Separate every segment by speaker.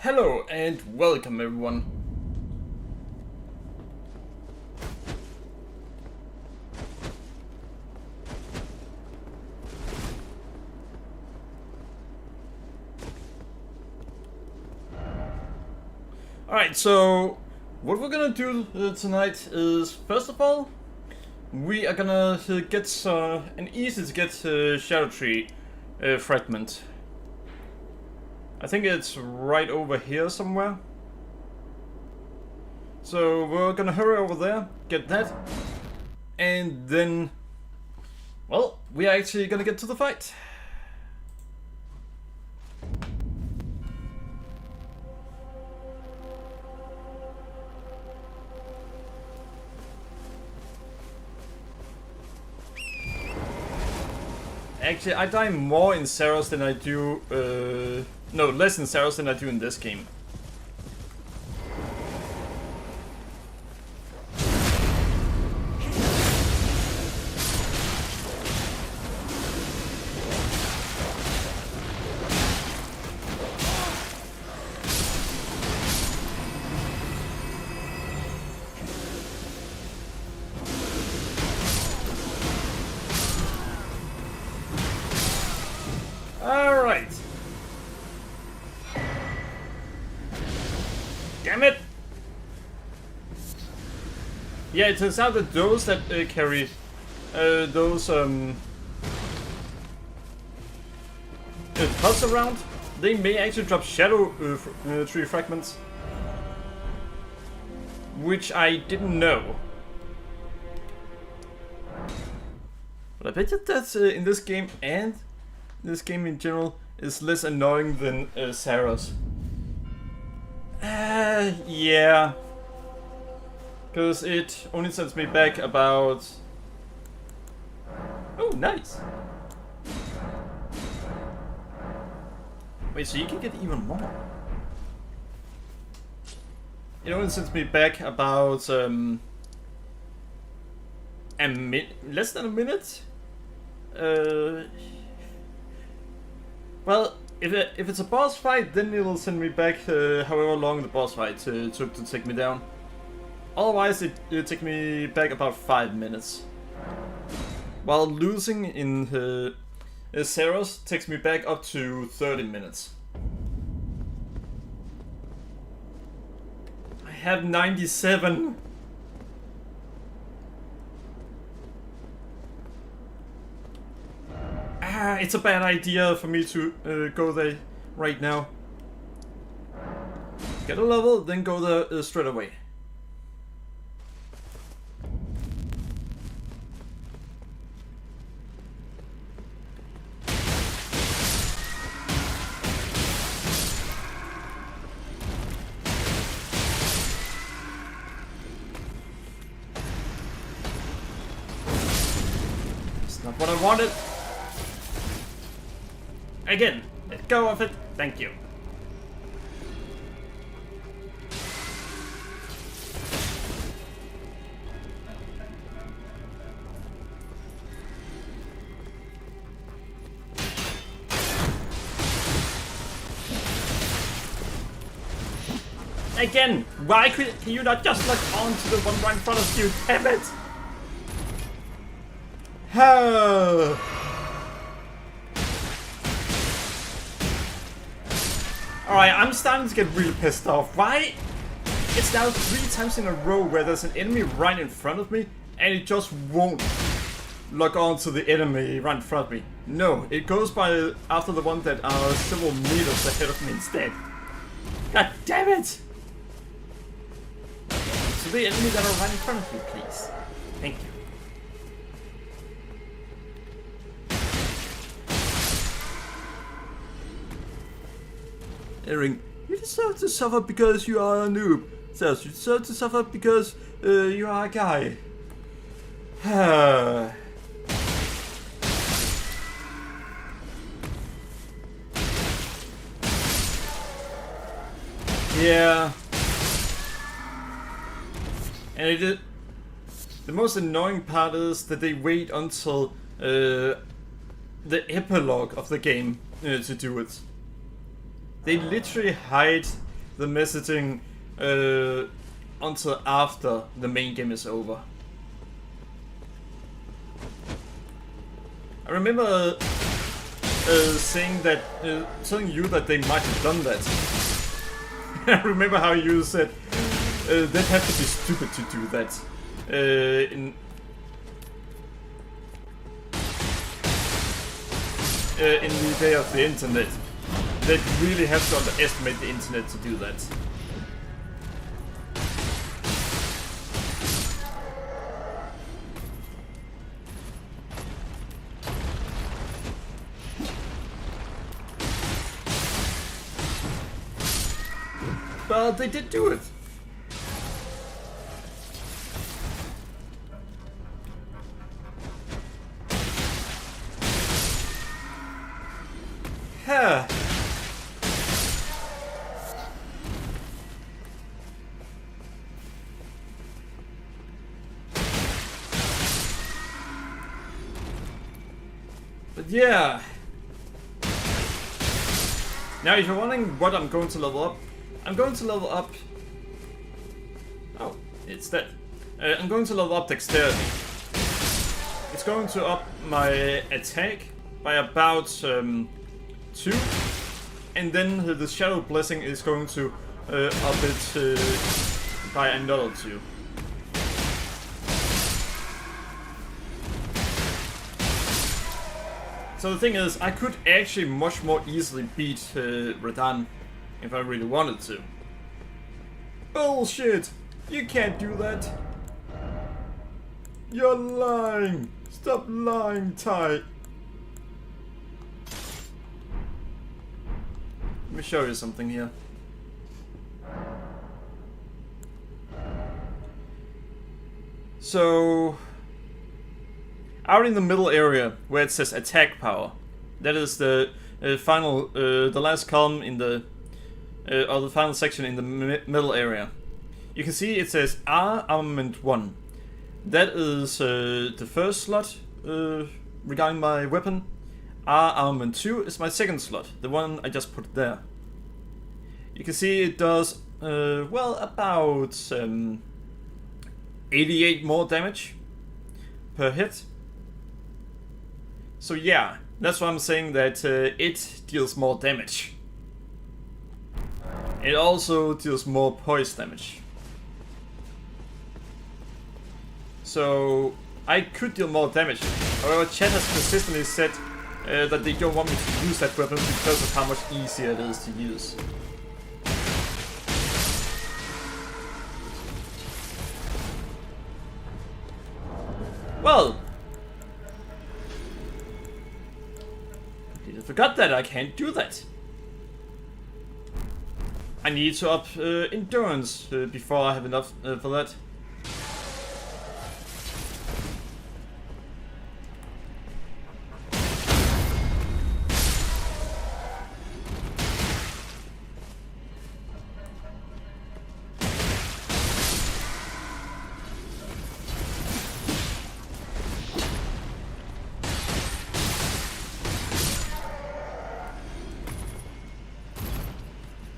Speaker 1: Hello and welcome everyone. Alright, so what we're gonna do tonight is, first of all, we are gonna get an easy to get Shadow Tree fragment. I think it's right over here somewhere. So we're gonna hurry over there, get that, and then, well, we are actually gonna get to the fight. Actually, I die more in Saros than I do, no, less in Saros than I do in this game. Alright. Damn it! Yeah, it turns out that those that carry those pods around, they may actually drop Shadow Tree fragments, which I didn't know. But I bet you that's in this game, and this game in general is less annoying than Saros. Yeah. Because it only sends me back about... Oh, nice! Wait, so you can get even more? It only sends me back about... less than a minute? Well, if it's a boss fight, then it'll send me back however long the boss fight took to take me down. Otherwise, it'll take me back about 5 minutes. While losing in Saros takes me back up to 30 minutes. I have 97. It's a bad idea for me to go there right now. Get a level, then go there straight away. It's not what I wanted. Again, let go of it. Thank you. Again, why can you not just look onto the one right in front of you? Damn it! Alright, I'm starting to get really pissed off. Why? It's now 3 times in a row where there's an enemy right in front of me and it just won't lock onto the enemy right in front of me. No, it goes by after the one that are several meters ahead of me instead. God damn it! So the enemy that are right in front of me, please. Thank you. Ering, you deserve to suffer because you are a noob. Says you deserve to suffer because you are a guy. Yeah. And the most annoying part is that they wait until the epilogue of the game to do it. They literally hide the messaging until after the main game is over. I remember saying that, telling you that they might have done that. I remember how you said they'd have to be stupid to do that. In the day of the internet, they'd really have to underestimate the internet to do that. But they did do it. Huh. But yeah. Now if you're wondering what I'm going to level up, I'm going to level up... Oh, it's that. I'm going to level up dexterity. It's going to up my attack by about 2. And then the Shadow Blessing is going to up it by another 2. So the thing is, I could actually much more easily beat Radahn if I really wanted to. Bullshit! You can't do that! You're lying! Stop lying, Ty! Let me show you something here. So... out in the middle area, where it says attack power, that is the final, the last column in the, or the final section in the middle area. You can see it says R Armament 1. That is the first slot regarding my weapon. R Armament 2 is my second slot, the one I just put there. You can see it does, well, about 88 more damage per hit. So yeah, that's why I'm saying that it deals more damage. It also deals more poise damage. So I could deal more damage. However, chat has consistently said that they don't want me to use that weapon because of how much easier it is to use. Well, I forgot that I can't do that. I need to up endurance before I have enough for that.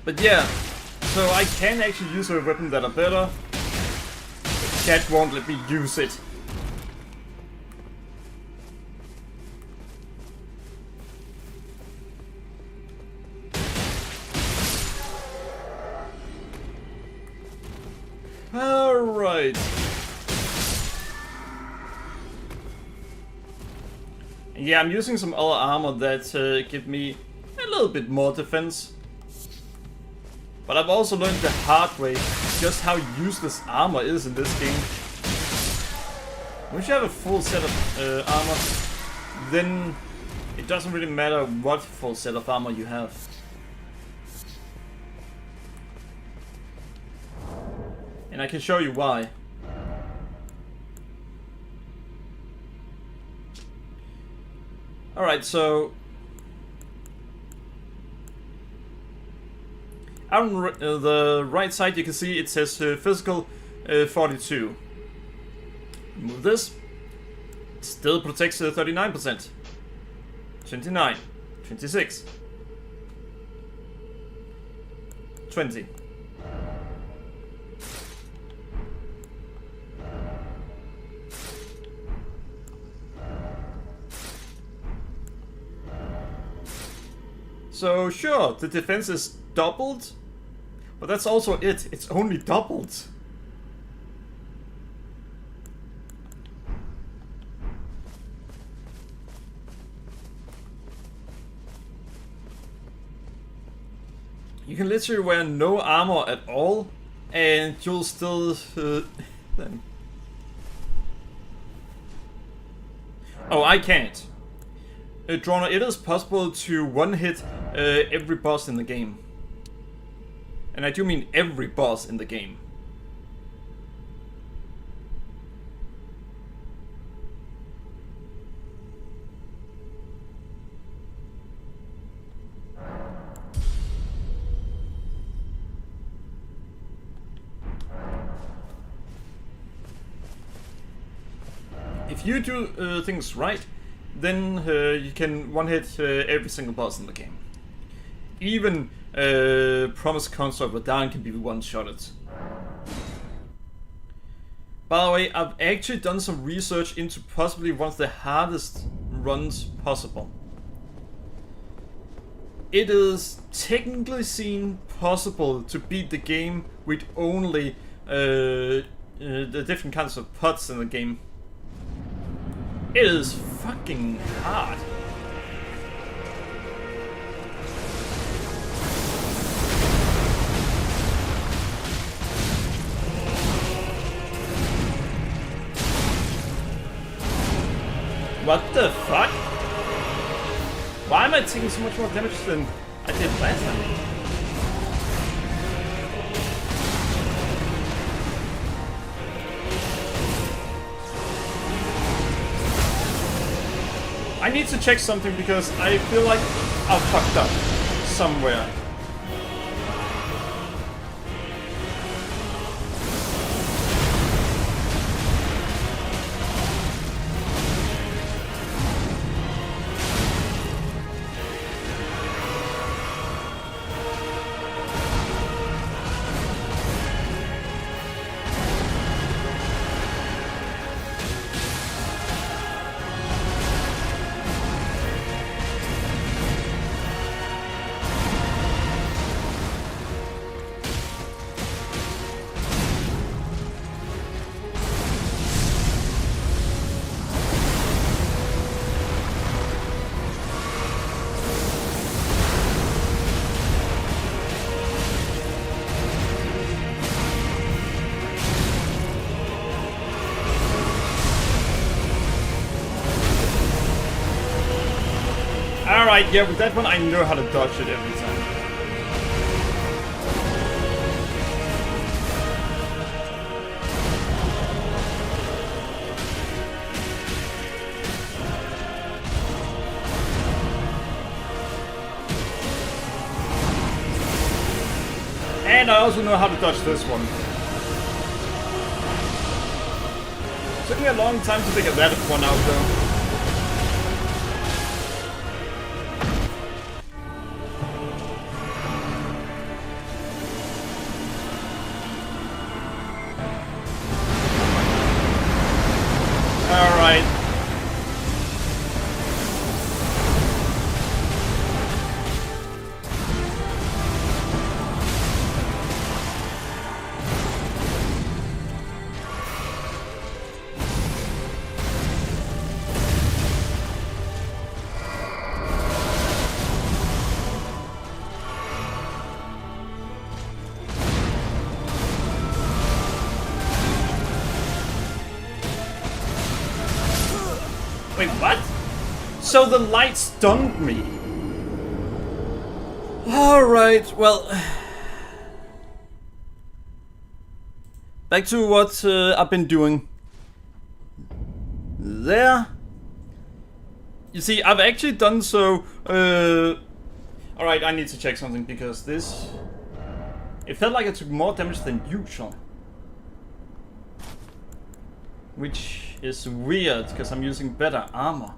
Speaker 1: But yeah, so I can actually use a weapon that are better. But chat won't let me use it. Alright. Yeah, I'm using some other armor that give me a little bit more defense. But I've also learned the hard way just how useless armor is in this game. Once you have a full set of armor, then it doesn't really matter what full set of armor you have. And I can show you why. Alright, so on the right side you can see it says physical 42. Move this. It still protects 39%. 29. 26. 20. So sure, the defense is doubled, but that's also it. It's only doubled. You can literally wear no armor at all, and you'll still... then. Oh, I can't. Droner, it is possible to one-hit every boss in the game. And I do mean every boss in the game. If you do things right, then you can one-hit every single boss in the game. Even Promised Consort Radahn can be one-shotted. By the way, I've actually done some research into possibly one of the hardest runs possible. It is technically seen possible to beat the game with only the different kinds of pots in the game. It is fucking hard. What the fuck? Why am I taking so much more damage than I did last time? I need to check something because I feel like I've fucked up somewhere. Alright, yeah, with that one I know how to dodge it every time. And I also know how to dodge this one. Took me a long time to figure that one out though. Alright. Wait, what? So the light stunned me. Alright, well... Back to what I've been doing. There. You see, I've actually done so... Alright, I need to check something because this... It felt like I took more damage than usual. Which is weird, because I'm using better armor.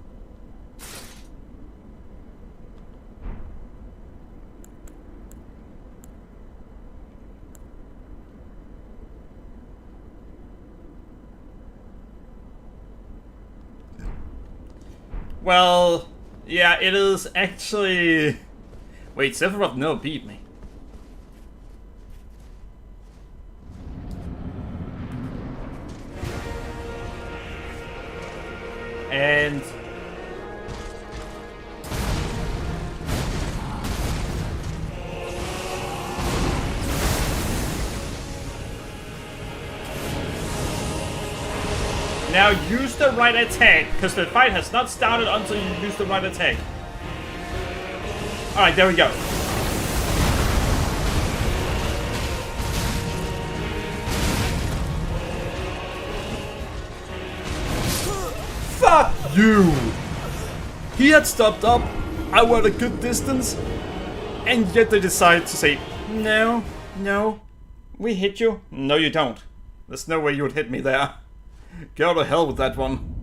Speaker 1: Well, yeah, it is actually... Wait, Sephiroth no beat me. And now use the right attack, because the fight has not started until you use the right attack. Alright, there we go. Fuck you! He had stopped up, I were at a good distance, and yet they decided to say, no, we hit you. No, you don't. There's no way you would hit me there. Go to hell with that one.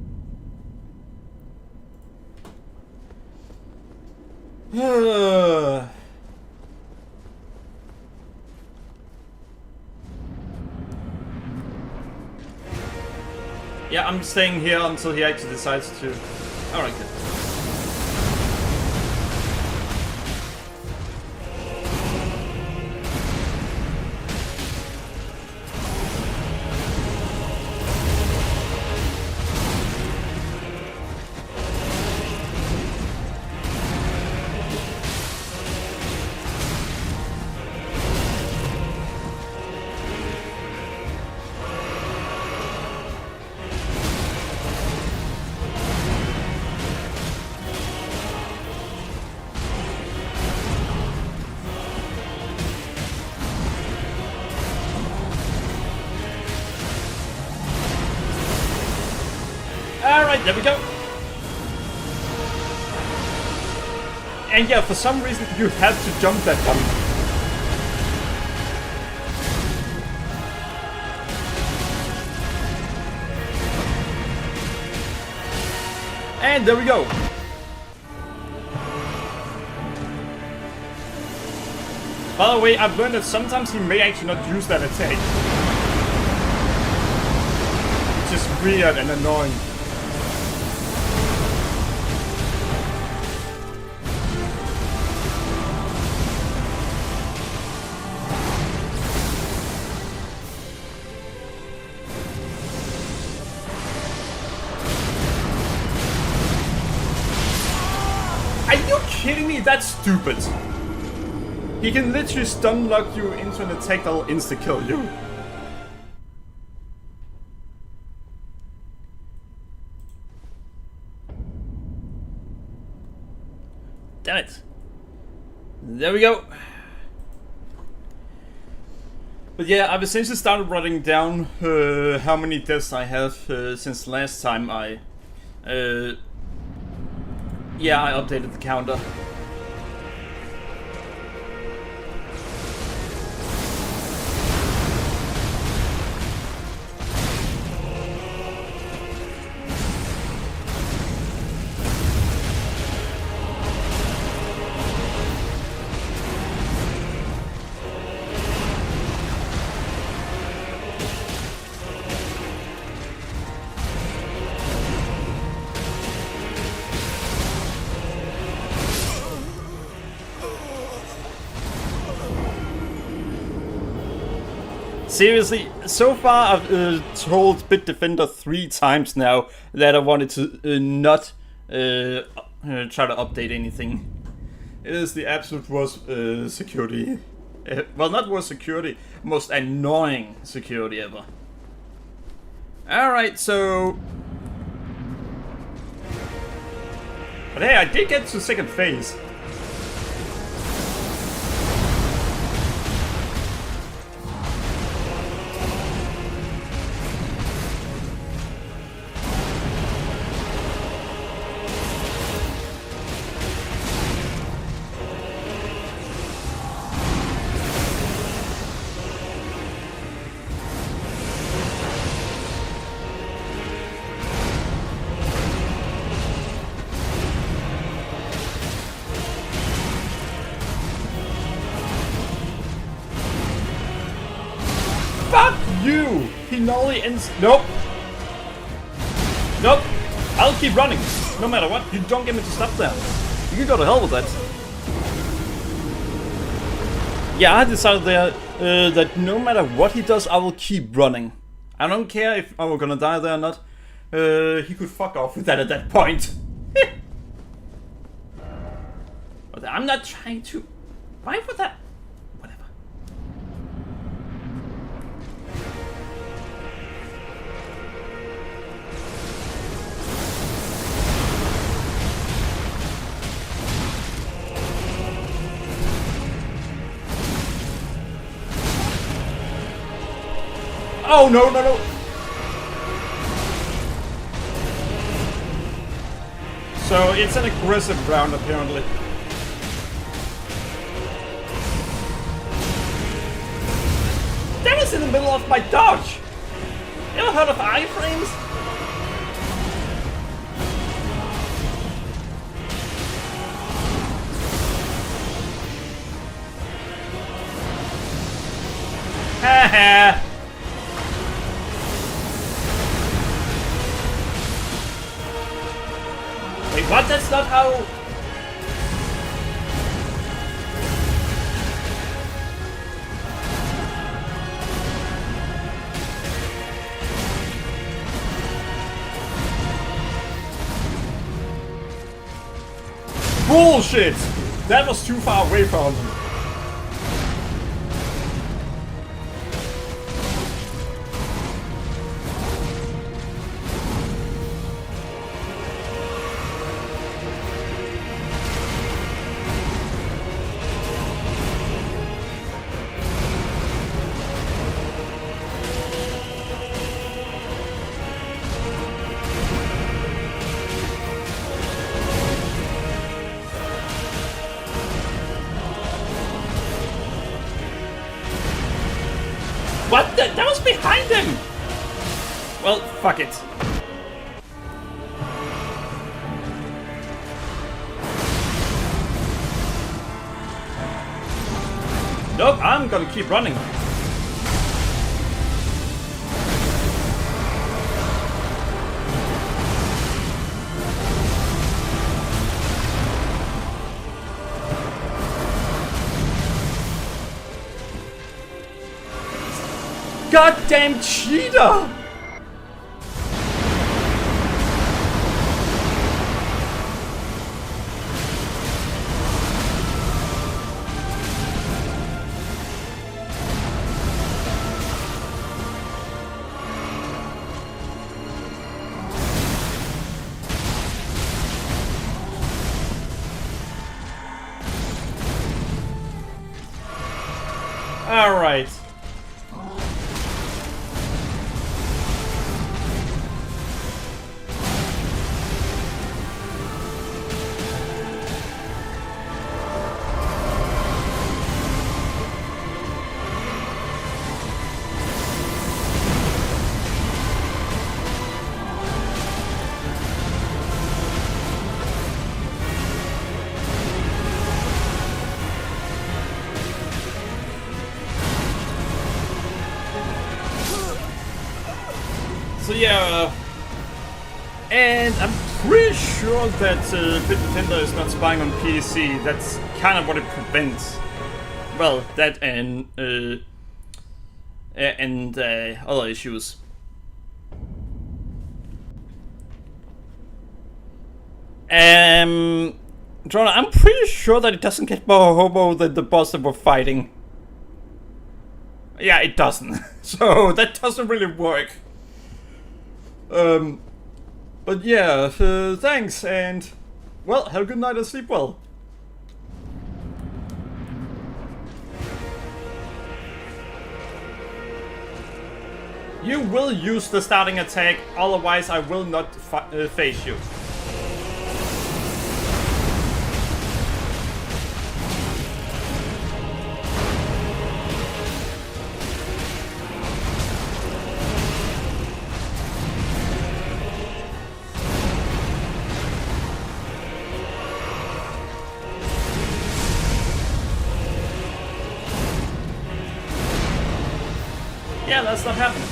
Speaker 1: Yeah, I'm staying here until he actually decides to... Alright, good. Alright, there we go. And yeah, for some reason you had to jump that one. And there we go. By the way, I've learned that sometimes he may actually not use that attack. It's just weird and annoying. Are you kidding me? That's stupid. He can literally stun lock you into an attack that'll insta-kill you. Damn it. There we go. But yeah, I've essentially started writing down how many deaths I have since last time I updated the counter. Seriously, so far I've told Bitdefender 3 times now that I wanted to not try to update anything. It is the absolute worst security. Well, not worst security, most annoying security ever. Alright, so... But hey, I did get to second phase. Fuck you! He normally ends. Nope. Nope. I'll keep running. No matter what. You don't get me to stop there. You can go to hell with that. Yeah, I decided there that no matter what he does, I will keep running. I don't care if I'm gonna die there or not. He could fuck off with that at that point. But I'm not trying to. Why would that? Whatever. Oh no, no, no! So it's an aggressive round apparently. That was in the middle of my dodge! You ever heard of iframes? Haha! Wait, what? That's not how... Bullshit! That was too far away from him. What? That was behind him! Well, fuck it. Nope, I'm gonna keep running. Goddamn cheater! All right. So yeah, and I'm pretty sure that Bitdefender is not spying on PC. That's kind of what it prevents. Well, that and other issues. Drona, I'm pretty sure that it doesn't get more hobo than the boss that we're fighting. Yeah, it doesn't. So that doesn't really work. But yeah, thanks, and well, have a good night and sleep well. You will use the starting attack, otherwise I will not face you. Yeah, that's not happening.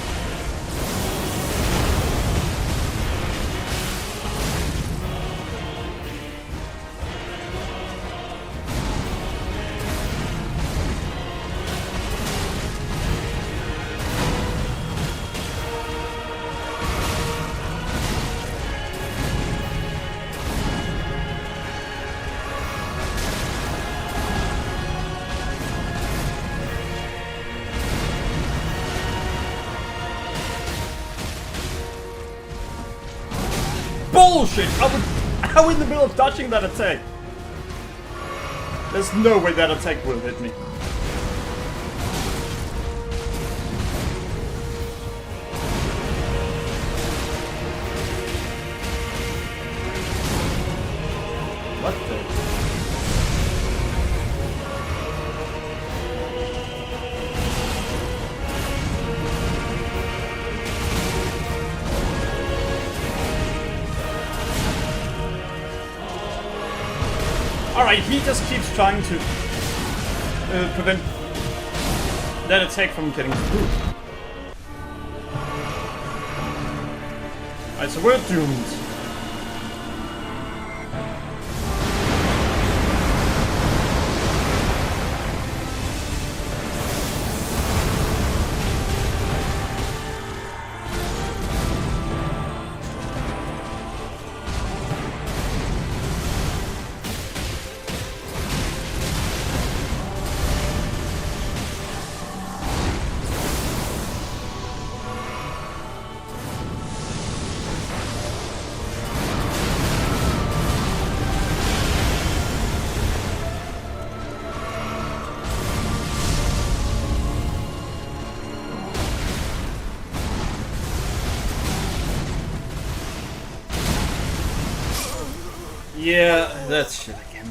Speaker 1: Bullshit! How in the middle of dodging that attack? There's no way that attack will hit me. What the? Alright, he just keeps trying to prevent that attack from getting through. Alright, so we're doomed. Yeah, that's shit again.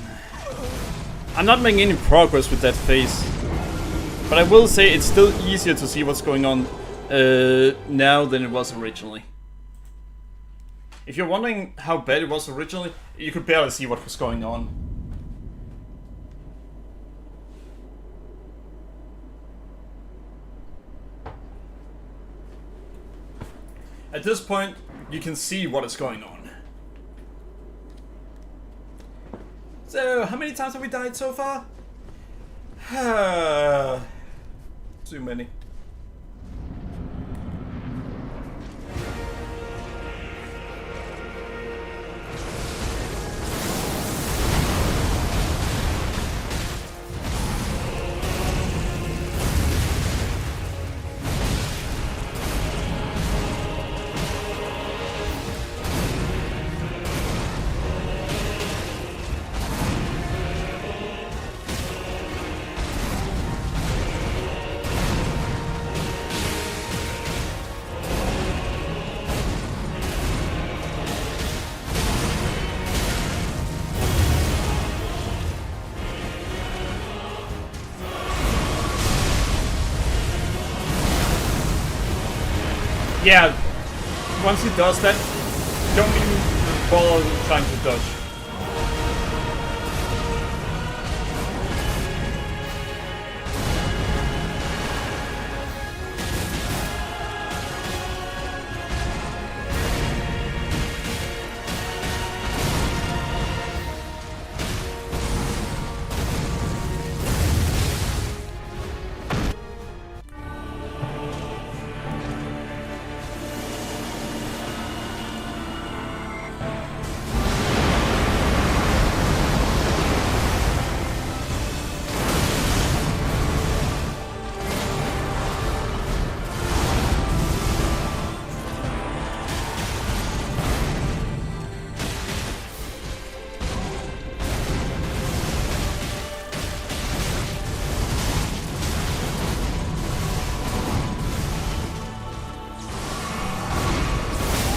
Speaker 1: I'm not making any progress with that phase. But I will say it's still easier to see what's going on now than it was originally. If you're wondering how bad it was originally, you could barely see what was going on. At this point, you can see what is going on. So, how many times have we died so far? Too many. Yeah, once he does that, don't even bother trying to dodge.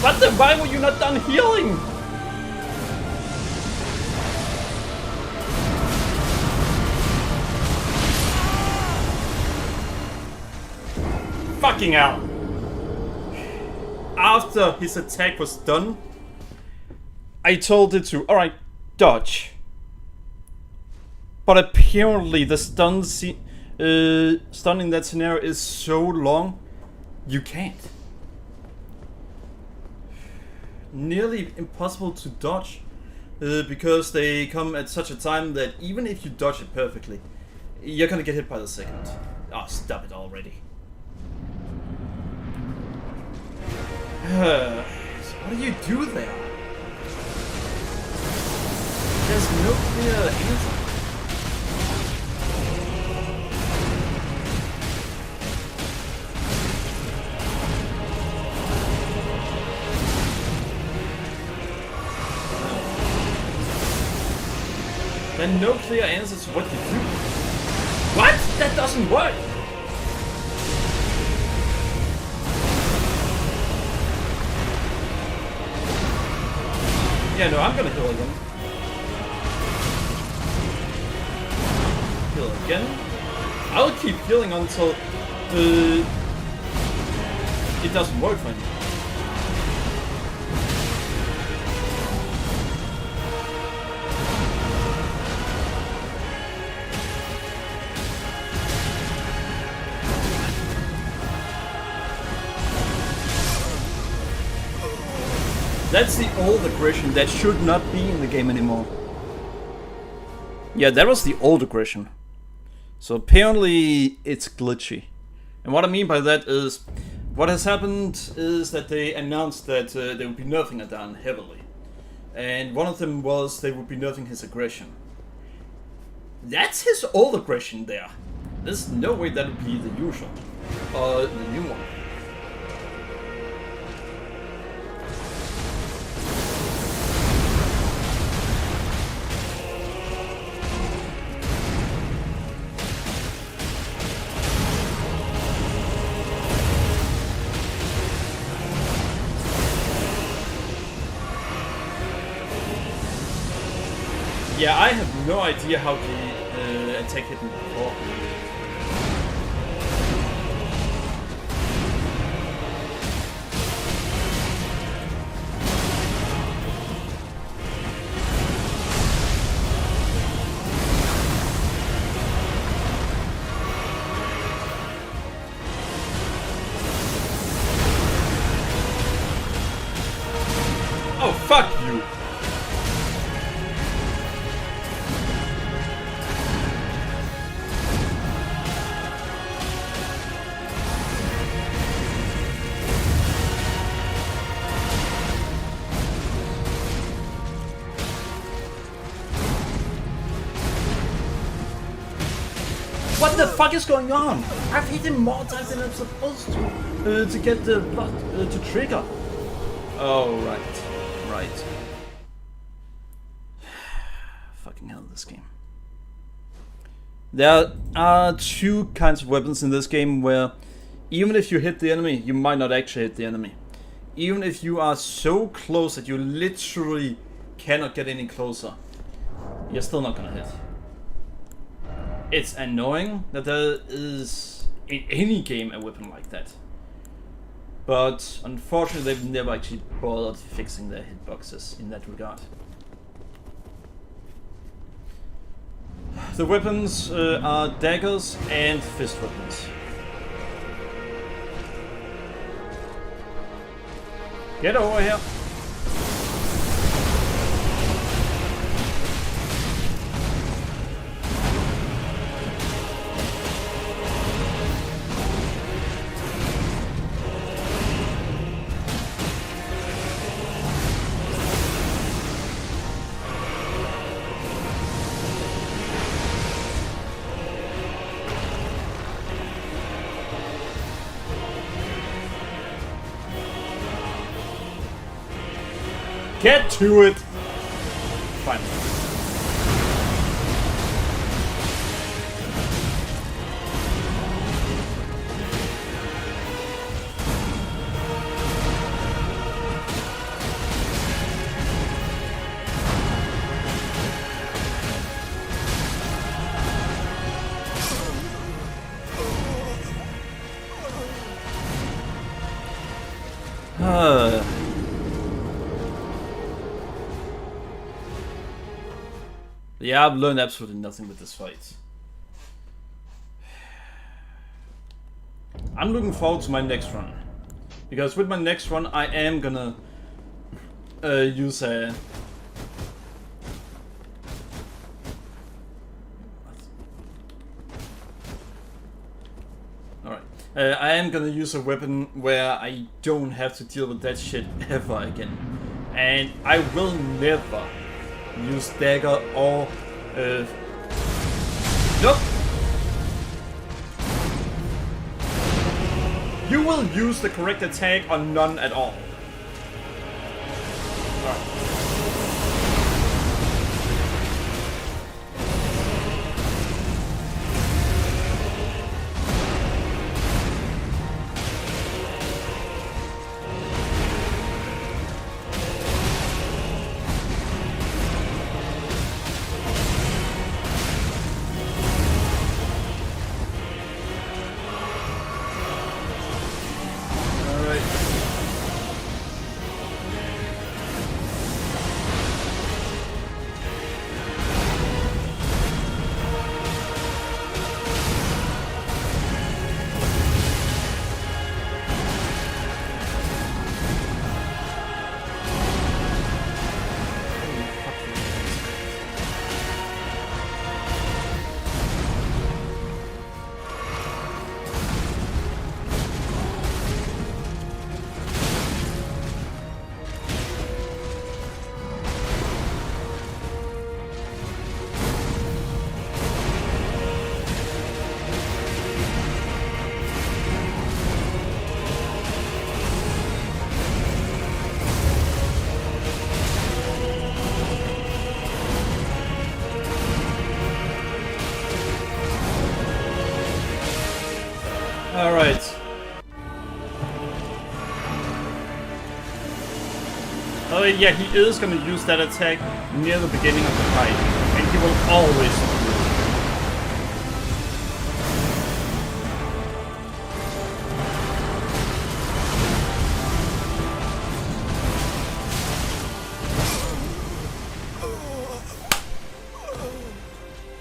Speaker 1: What the? Why were you not done healing? Fucking hell. After his attack was done, I told it to, alright, dodge. But apparently the stun in that scenario is so long, you can't. Nearly impossible to dodge because they come at such a time that even if you dodge it perfectly, you're gonna get hit by the second. Oh, stop it already. So what do you do there? There's no clear answer. and no clear answer to what you do. What? That doesn't work! Yeah, no, I'm gonna heal again. Heal again. I'll keep healing until it doesn't work for me. That's the old aggression that should not be in the game anymore. Yeah, that was the old aggression. So apparently it's glitchy. And what I mean by that is, what has happened is that they announced that they would be nerfing Radahn heavily. And one of them was they would be nerfing his aggression. That's his old aggression there. There's no way that would be the usual. The new one. Yeah, I have no idea how the attack hit me before. Oh, fuck you! What the fuck is going on? I've hit him more times than I'm supposed to get the blood to trigger. Oh, right. Right. Fucking hell, this game. There are two kinds of weapons in this game where even if you hit the enemy, you might not actually hit the enemy. Even if you are so close that you literally cannot get any closer, you're still not gonna hit. It's annoying that there is in any game a weapon like that. But unfortunately they've never actually bothered fixing their hitboxes in that regard. The weapons are daggers and fist weapons. Get over here! Get to it! Finally. Yeah, I've learned absolutely nothing with this fight. I'm looking forward to my next run. Because with my next run, I am gonna use a... Alright. I am gonna use a weapon where I don't have to deal with that shit ever again. And I will never use dagger or nope. You will use the correct attack on none at all. Alright. Alright. Oh yeah, he is gonna use that attack near the beginning of the fight. And he will always do it.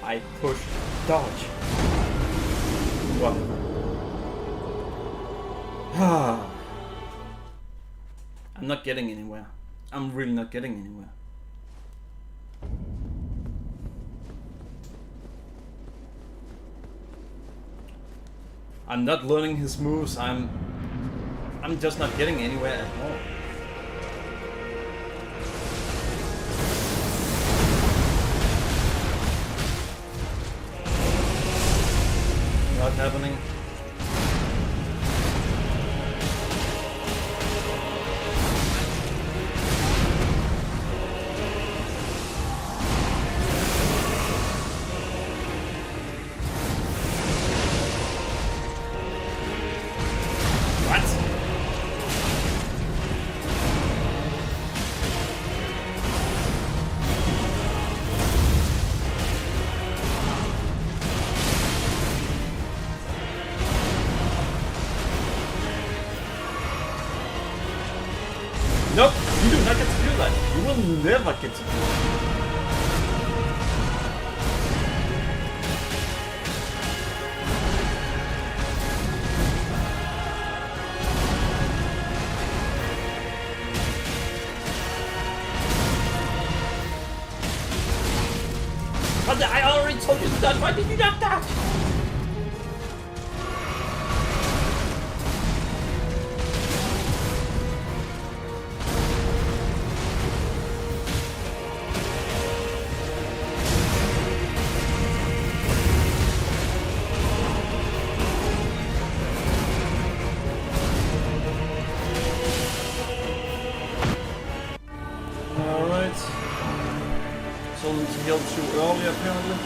Speaker 1: I push dodge. What? I'm not getting anywhere. I'm really not getting anywhere. I'm not learning his moves. I'm just not getting anywhere at all. Not happening. Nope, you do not get to do that. You will never get to do that. But I already told you to dodge. Why did you not dodge? Healed too early, apparently.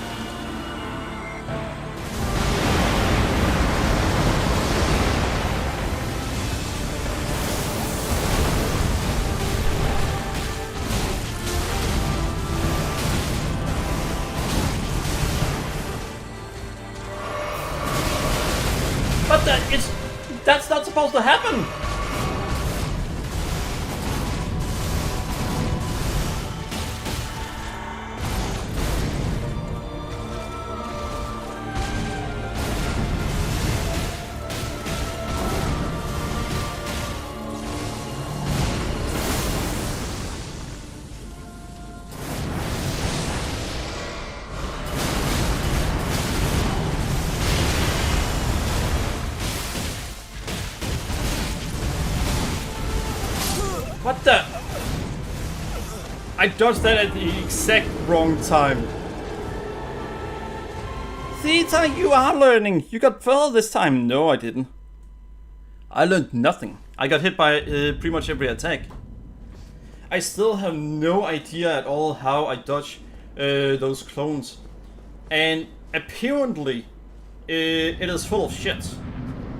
Speaker 1: But that's not supposed to happen. What the? I dodged that at the exact wrong time. Theta, you are learning. You got further this time. No, I didn't. I learned nothing. I got hit by pretty much every attack. I still have no idea at all how I dodge those clones. And apparently it is full of shit.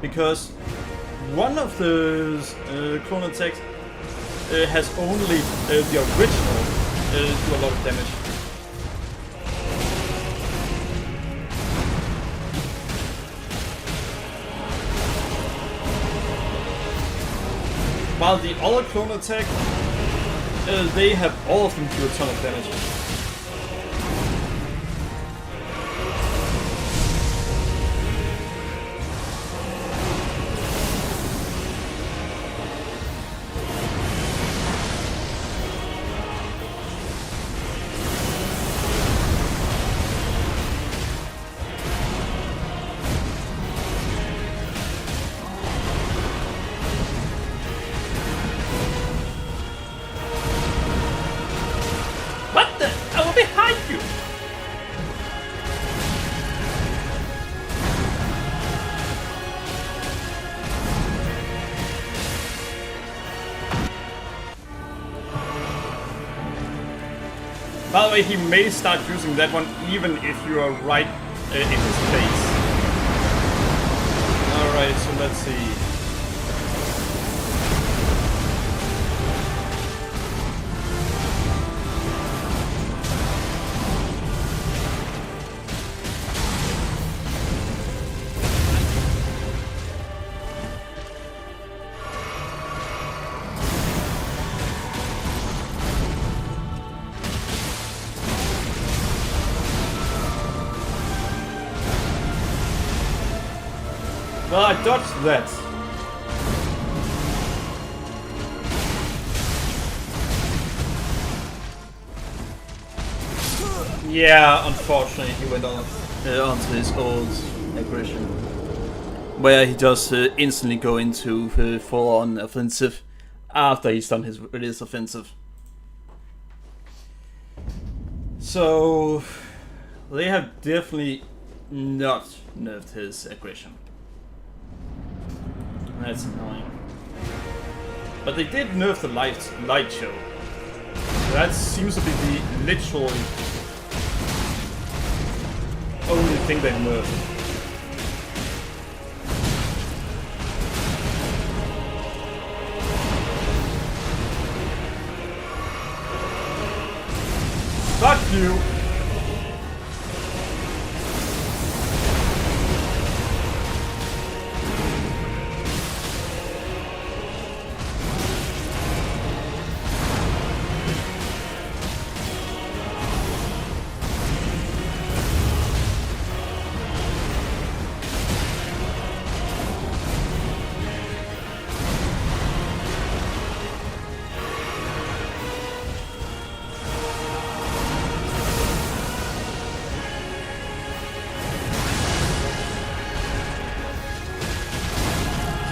Speaker 1: Because one of those clone attacks has only the original do a lot of damage. While the other clone attack, they have all of them do a ton of damage. By the way, he may start using that one even if you are right in his face. Alright. let's see. Well, I dodged that. Yeah, unfortunately, he went on onto his old aggression, where he just instantly go into full-on offensive after he's done his offensive. So they have definitely not nerfed his aggression. That's annoying. But they did nerf the light show. That seems to be the literally only thing they nerfed. Fuck you!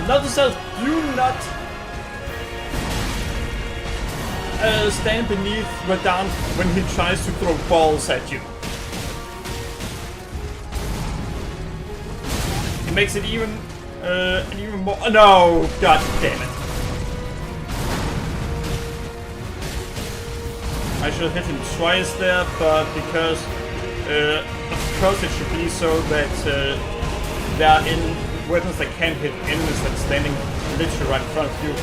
Speaker 1: Note to self, do not stand beneath Radahn when he tries to throw balls at you. It makes it even more. No, god damn it! I should have hit him twice there, but because it should be so that they are in weapons that can't hit enemies that's standing literally right in front of you.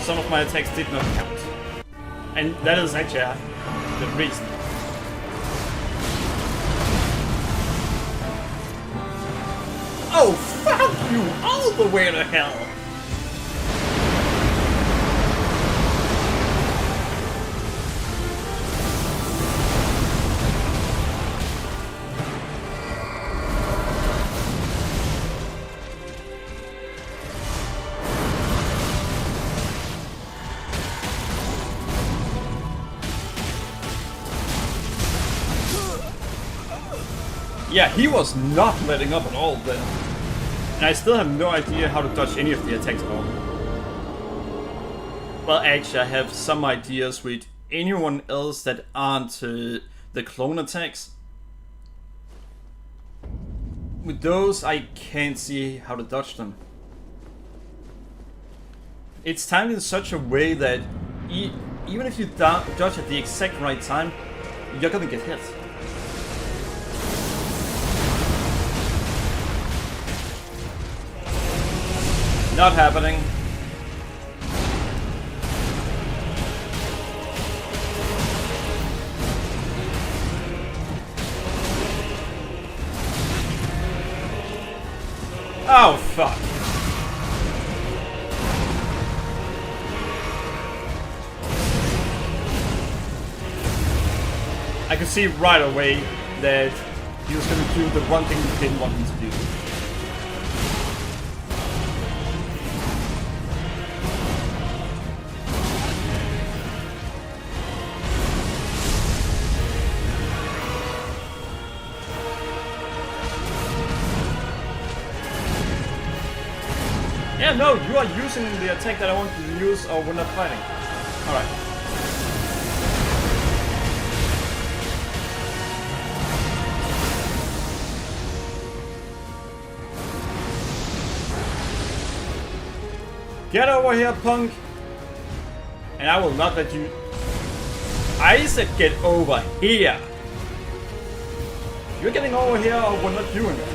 Speaker 1: Some of my attacks did not count. And that is actually the reason. Oh, fuck you all the way to hell! Yeah, he was not letting up at all then. And I still have no idea how to dodge any of the attacks at all. Well, actually, I have some ideas with anyone else that aren't the clone attacks. With those, I can't see how to dodge them. It's timed in such a way that even if you dodge at the exact right time, you're gonna get hit. Not happening. Oh, fuck. I could see right away that he was going to do the one thing we didn't want him to do. Yeah, no, you are using the attack that I want to use or we're not fighting. Alright. Get over here, punk! And I will not let you... I said get over here! You're getting over here or we're not doing it.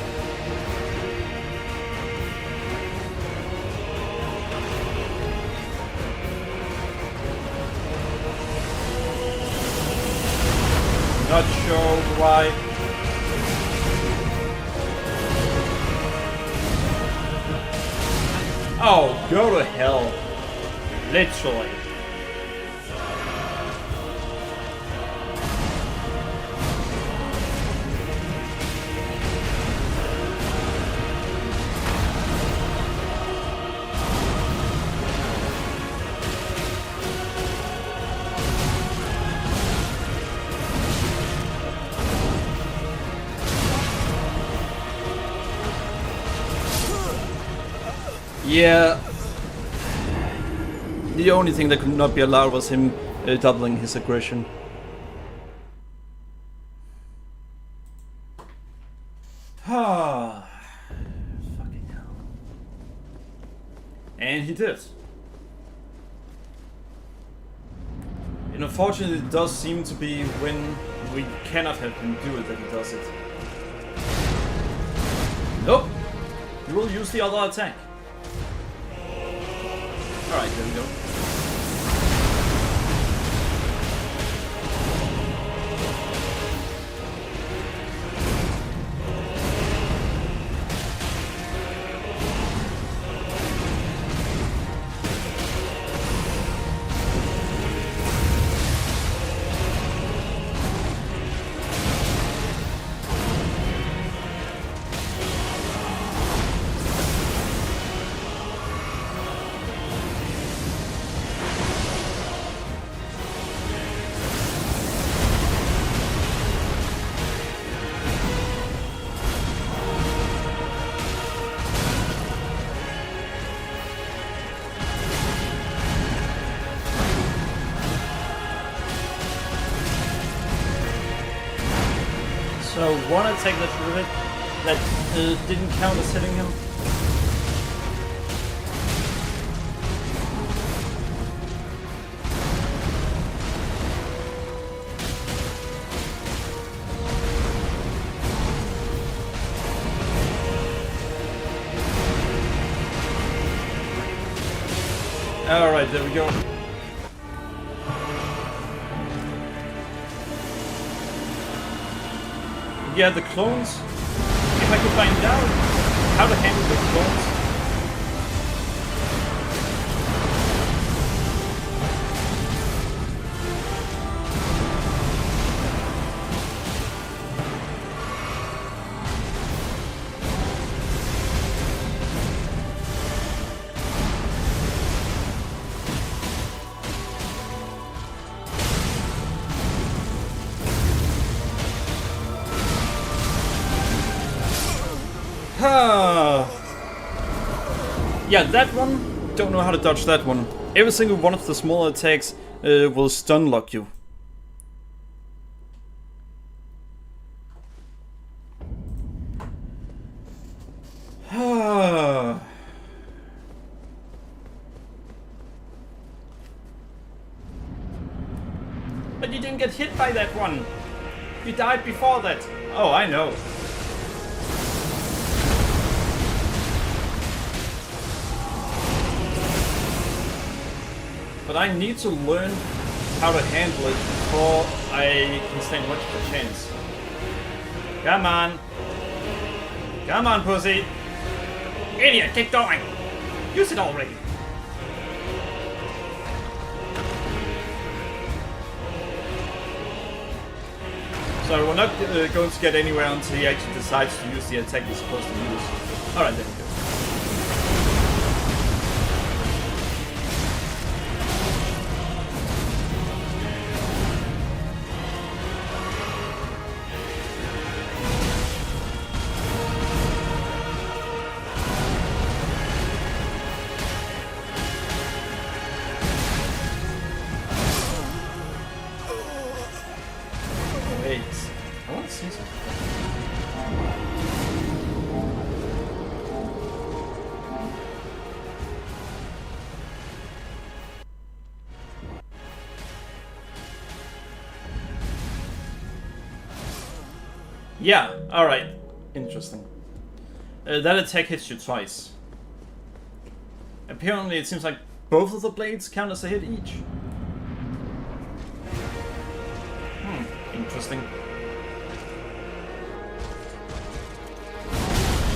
Speaker 1: why. Oh, go to hell. Literally. Yeah. The only thing that could not be allowed was him doubling his aggression. Ah, fucking hell. And he did. And unfortunately, it does seem to be when we cannot have him do it that he does it. Nope. He will use the other attack. Alright, there we go. So one attack that didn't count as hitting him. Alright, there we go. Yeah, the clones. If I could find out how to handle the clones. Yeah, that one, don't know how to dodge that one. Every single one of the smaller attacks will stun lock you. But you didn't get hit by that one. You died before that. Oh, I know. But I need to learn how to handle it before I can stand much of a chance. Come on. Come on, pussy. Idiot, keep going. Use it already. So we're not going to get anywhere until he actually decides to use the attack he's supposed to use. Alright, there we go. Yeah, alright. Interesting. That attack hits you twice. Apparently it seems like both of the blades count as a hit each. Interesting.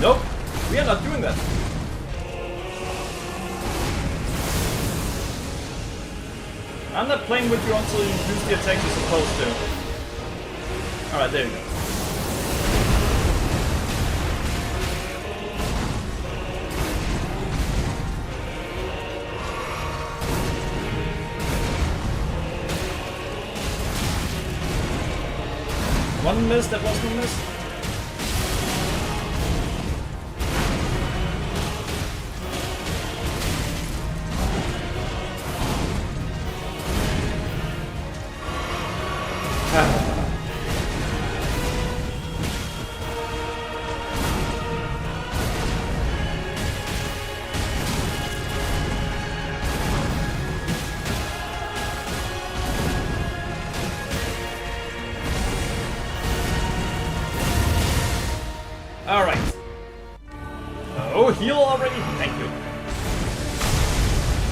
Speaker 1: Nope, we are not doing that. I'm not playing with you until you use the attack you're supposed to. Alright, there you go. One miss, that was one miss. Alright. Oh, heal already? Thank you.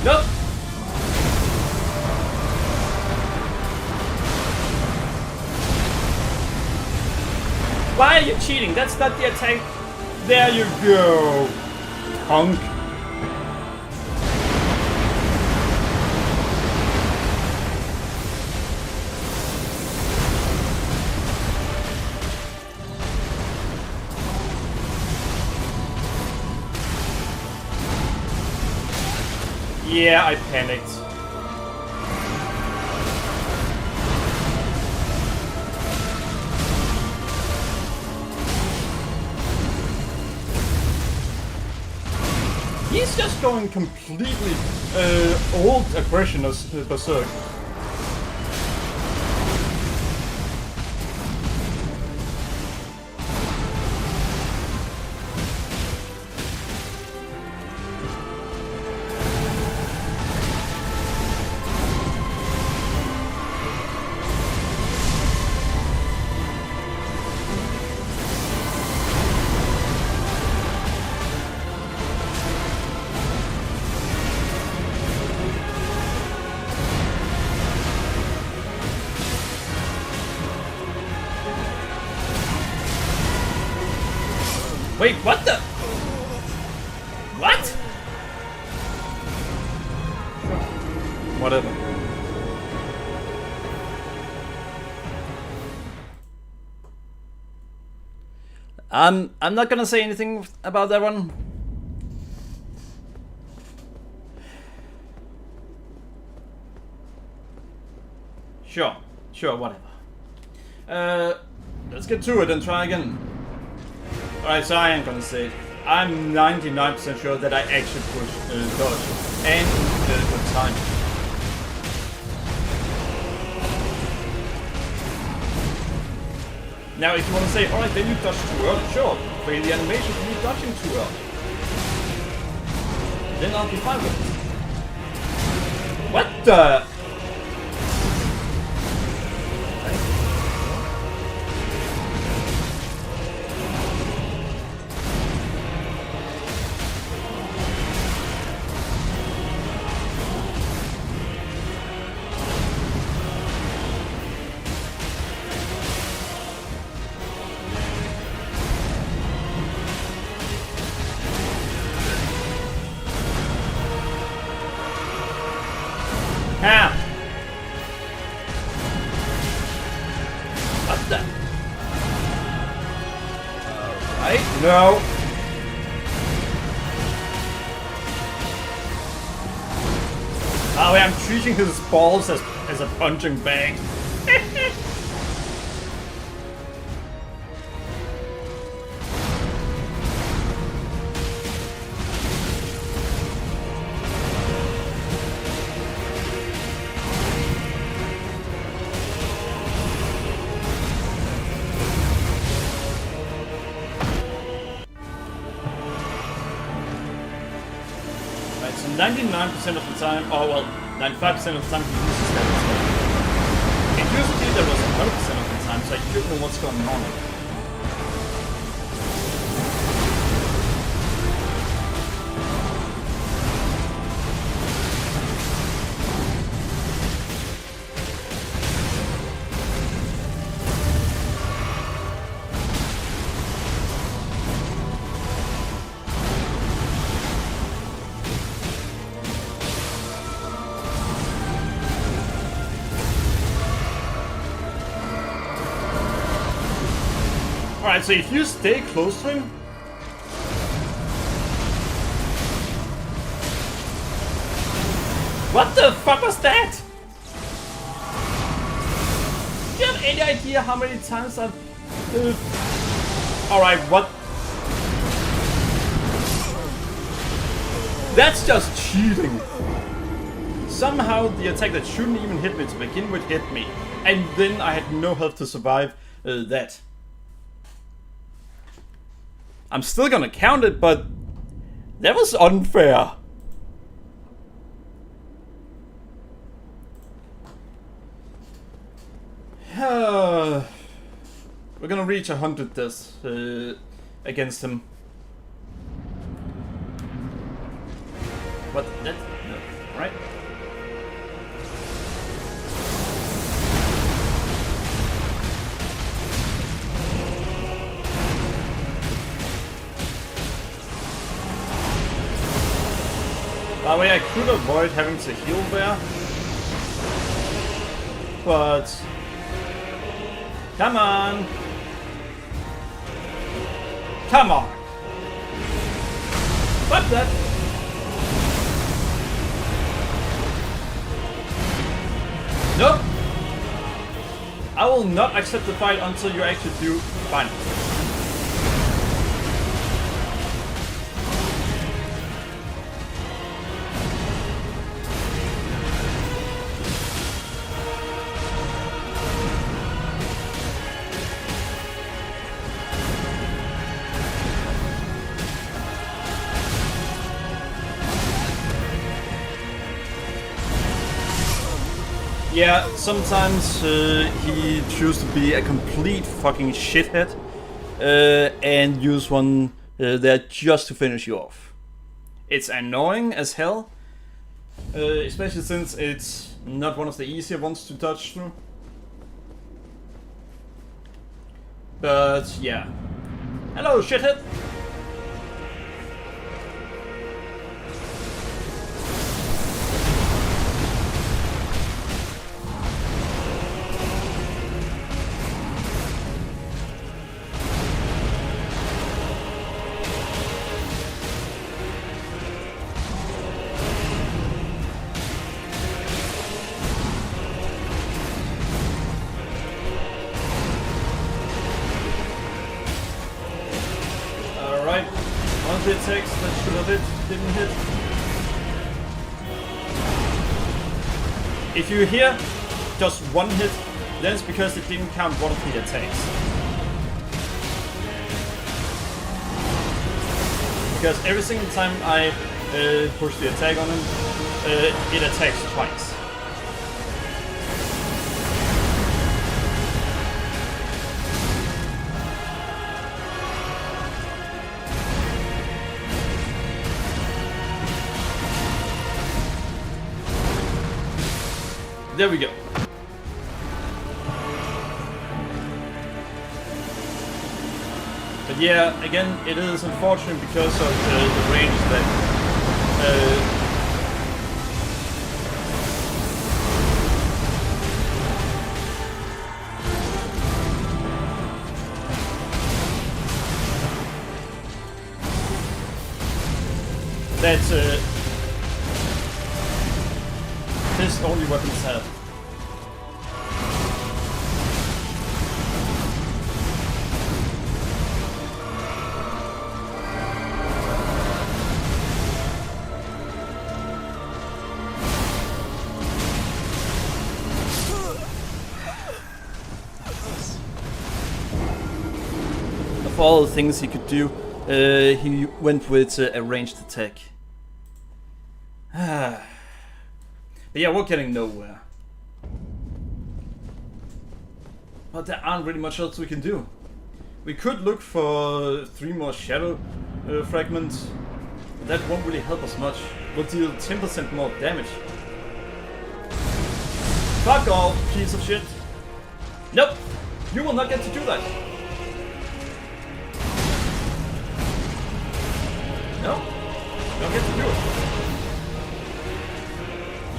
Speaker 1: Nope. Why are you cheating? That's not the attack. There you go. Punk. Yeah, I panicked. He's just going completely old aggression as berserk. Wait, what the? What? Whatever. I'm not gonna say anything about that one. Sure, whatever. Let's get to it and try again. Alright, so I am gonna say it. I'm 99% sure that I actually push dodge and good time. Now if you want to say, alright, then you dodge too early, sure. Fail the animation for me dodging too early. Then I'll be fine with it. What the? How? What the? Alright, no. Oh, I'm treating his balls as a punching bag. Right, so 99% of the time, oh well, 95% of the time he uses that attack. It used to be there was 100% of the time, so I don't know what's going on. Alright, so if you stay close to him... What the fuck was that? Do you have any idea how many times I've... Alright, what? That's just cheating. Somehow the attack that shouldn't even hit me to begin with hit me. And then I had no health to survive that. I'm still gonna count it, but that was unfair. We're gonna reach 100 this against him. What? That? No, right? By the way, I could avoid having to heal there, but come on, come on, fuck that. Nope. I will not accept the fight until you actually do fine. Yeah, sometimes he chooses to be a complete fucking shithead and use one there just to finish you off. It's annoying as hell, especially since it's not one of the easier ones to dodge through. But yeah. Hello, shithead! Attacks that should have hit, didn't hit. If you hear just one hit, then it's because it didn't count one of the attacks. Because every single time I push the attack on him, it attacks twice. There we go. But yeah, again, it is unfortunate because of the range that his only weapons have. Of all the things he could do, he went with a ranged attack. But yeah, we're getting nowhere. But there aren't really much else we can do. We could look for 3 more shadow fragments. But that won't really help us much. We'll deal 10% more damage. Fuck off, piece of shit. Nope! You will not get to do that. No, you don't get to do it.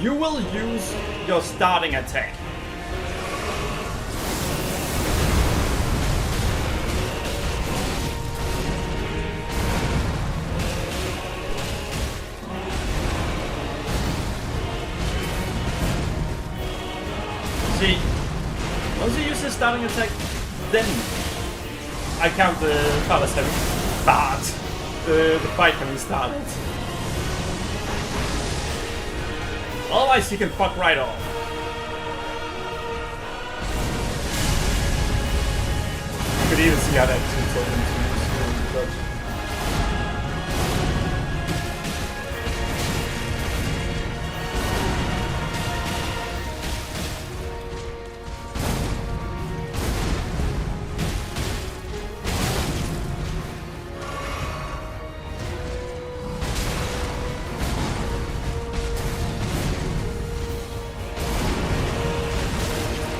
Speaker 1: You will use your starting attack. See, once you use the starting attack, then I count the fight as having start. The fight having started. Otherwise, he can fuck right off. You could even see how that told him to use.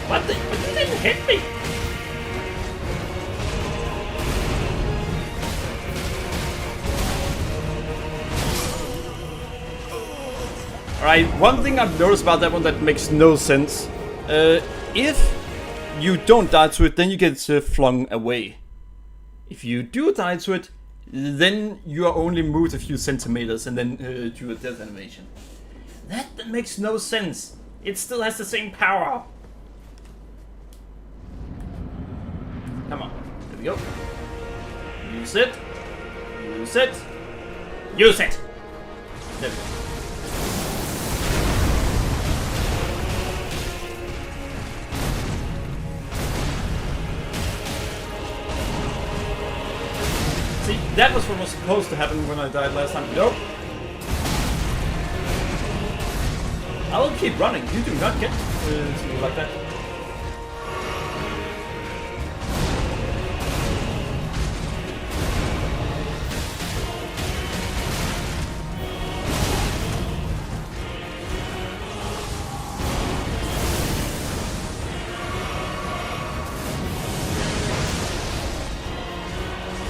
Speaker 1: What the? You didn't hit me! Alright, one thing I've noticed about that one that makes no sense. If you don't die to it, then you get flung away. If you do die to it, then you are only moved a few centimeters and then do a death animation. That makes no sense. It still has the same power. Come on, here we go. Use it. Use it. Use it! There we go. See, that was what was supposed to happen when I died last time. Nope. I will keep running. You do not get to me like that.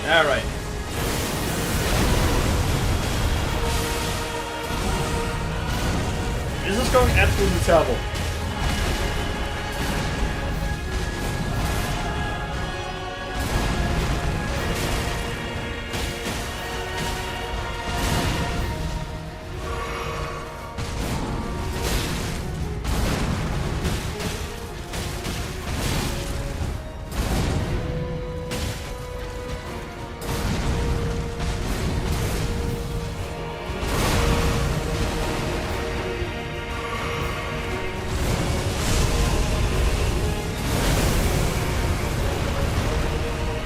Speaker 1: Alright. This is going absolutely terrible.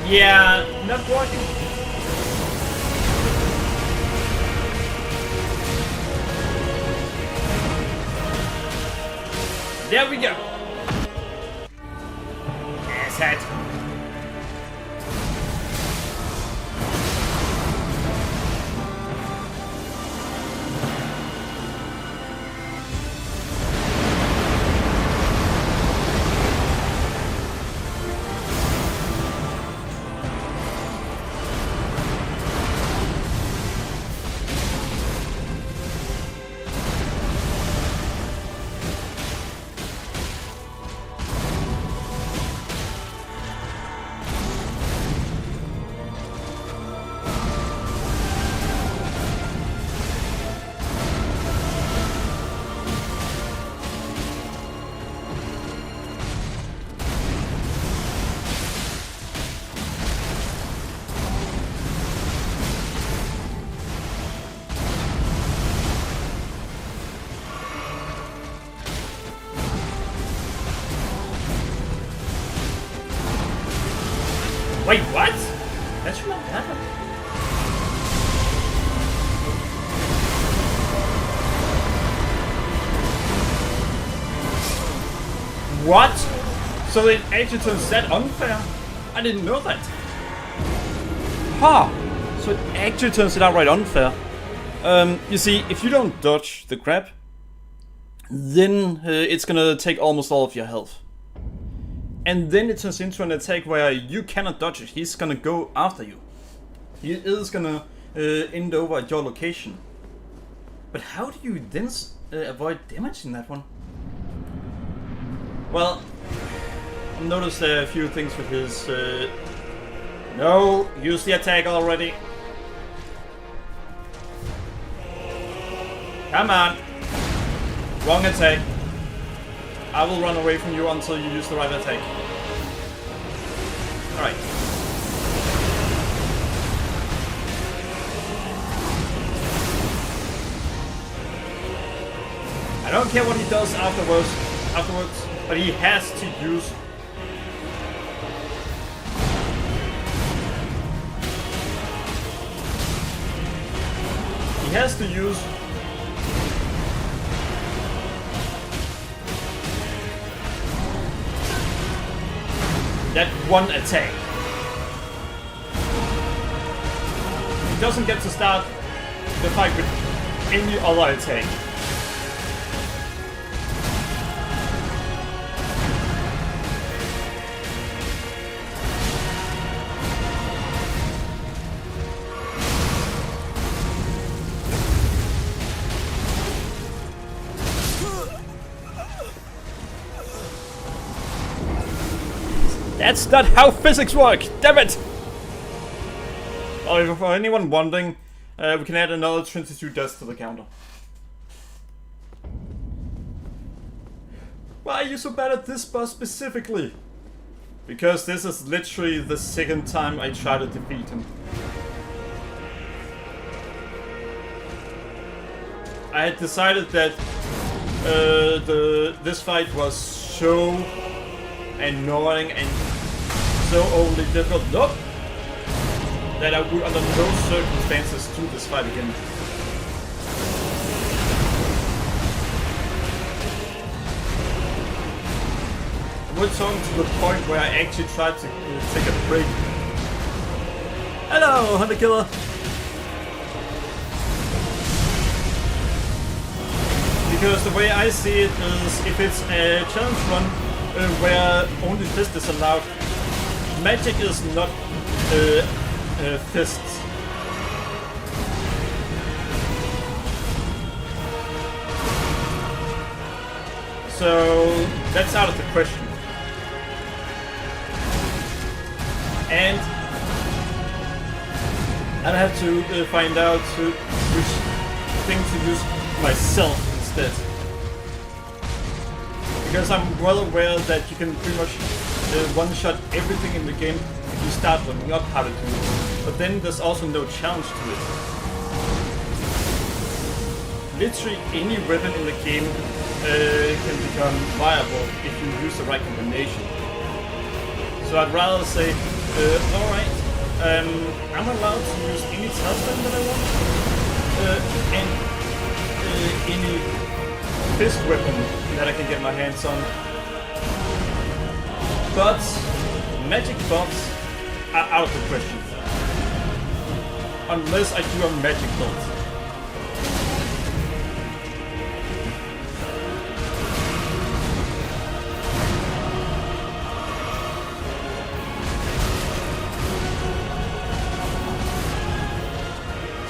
Speaker 1: Yeah, not working. There we go. Asshat. Wait, what? That should not happen. What? So it actually turns that unfair? I didn't know that. Huh. So it actually turns it outright unfair. You see, if you don't dodge the grab, then it's gonna take almost all of your health. And then it turns into an attack where you cannot dodge it. He's gonna go after you. He is gonna end over at your location. But how do you then avoid damaging that one? Well, I've noticed a few things with his... No, use the attack already. Come on. Wrong attack. I will run away from you until you use the right attack. Alright. I don't care what he does afterwards, but he has to use. He has to use that one attack. He doesn't get to start the fight with any other attack. That's not how physics work! Damn it! Oh, for anyone wondering, we can add another 22 deaths to the counter. Why are you so bad at this boss specifically? Because this is literally the second time I try to defeat him. I had decided that this fight was so annoying and so overly difficult. Nope. That I would under no circumstances do this fight again. We're talking to the point where I actually tried to take a break. Hello, Hunter Killer. Because the way I see it is, if it's a challenge run where only fist is allowed, magic is not fists. So that's out of the question. And I'd have to find out which thing to use myself instead. Because I'm well aware that you can pretty much one-shot everything in the game if you start looking up how to do it. But then there's also no challenge to it. Literally any weapon in the game can become viable if you use the right combination. So I'd rather say, alright, I'm allowed to use any talisman that I want, and any fist weapon that I can get my hands on. But magic buffs are out of the question. Unless I do a magic build.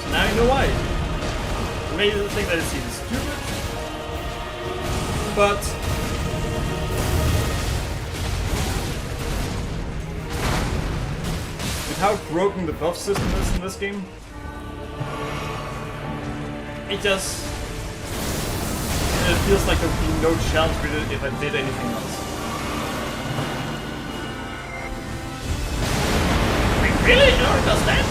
Speaker 1: So now you know why. You may think that it's even stupid, but how broken the buff system is in this game, it just feels like there would be no challenge with it if I did anything else. Wait, really? No, it does that?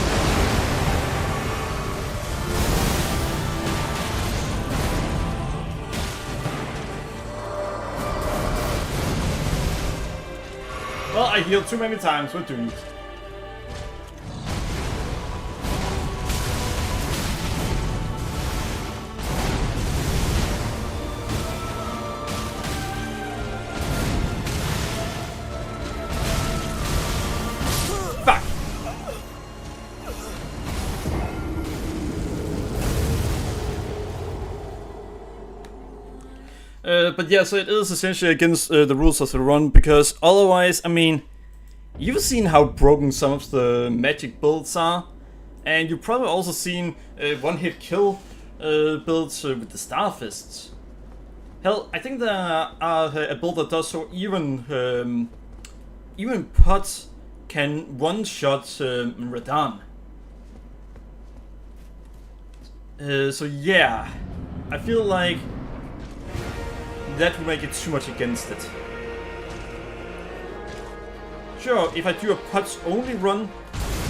Speaker 1: Well, I healed too many times, we're doomed. But yeah, so it is essentially against the rules of the run, because otherwise, I mean, you've seen how broken some of the magic builds are, and you've probably also seen one-hit kill builds with the Star Fists. Hell, I think there are a build that does so even Pot can one-shot Radahn. So yeah, I feel like that would make it too much against it. Sure, if I do a pots-only run,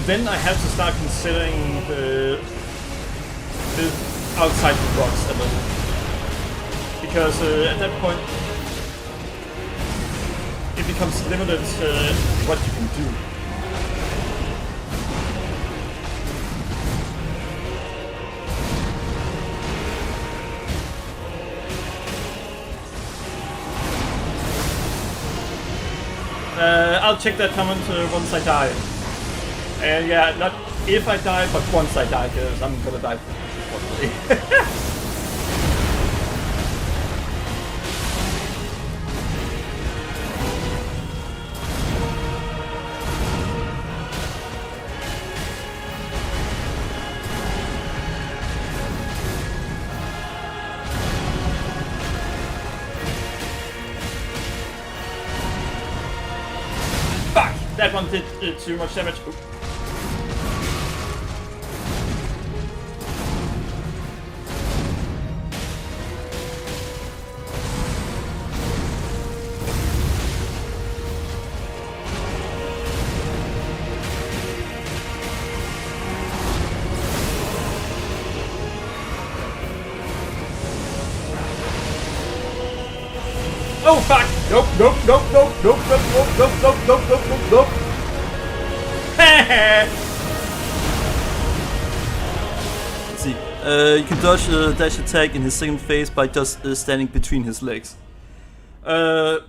Speaker 1: then I have to start considering the outside the rocks a little. Because at that point, it becomes limited what you can do. I'll check that comment once I die. And yeah, not if I die, but once I die, because I'm gonna die probably. That one did too much damage. Ooh. Oh fuck! Nope, nope, nope, nope, nope, nope, nope, nope, nope, nope, nope, nope, nope.
Speaker 2: Let's see. You can dodge a dash attack in his second phase by just standing between his legs.
Speaker 1: Can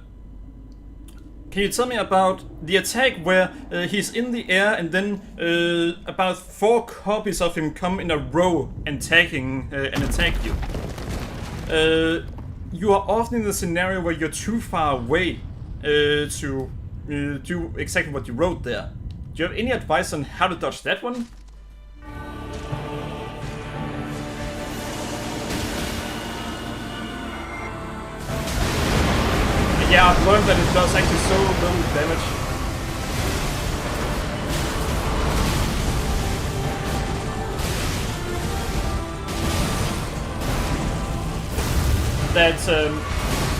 Speaker 1: you tell me about the attack where he's in the air and then about 4 copies of him come in a row and attack you? You are often in the scenario where you're too far away to do exactly what you wrote there. Do you have any advice on how to dodge that one? Yeah, I've learned that it does actually so little damage. That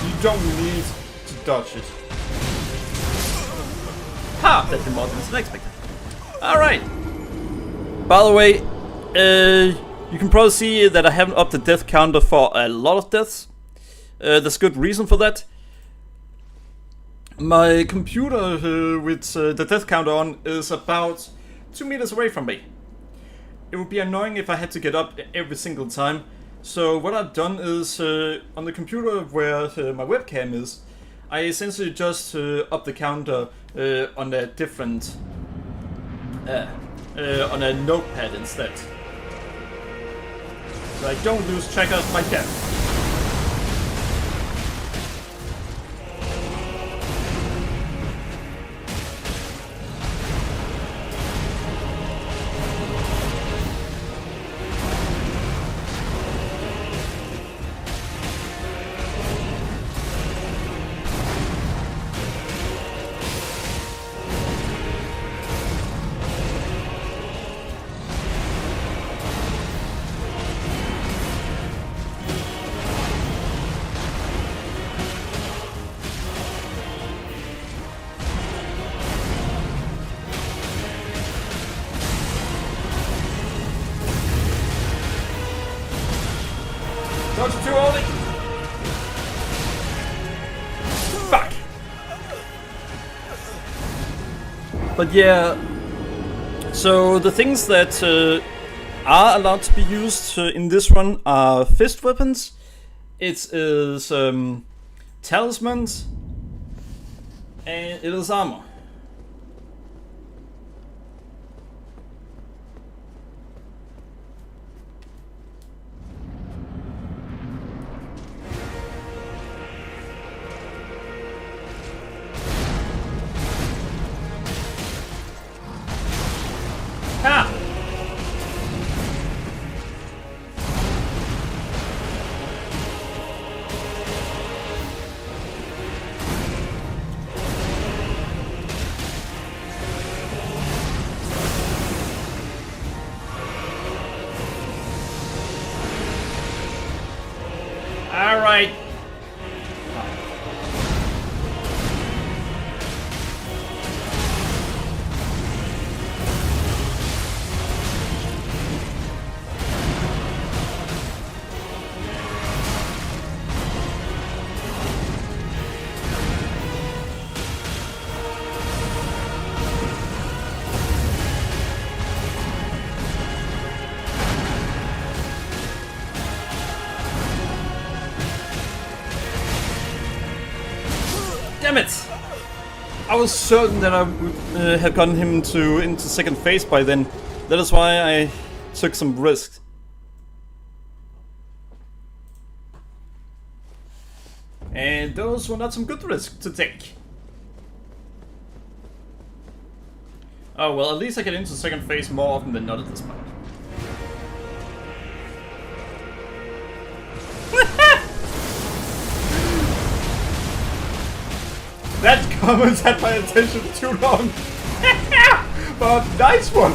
Speaker 1: you don't need to dodge it.
Speaker 2: Ha! That did more than expected. Alright. By the way, you can probably see that I haven't upped the death counter for a lot of deaths. There's good reason for that.
Speaker 1: My computer with the death counter on is about 2 meters away from me. It would be annoying if I had to get up every single time. So what I've done is, on the computer where my webcam is, I essentially just up the counter on a different, on a notepad instead. So I don't lose track of my death. Don't you too early? Fuck!
Speaker 2: But yeah, so the things that are allowed to be used in this run are fist weapons. It is talismans, and it is armor.
Speaker 1: Ha! Alright.
Speaker 2: Damn it! I was certain that I would have gotten him into second phase by then. That is why I took some risks. And those were not some good risks to take. Oh well, at least I get into second phase more often than not at this point.
Speaker 1: That comment had my attention too long. But nice one.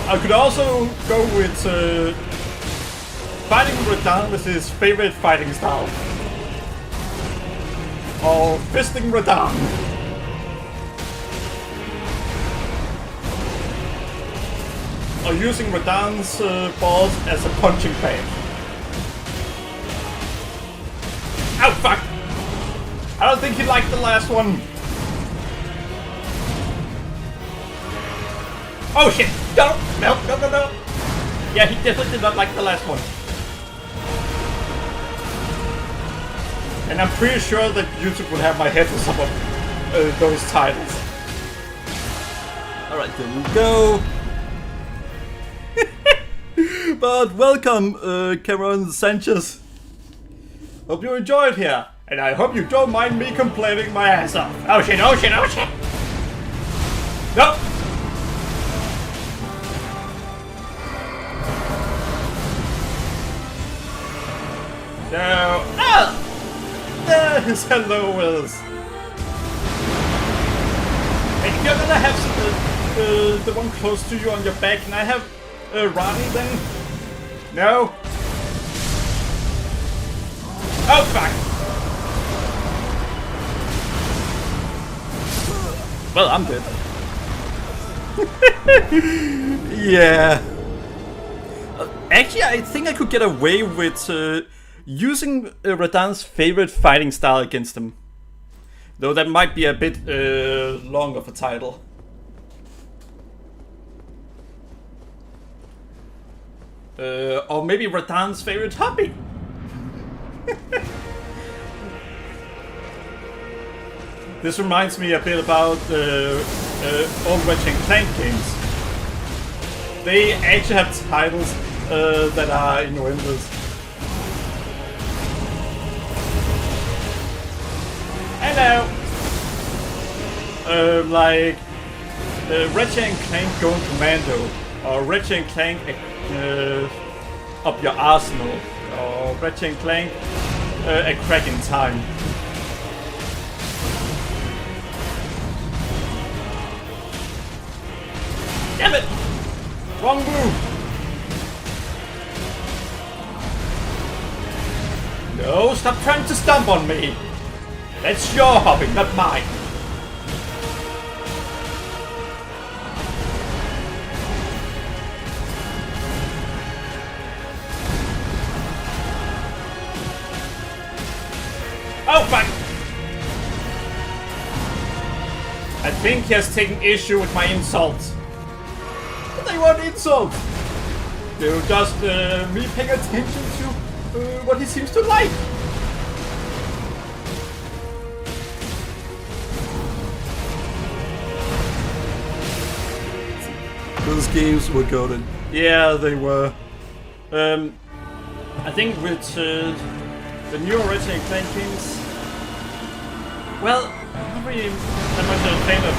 Speaker 1: I could also go with fighting Radahn with his favorite fighting style. Or fisting Radahn. Or using Radahn's balls as a punching bag. Ow, fuck! I don't think he liked the last one. Oh shit! No! No, no, no, no! Yeah, he definitely did not like the last one. And I'm pretty sure that YouTube will have my head for some of those titles.
Speaker 2: Alright, there we go. But welcome, Cameron Sanchez.
Speaker 1: Hope you enjoyed here. And I hope you don't mind me complaining my ass off. Oh shit, oh shit, oh shit! Nope! So, there his hello is. And if you're gonna have the one close to you on your back, can I have Radahn then? No? Oh fuck!
Speaker 2: Well, I'm dead. Yeah. Actually, I think I could get away with using Radahn's favorite fighting style against him. Though that might be a bit long of a title. Or maybe Radahn's favorite hobby.
Speaker 1: This reminds me a bit about old Ratchet & Clank games. They actually have titles that are innuendos. Hello! Like Ratchet & Clank Going Commando, or Ratchet & Clank Up Your Arsenal, or Ratchet & Clank A Crack in Time. Damn it! Wrong move! No, stop trying to stomp on me! That's your hobby, not mine! Oh fuck! I think he has taken issue with my insults. But they weren't insults! They were just me paying attention to what he seems to like.
Speaker 2: Those games were goated.
Speaker 1: Yeah, they were. I think with the newer Ratchet & Clank games, well, I'm not really that much a fan of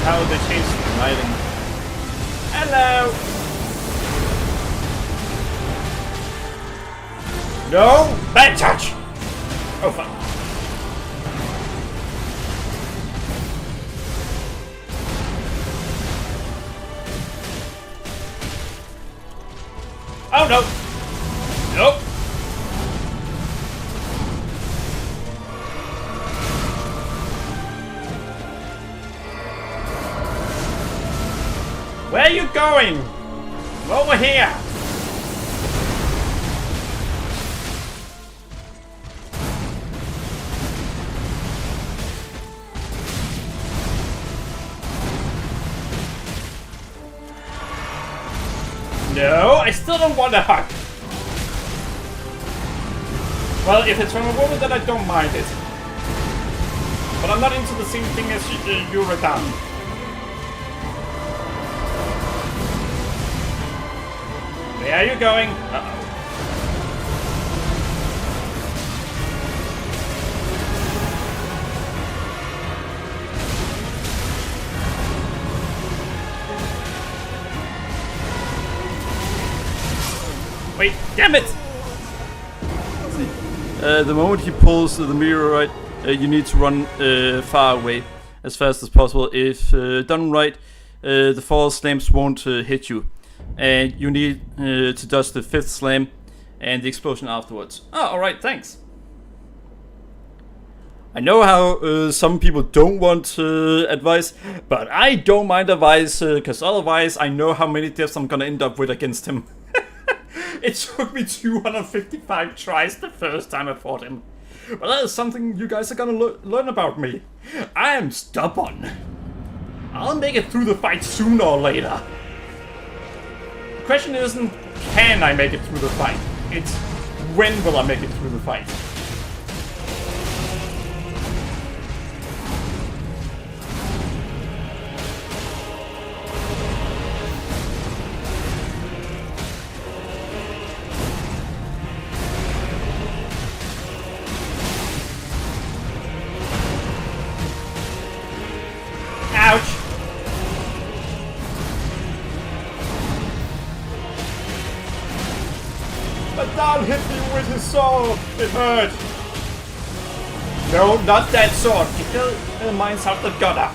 Speaker 1: how they changed the writing. Hello! No! Bad touch! Oh fuck. Oh no! Nope! Where are you going? I'm over here! No, I still don't want to hug. Well, if it's from a woman, then I don't mind it. But I'm not into the same thing as you, Radahn. Where are you going? Uh-oh. Wait, damn it!
Speaker 2: The moment he pulls the mirror right, you need to run far away as fast as possible. If done right, the 4 slams won't hit you. And you need to dodge the 5th slam and the explosion afterwards.
Speaker 1: Oh, alright, thanks.
Speaker 2: I know how some people don't want advice, but I don't mind advice, because otherwise I know how many deaths I'm gonna end up with against him.
Speaker 1: It took me 255 tries the first time I fought him. But that is something you guys are gonna learn about me. I am stubborn. I'll make it through the fight sooner or later. The question isn't, can I make it through the fight? It's, when will I make it through the fight? Ouch! Radahn hit me with his sword! It hurt! No, not that sword! It still mines out the gutter!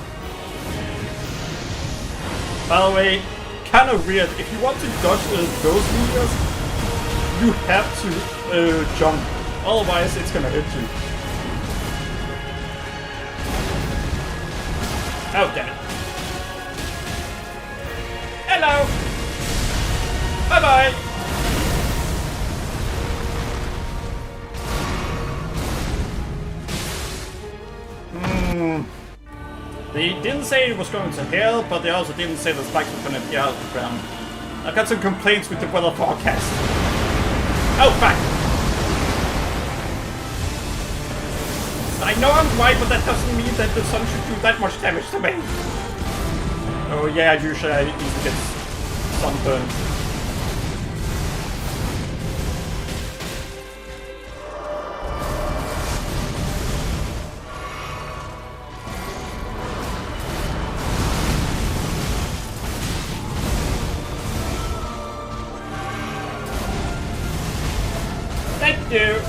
Speaker 1: By the way, kinda weird, if you want to dodge those meteors, you have to jump, otherwise it's gonna hit you. Oh, damn it. Hello! Bye-bye! They didn't say it was going to hell, but they also didn't say the spikes were going to be out of the ground. I've got some complaints with the weather forecast. Oh, fuck! I know I'm white, but that doesn't mean that the sun should do that much damage to me. Oh yeah, usually I easily get sunburned. Thank you!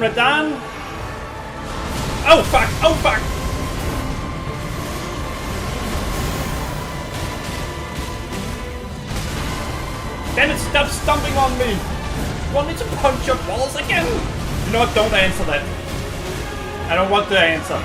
Speaker 1: Radahn? Oh fuck! Oh fuck! Damn it, stop stomping on me! You want me to punch your balls again? You know what, don't answer that. I don't want the answer.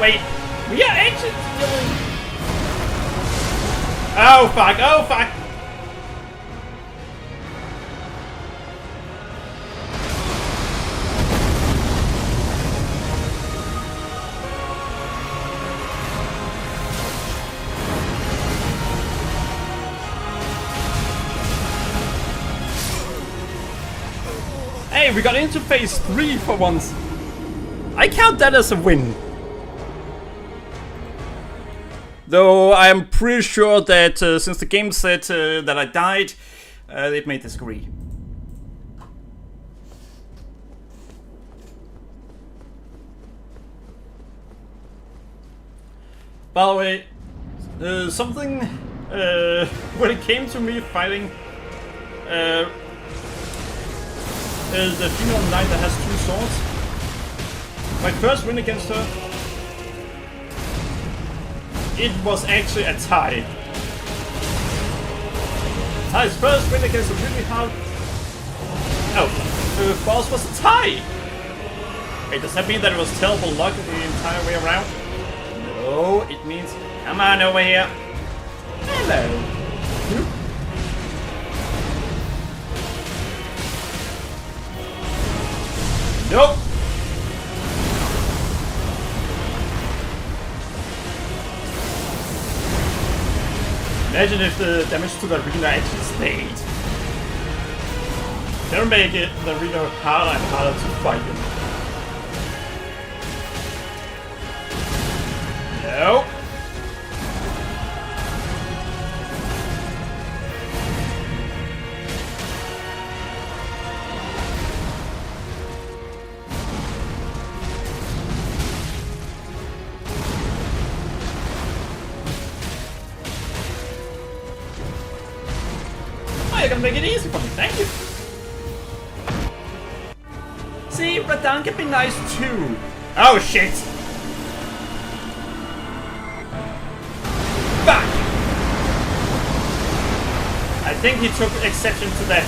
Speaker 1: Wait, we are actually dealing... Oh fuck, oh fuck! Hey, we got into phase 3 for once. I count that as a win. Though I am pretty sure that since the game said that I died, it may disagree. By the way, something when it came to me fighting the female knight that has 2 swords, my first win against her, it was actually a tie. Ty's first win against a really hard... Oh, the boss was a tie! Wait, does that mean that it was terrible luck the entire way around? No, it means... Come on over here. Hello. Nope. Imagine if the damage to the arena actually stayed. That'll make it the arena harder and harder to fight him. Nope. You're gonna make it easy for me, thank you. See, Radahn can be nice too. Oh shit! Fuck! I think he took exception to that.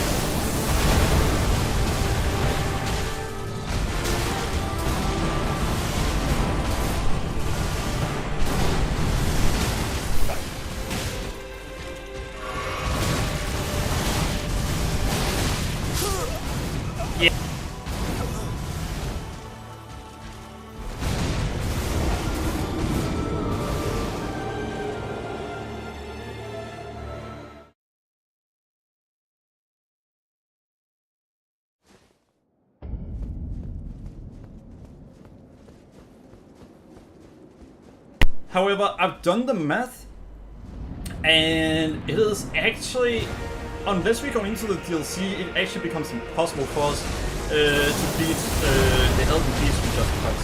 Speaker 1: However, I've done the math, and it is actually, unless we go into the DLC, it actually becomes impossible for us to beat the Elden beast we just fought.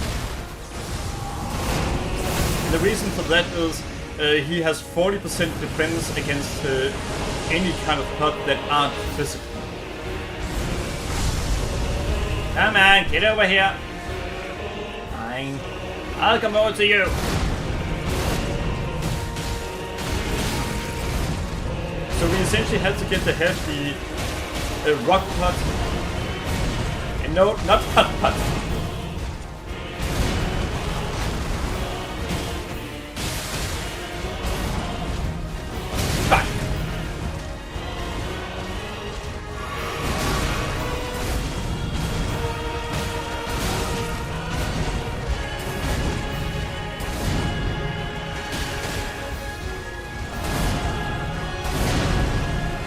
Speaker 1: The reason for that is he has 40% defense against any kind of hurt that aren't physical. Come on, get over here. Fine. I'll come over to you. So we essentially had to get the hefty rock pot. And no, not pot. Fuck.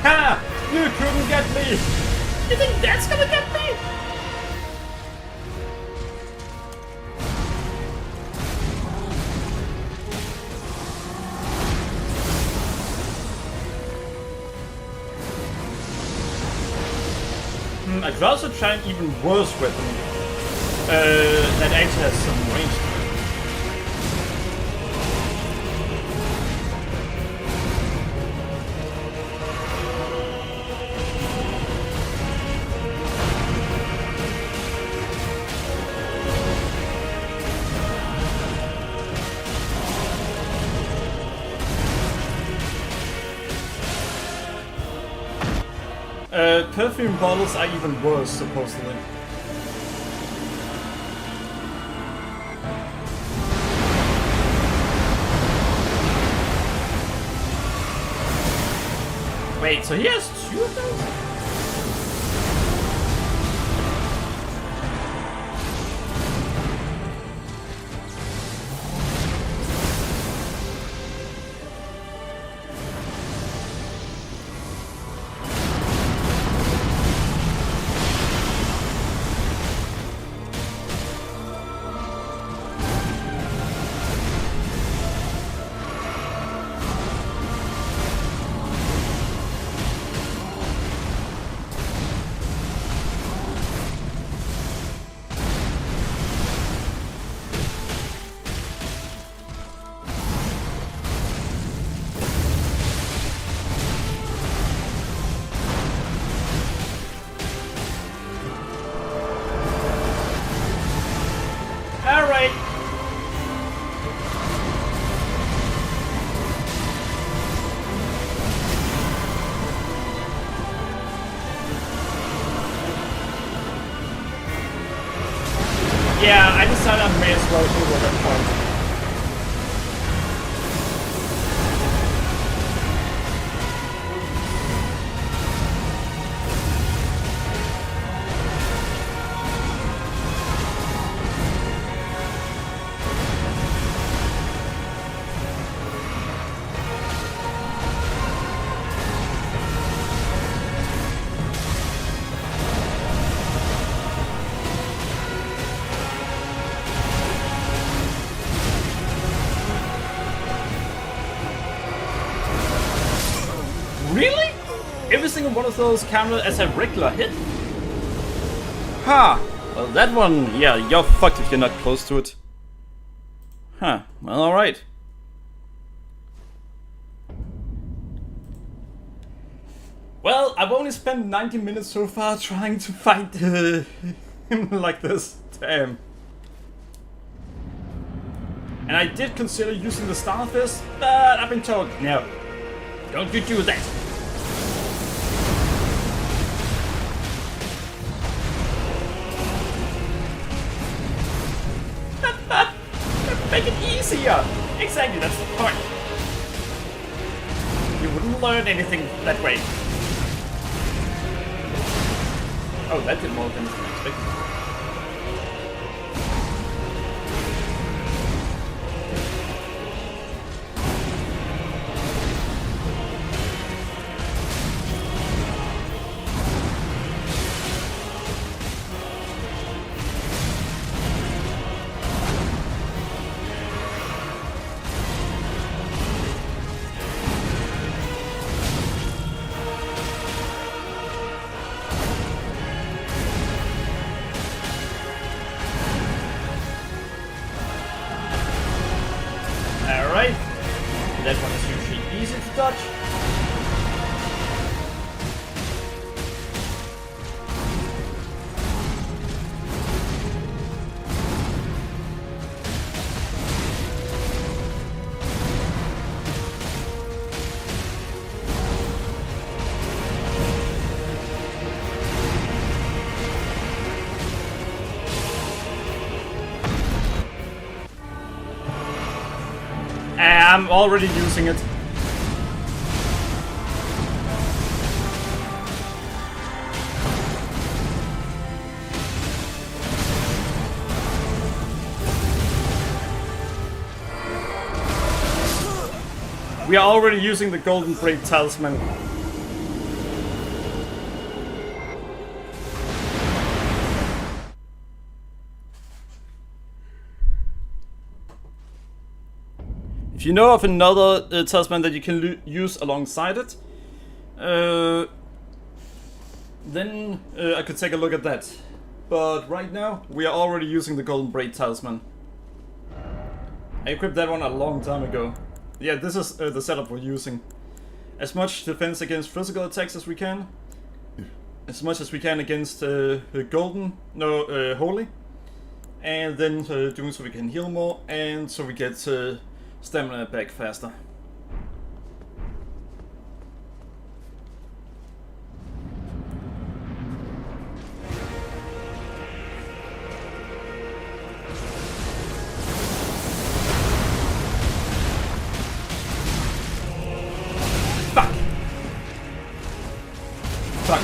Speaker 1: Ha! You couldn't get me! You think that's gonna get me? I could also try an even worse weapon that actually has some range. Perfume bottles are even worse, supposedly. Wait, so he has 2 of those?
Speaker 2: every single one of those counted as a regular hit? Ha! Well, that one, yeah, you're fucked if you're not close to it. Huh, well, alright. Well, I've only spent 90 minutes so far trying to fight him like this. Damn. And I did consider using the Star Fist, but I've been told, no, don't you do that. Make it easier! Exactly, that's the point. You wouldn't learn anything that way. Oh, that did more than I expected. Alright, that one is usually easy to dodge. I'm already using it. We are already using the Golden Braid Talisman. If you know of another talisman that you can use alongside it, then I could take a look at that. But right now, we are already using the Golden Braid Talisman. I equipped that one a long time ago. Yeah, this is the setup we're using. As much defense against physical attacks as we can. As much as we can against holy. And then doing so we can heal more, and so we get stamina back faster. Fuck! Fuck.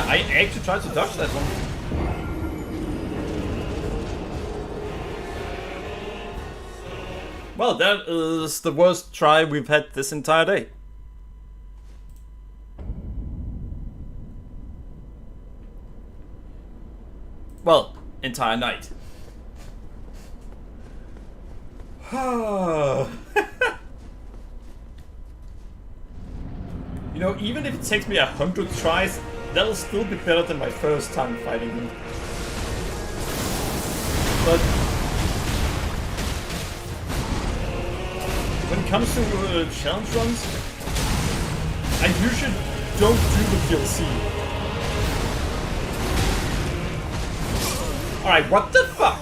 Speaker 2: I actually tried to dodge that one. Well, that is the worst try we've had this entire day. Well, entire night. You know, even if it takes me 100 tries, that'll still be better than my first time fighting him. But when it comes to challenge runs, I usually don't do the DLC. Alright, what the fuck?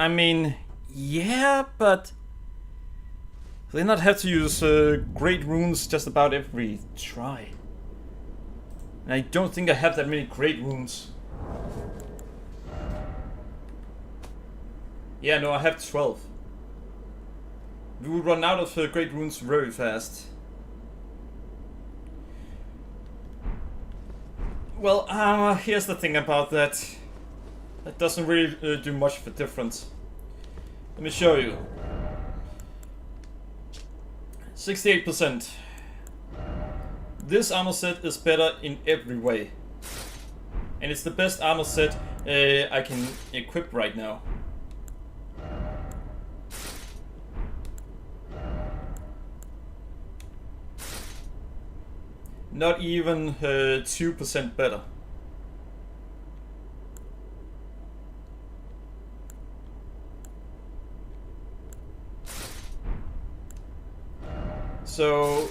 Speaker 2: I mean, yeah, but they not have to use great runes just about every try. And I don't think I have that many great runes. Yeah, no, I have 12. We would run out of great runes very fast. Well, here's the thing about that. That doesn't really do much of a difference. Let me show you. 68%. This armor set is better in every way. And it's the best armor set I can equip right now. Not even 2% better. So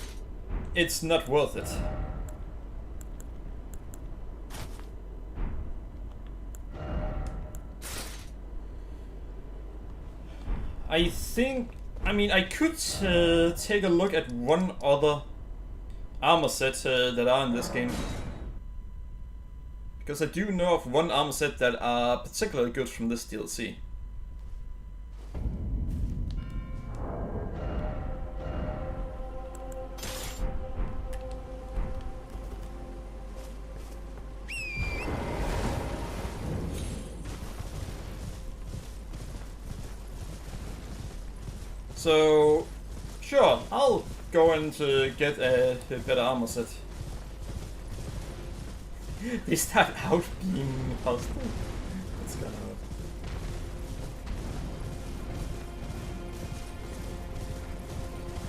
Speaker 2: it's not worth it. I mean, I could take a look at one other armor set that are in this game. Because I do know of one armor set that are particularly good from this DLC. So, sure, I'll go and get a better armor set. They start out being hostile. That's kind of...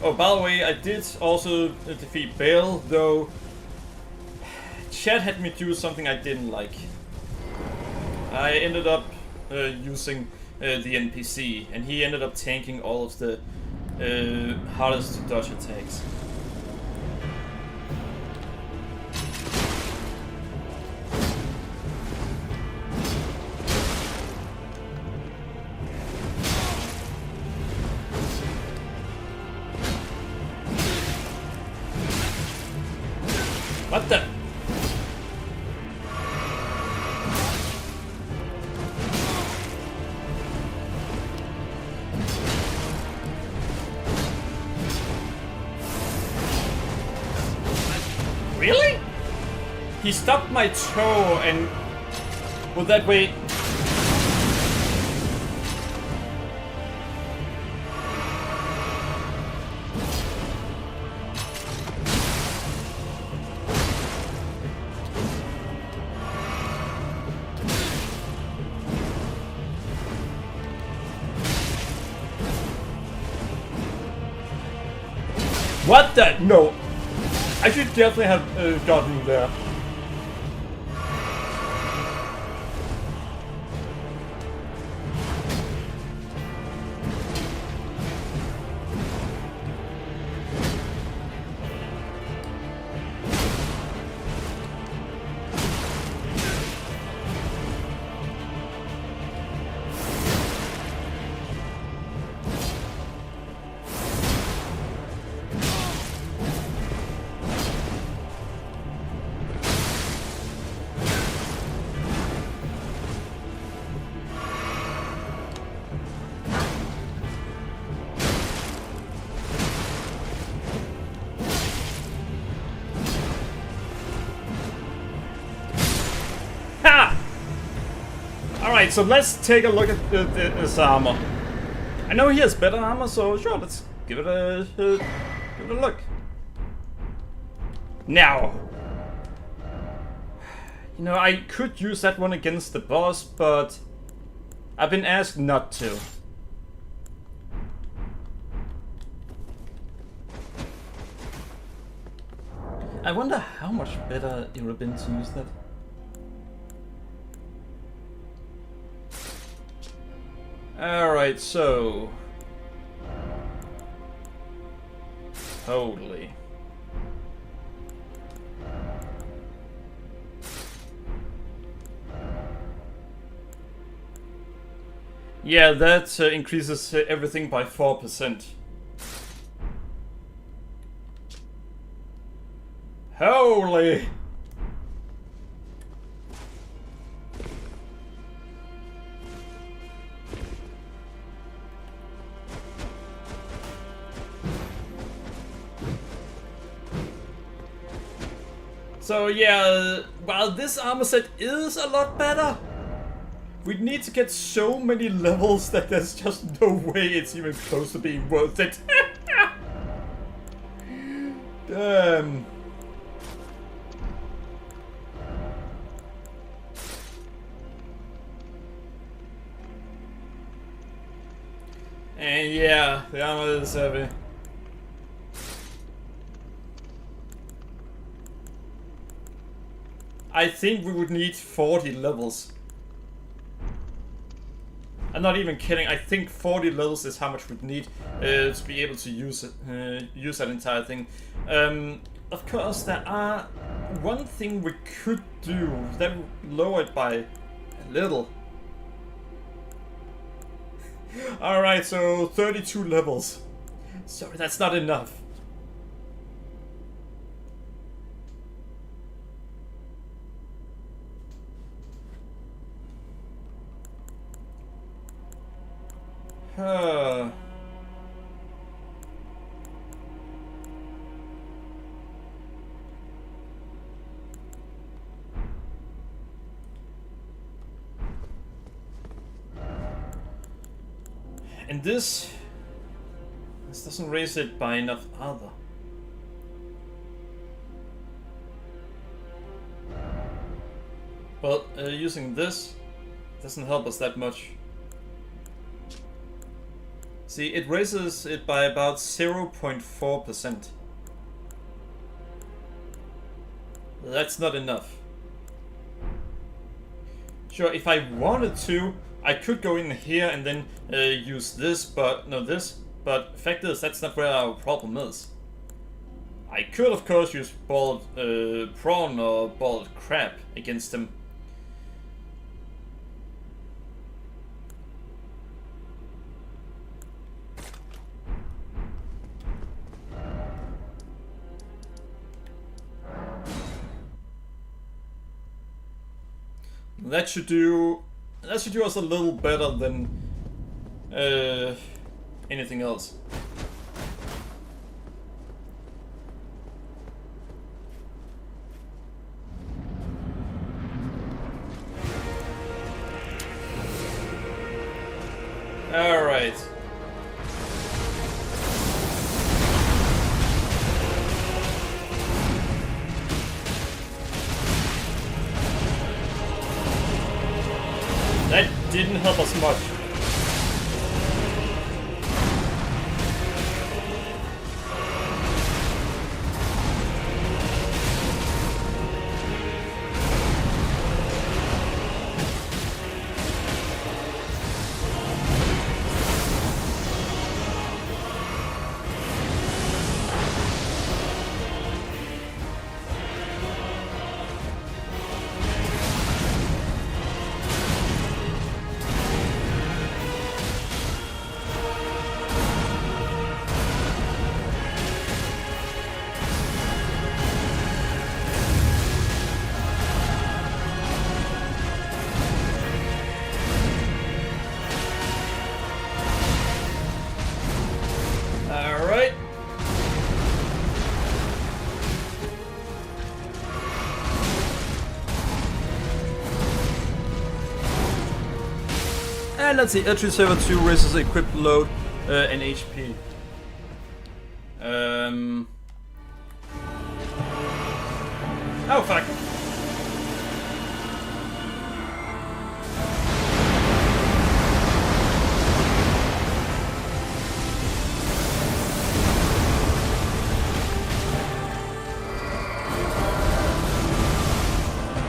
Speaker 2: Oh, by the way, I did also defeat Bale, though Chad had me do something I didn't like. I ended up using the NPC, and he ended up tanking all of the hardest to dodge attacks. What the? Really? He stubbed my toe and... Well, that way... What the? No. I should definitely have gotten there. Alright, so let's take a look at this armor. I know he has better armor, so sure, let's give it a look. Now, you know, I could use that one against the boss, but I've been asked not to. I wonder how much better it would have been to use that. Alright, so... Totally. Yeah, that increases everything by 4%. Holy! So yeah, while this armor set is a lot better, we need to get so many levels that there's just no way it's even close to being worth it. Damn.
Speaker 1: Yeah, the armor is heavy. I think we would need 40 levels. I'm not even kidding. I think 40 levels is how much we'd need to be able to use it, use that entire thing. Of course, there are one thing we could do that would lower it by a little. All right, so 32 levels. Sorry, that's not enough. And this doesn't raise it by enough either. But using this doesn't help us that much. See, it raises it by about 0.4%. That's not enough. Sure, if I wanted to, I could go in here and then use this, but no, this. But fact is, that's not where our problem is. I could, of course, use boiled prawn or boiled crab against him. That should do us a little better than anything else. All right. That didn't help us much. And let's see, L3 Server 2 raises equipped load and HP. Oh fuck.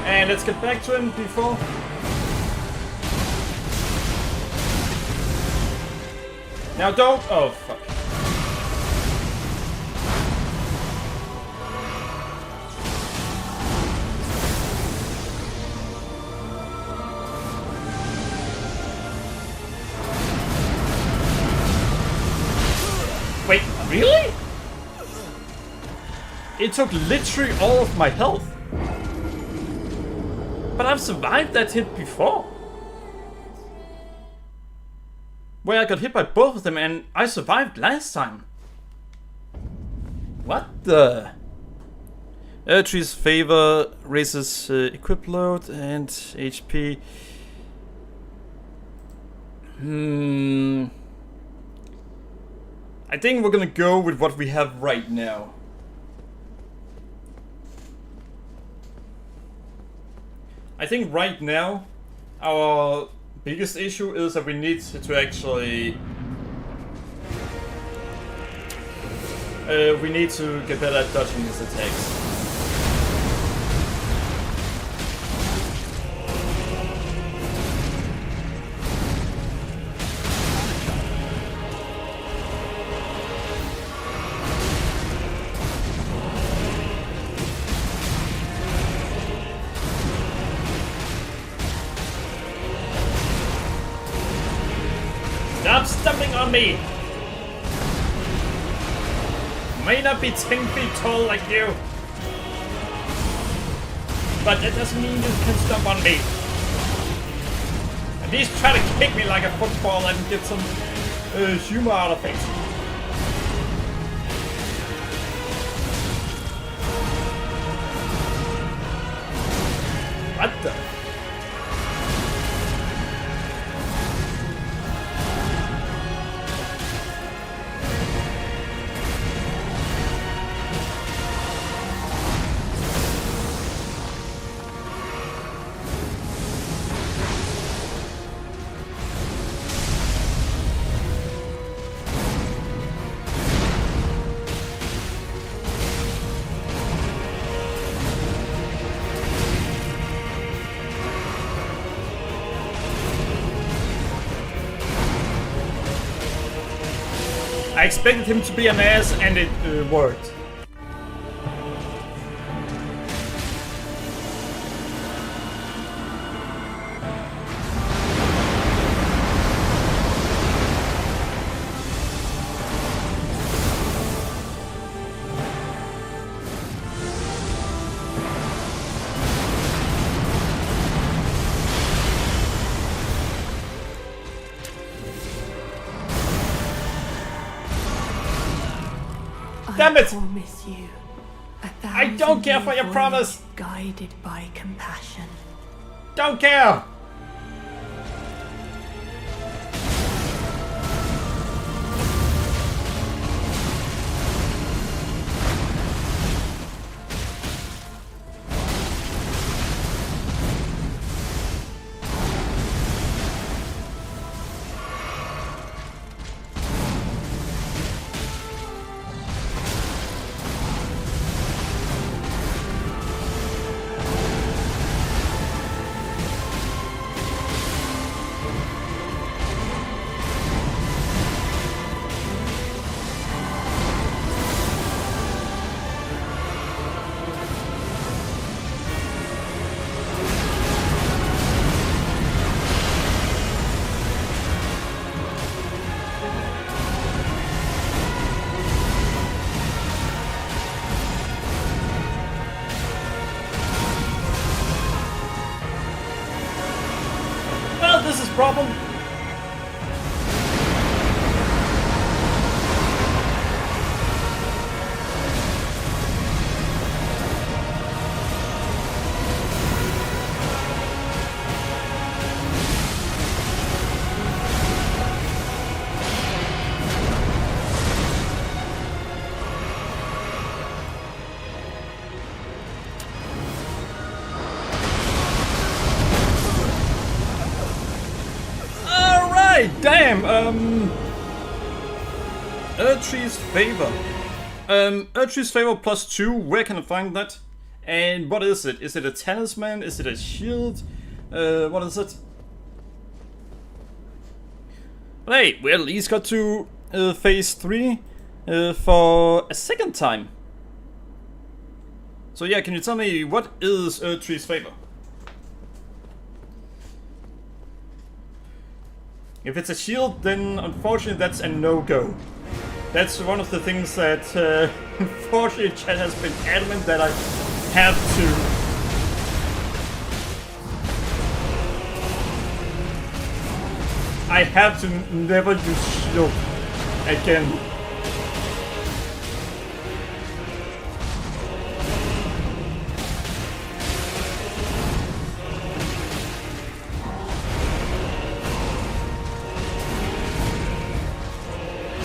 Speaker 1: And let's get back to him before. Now don't. Oh fuck. Wait, really? It took literally all of my health. But I've survived that hit before. Where I got hit by both of them and I survived last time. What the? Tree's favor raises equip load and HP. I think we're gonna go with what we have right now. I think right now our biggest issue is that we need to actually We need to get better at dodging his attacks. Stop stumbling on me! May not be 10 feet tall like you, but that doesn't mean you can stomp on me. At least try to kick me like a football and get some humor out of it. What the? I expected him to be an ass, and it worked. Damn it!
Speaker 3: Promise you
Speaker 1: I don't care for your promise!
Speaker 3: Guided by compassion.
Speaker 1: Don't care! Well, this is problem. Damn, Erdtree's Favor. Erdtree's Favor +2, where can I find that? And what is it? Is it a talisman? Is it a shield? What is it? Hey, we at least got to phase 3 for a second time. So yeah, can you tell me what is Erdtree's Favor? If it's a shield, then unfortunately that's a no-go. That's one of the things that unfortunately chat has been adamant that I have to... I have to never use shield again.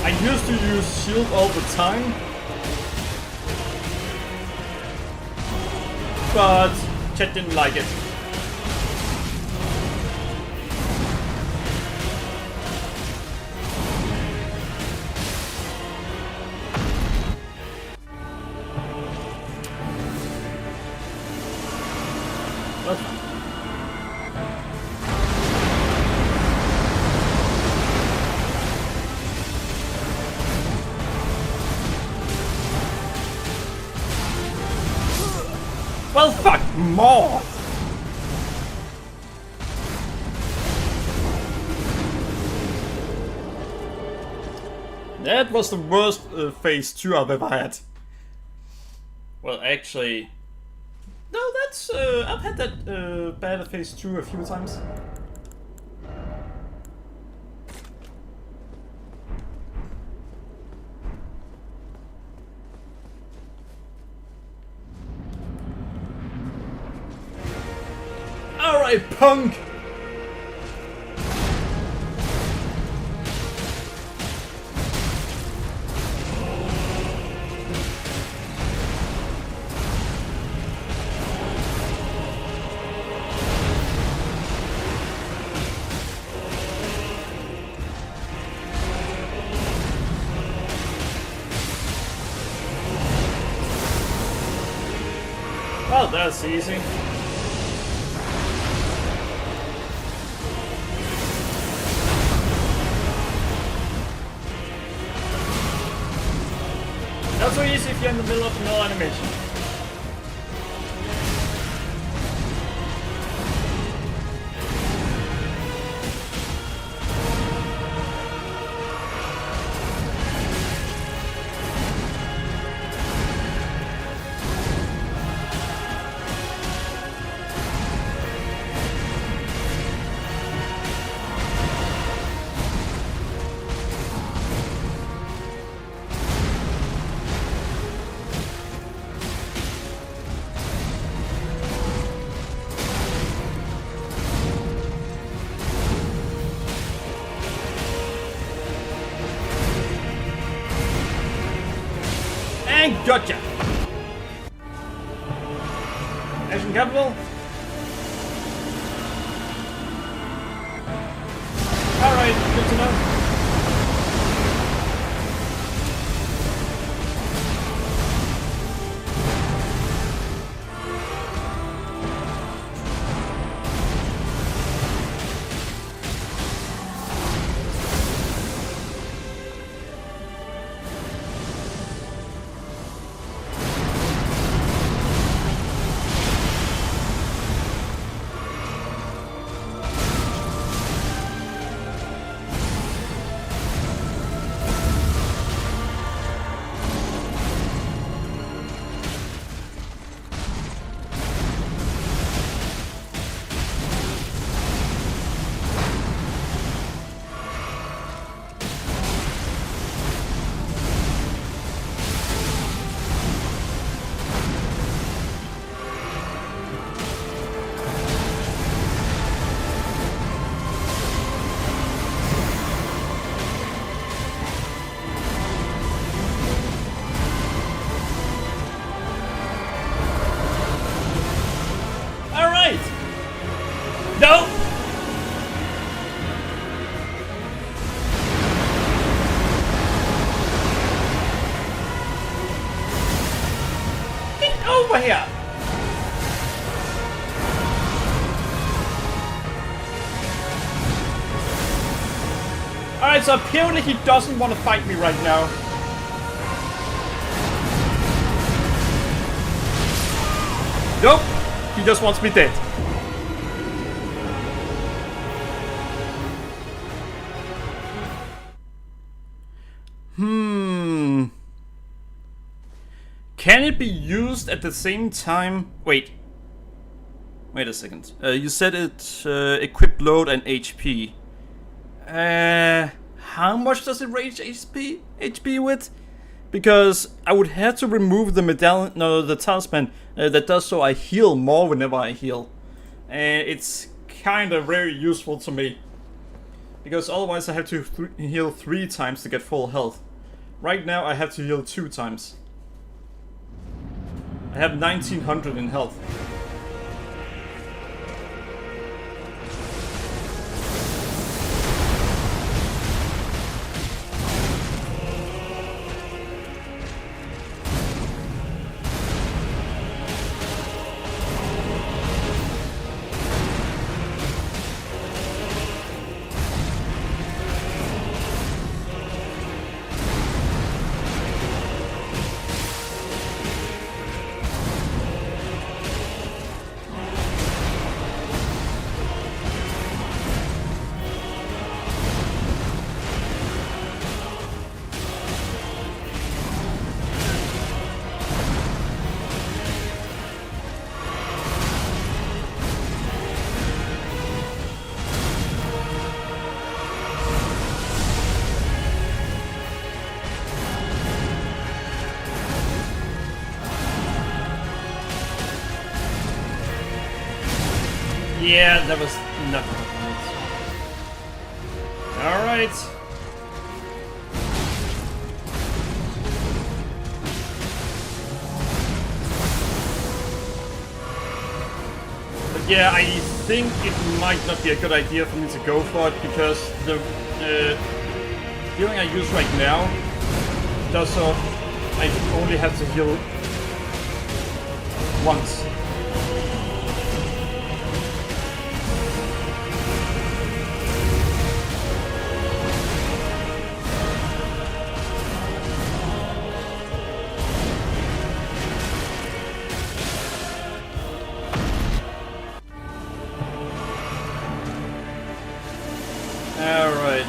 Speaker 1: I used to use shield all the time, but chat didn't like it.
Speaker 2: That's fine. Well, fuck more! That was the worst phase 2 I've ever had. Well, actually... No, that's... I've had that bad phase 2 a few times. Alright, punk! Well, that's easy. Not so easy if you're in the middle of no animation. And gotcha! Action capital. Alright, good to know. No! Get over here! Alright, so apparently he doesn't want to fight me right now. Nope! He just wants me dead. Can it be used at the same time? Wait a second. You said it equip load and HP. How much does it raise HP with? Because I would have to remove the medallion, no, the talisman that does so I heal more whenever I heal. And it's kind of very useful to me. Because otherwise I have to heal 3 times to get full health. Right now I have to heal 2 times. I have 1900 in health. Yeah, that was not good. Alright. But yeah, I think it might not be a good idea for me to go for it because the healing I use right now does so I only have to heal once. Alright.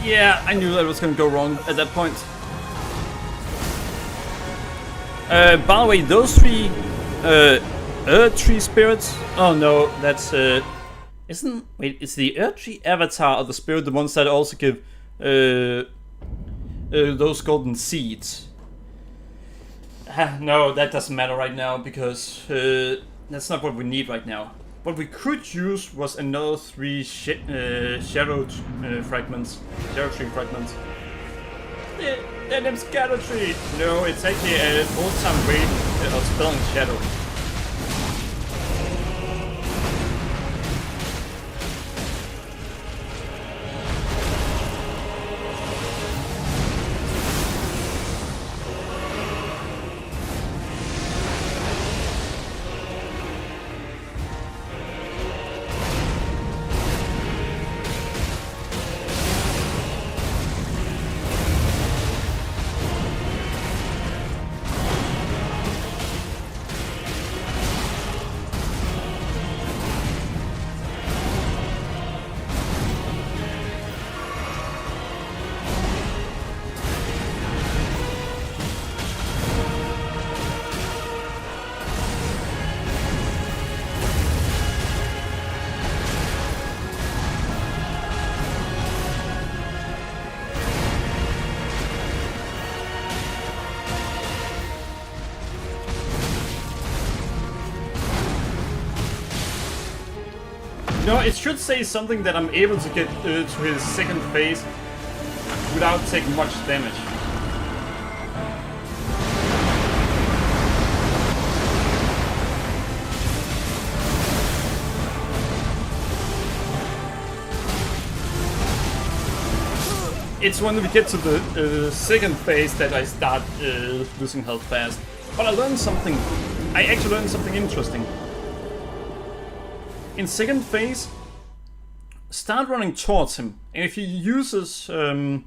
Speaker 2: Yeah, I knew that was gonna go wrong at that point. By the way, those three Earth Tree spirits. Oh no, that's isn't wait, is the Earth Tree avatar of the spirit the ones that also give those golden seeds? No, that doesn't matter right now because that's not what we need right now. What we could use was another 3 shadow fragments. Shadow tree fragments. They're named Shadow Tree! No, it's actually an old-time way of spelling shadow. No, it should say something that I'm able to get to his second phase without taking much damage. It's when we get to the second phase that I start losing health fast. But I learned something. I actually learned something interesting. In second phase, start running towards him, and if he uses the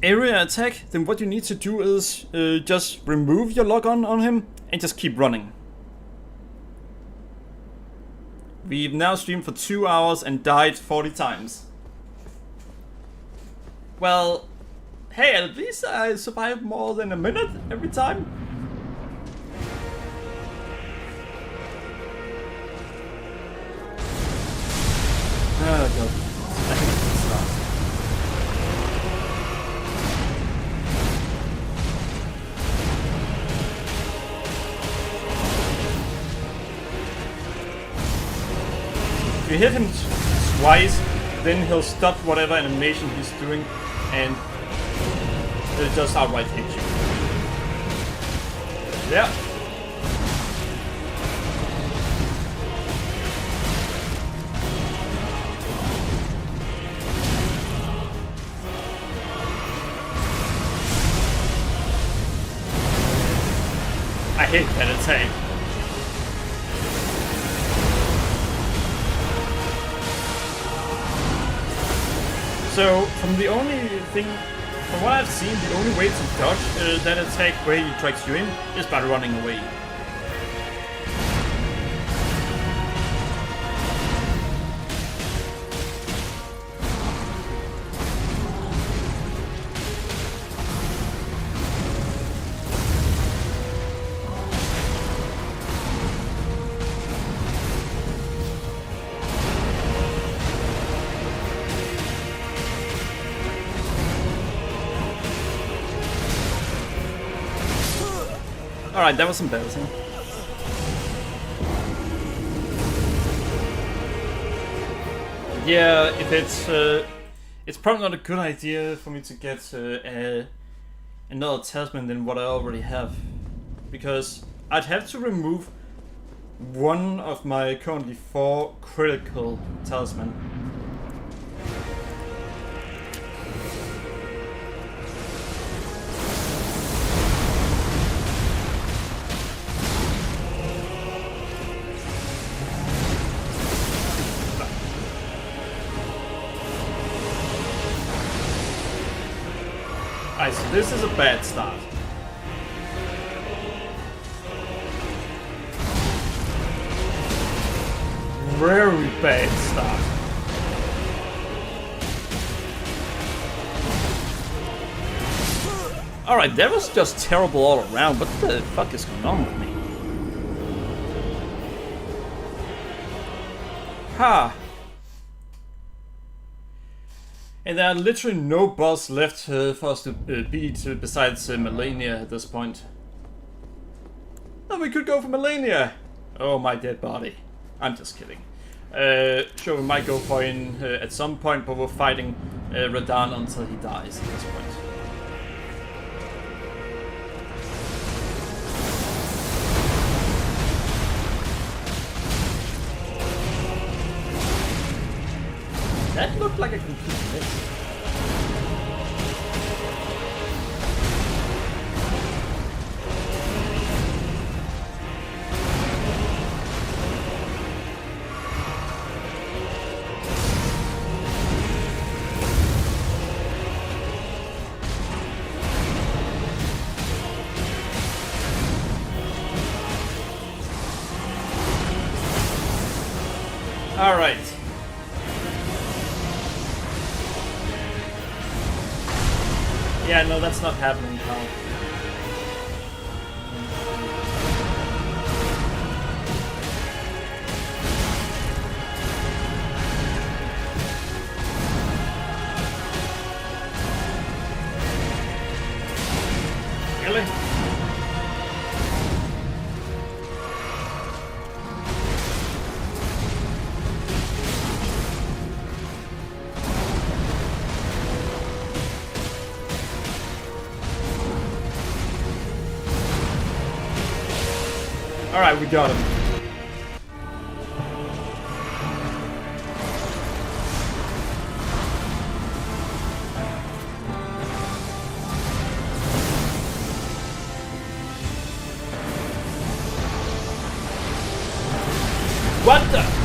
Speaker 2: area attack, then what you need to do is just remove your lock-on on him and just keep running. We've now streamed for 2 hours and died 40 times. Well, hey, at least I survived more than a minute every time. Oh god.
Speaker 1: If you hit him twice, then he'll stop whatever animation he's doing and he'll just outright hit you. Yeah. I hate that attack. So, from what I've seen, the only way to dodge that attack where he tracks you in is by running away. Alright, that was embarrassing. Yeah, if it's probably not a good idea for me to get another talisman than what I already have, because I'd have to remove one of my currently 4 critical talisman. Alright, so this is a bad start. Very bad start. Alright, that was just terrible all around. What the fuck is going on with me? Ha! And there are literally no boss left for us to beat besides Melania at this point. Oh, we could go for Melania! Oh, my dead body. I'm just kidding. Sure, we might go for him at some point, but we're fighting Radahn until he dies at this point. That looked like a complete miss. All right. Yeah, no, that's not happening, pal. Really? Alright, we got him. What the?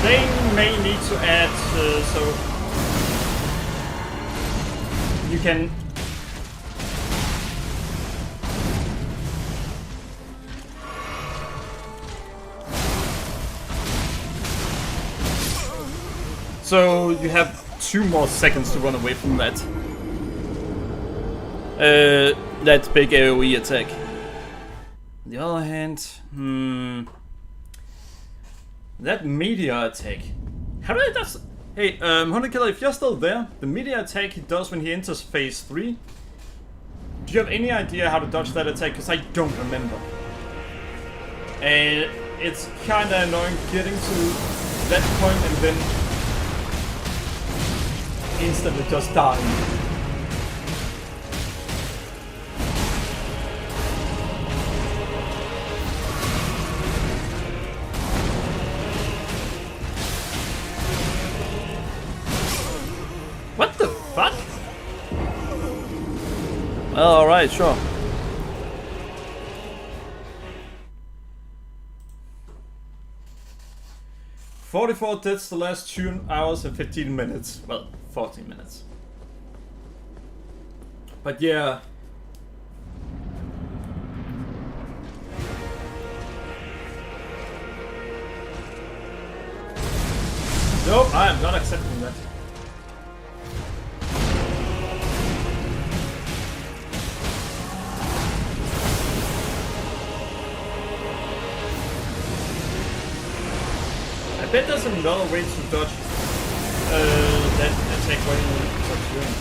Speaker 1: They may need to add so you can so you have 2 more seconds to run away from that.
Speaker 2: that big AoE attack. On the other hand, that meteor attack. How do I does? Hey, Hunter Killer, if you're still there, the meteor attack he does when he enters phase 3. Do you have any idea how to dodge that attack? Because I don't remember. And it's kinda annoying getting to that point and then instantly just dying. What the fuck? Well, alright, sure. "44 deaths the last 2 hours and 15 minutes. Well, 14 minutes. But yeah. Nope, I am not accepting that. I bet there's another way to dodge that attack while you're doing.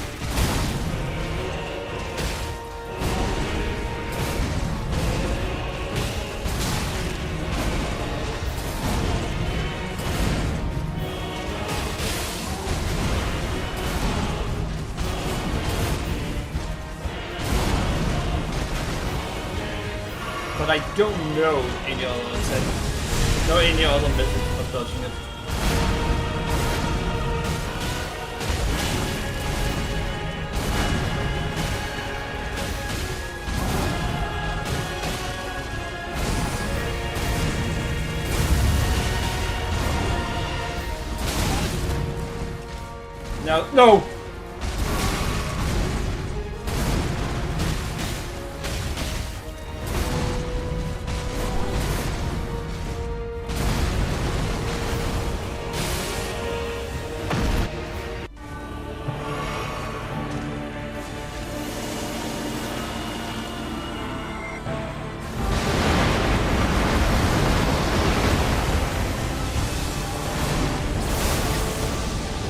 Speaker 2: But I don't know any other attack. No, any other method of dodging it. No!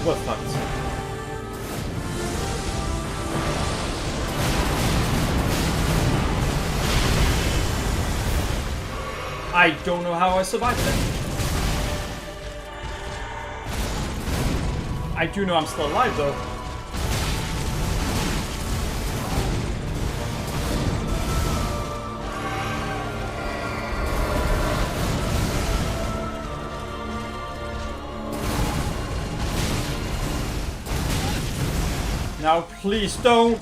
Speaker 2: We're fucked. I don't know how I survived that. I do know I'm still alive though. Now please don't!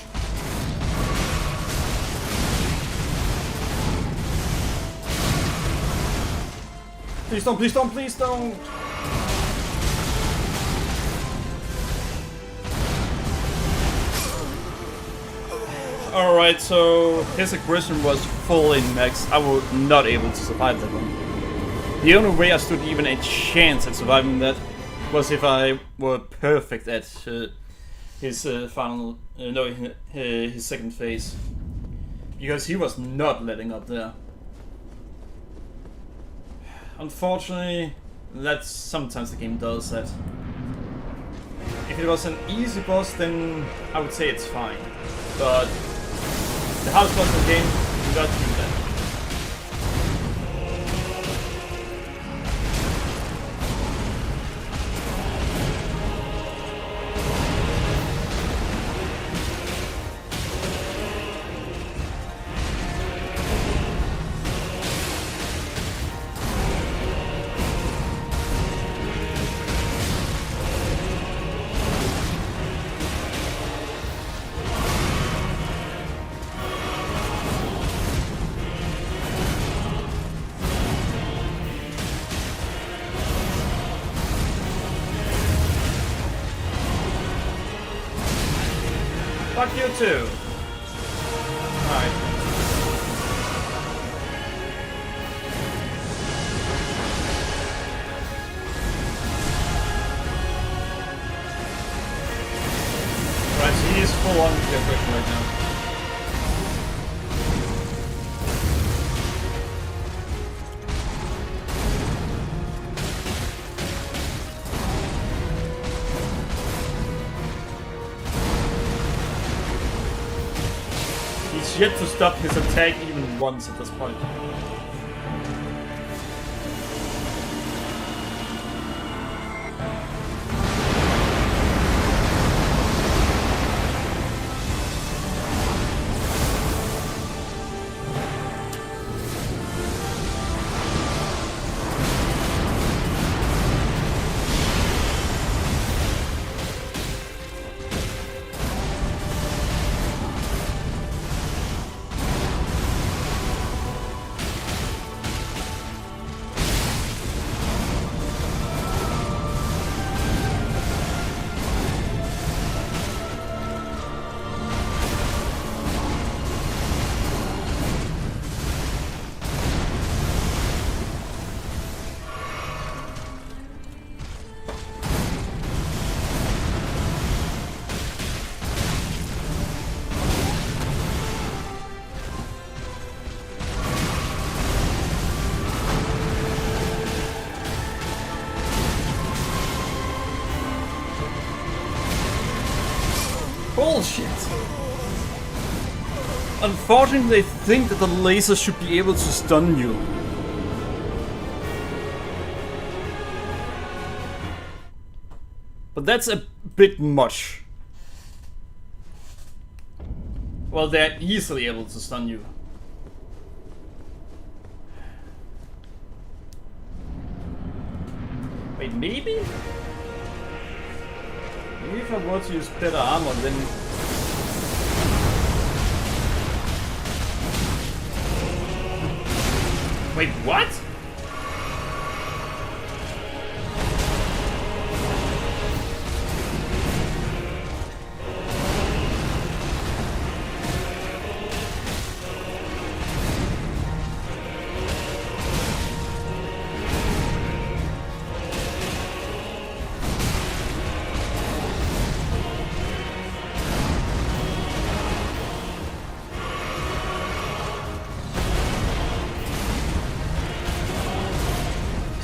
Speaker 2: Please don't, please don't, please don't! Alright, so his aggression was full in max. I was not able to survive that one. The only way I stood even a chance at surviving that was if I were perfect at his final, his second phase. Because he was not letting up there. Unfortunately, that's sometimes the game does that. If it was an easy boss, then I would say it's fine. But the hardest boss in the game do not do that. Fuck you too. Alright. Right, so he is full on the aggression right now.
Speaker 1: He's yet to stop his attack even once at this point.
Speaker 2: Bullshit! Unfortunately, they think that the laser should be able to stun you. But that's a bit much.
Speaker 1: Well, they're easily able to stun you. Wait, maybe? Maybe if I were to use better armor, then... Wait, what?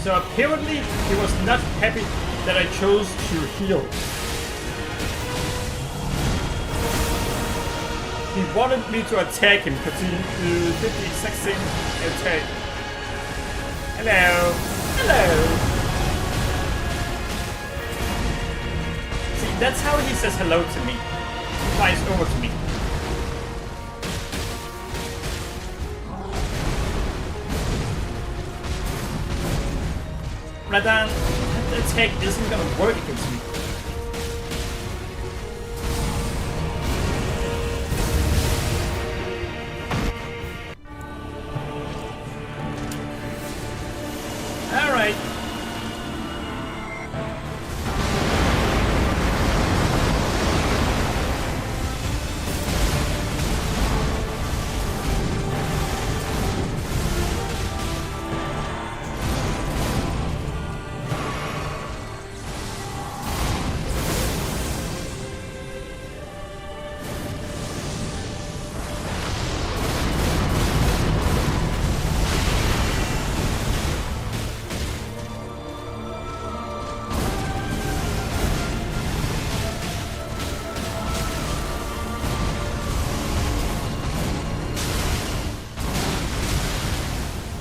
Speaker 1: So apparently he was not happy that I chose to heal. He wanted me to attack him because he did the exact same attack. Hello. Hello. See, that's how he says hello to me. He flies over to me. Radahn, that attack isn't gonna work against me. Alright.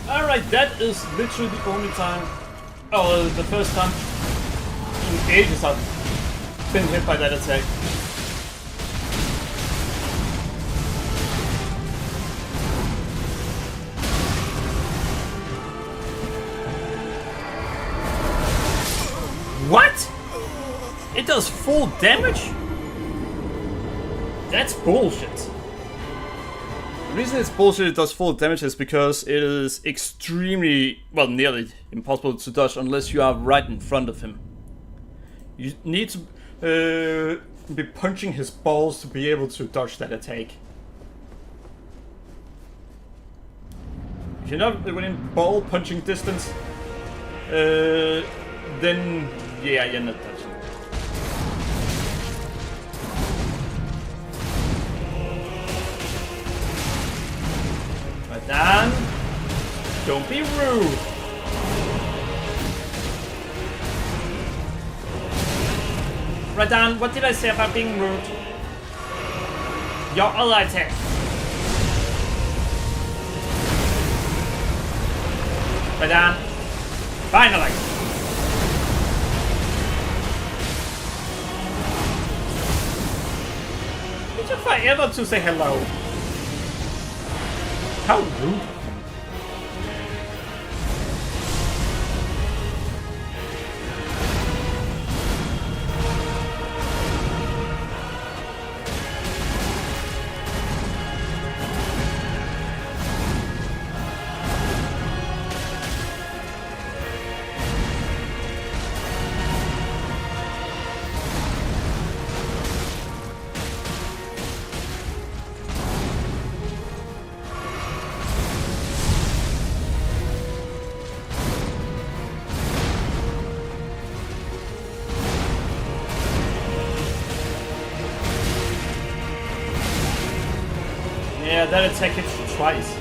Speaker 1: Alright, that is literally the only time, the first time in ages I've been hit by that attack. What? It does full damage? That's bullshit.
Speaker 2: The reason it's bullshit it does full damage is because it is extremely, well, nearly impossible to dodge unless you are right in front of him.
Speaker 1: You need to be punching his balls to be able to dodge that attack. If you're not within ball punching distance, then yeah, you're not dodging. Radahn, don't be rude. Radahn, what did I say about being rude? Your other attack. Radahn. Finally! It took forever to say hello. How rude. Yeah, that attack hits you twice.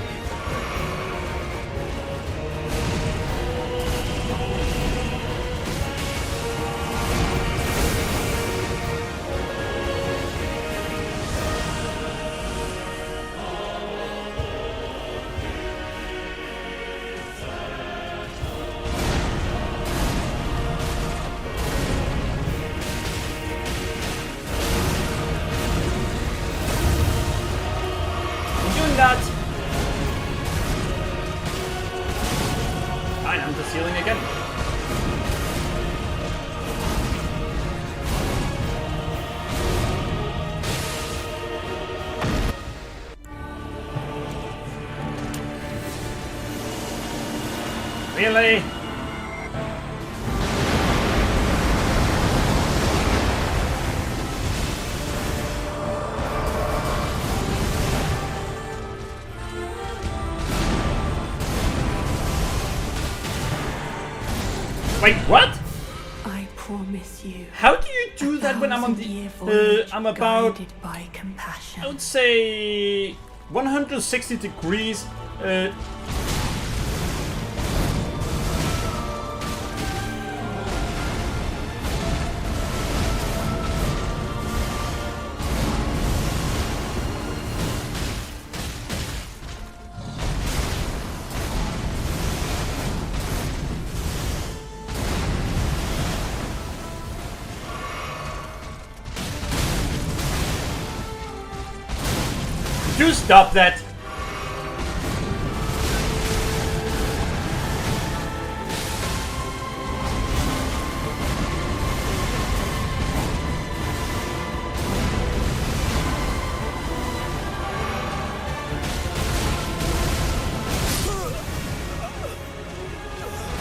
Speaker 1: Fine, I'm just healing again. Really? Wait, what?
Speaker 3: I promise you.
Speaker 1: How do you do that when I'm on the... I'm about...
Speaker 3: Guided by compassion.
Speaker 1: I would say... 160 degrees... Do stop that!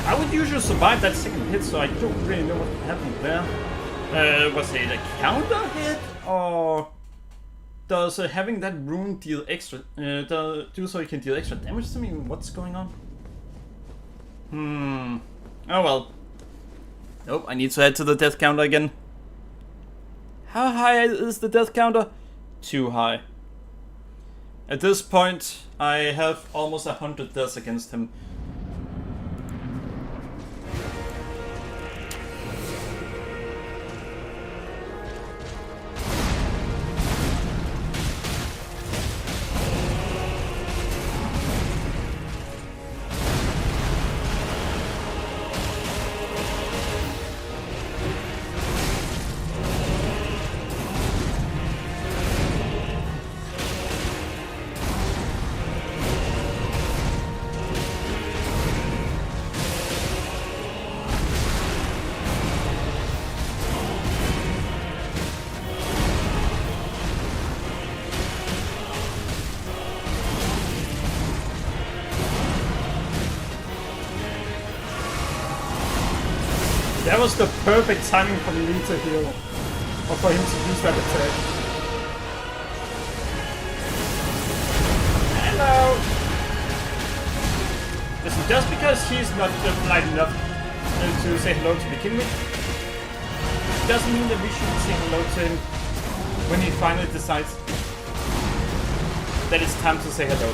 Speaker 1: I would usually survive that second hit, so I don't really know what happened there. Was it a counter hit, or does having that rune deal extra, do so you can deal extra damage to me? What's going on? Oh well. Nope, I need to add to the death counter again. How high is the death counter? Too high. At this point, I have almost 100 deaths against him. That was the perfect timing for me to heal, or for him to use that attack. Hello! Listen, just because he's not polite enough to say hello to begin with, doesn't mean that we should say hello to him when he finally decides that it's time to say hello.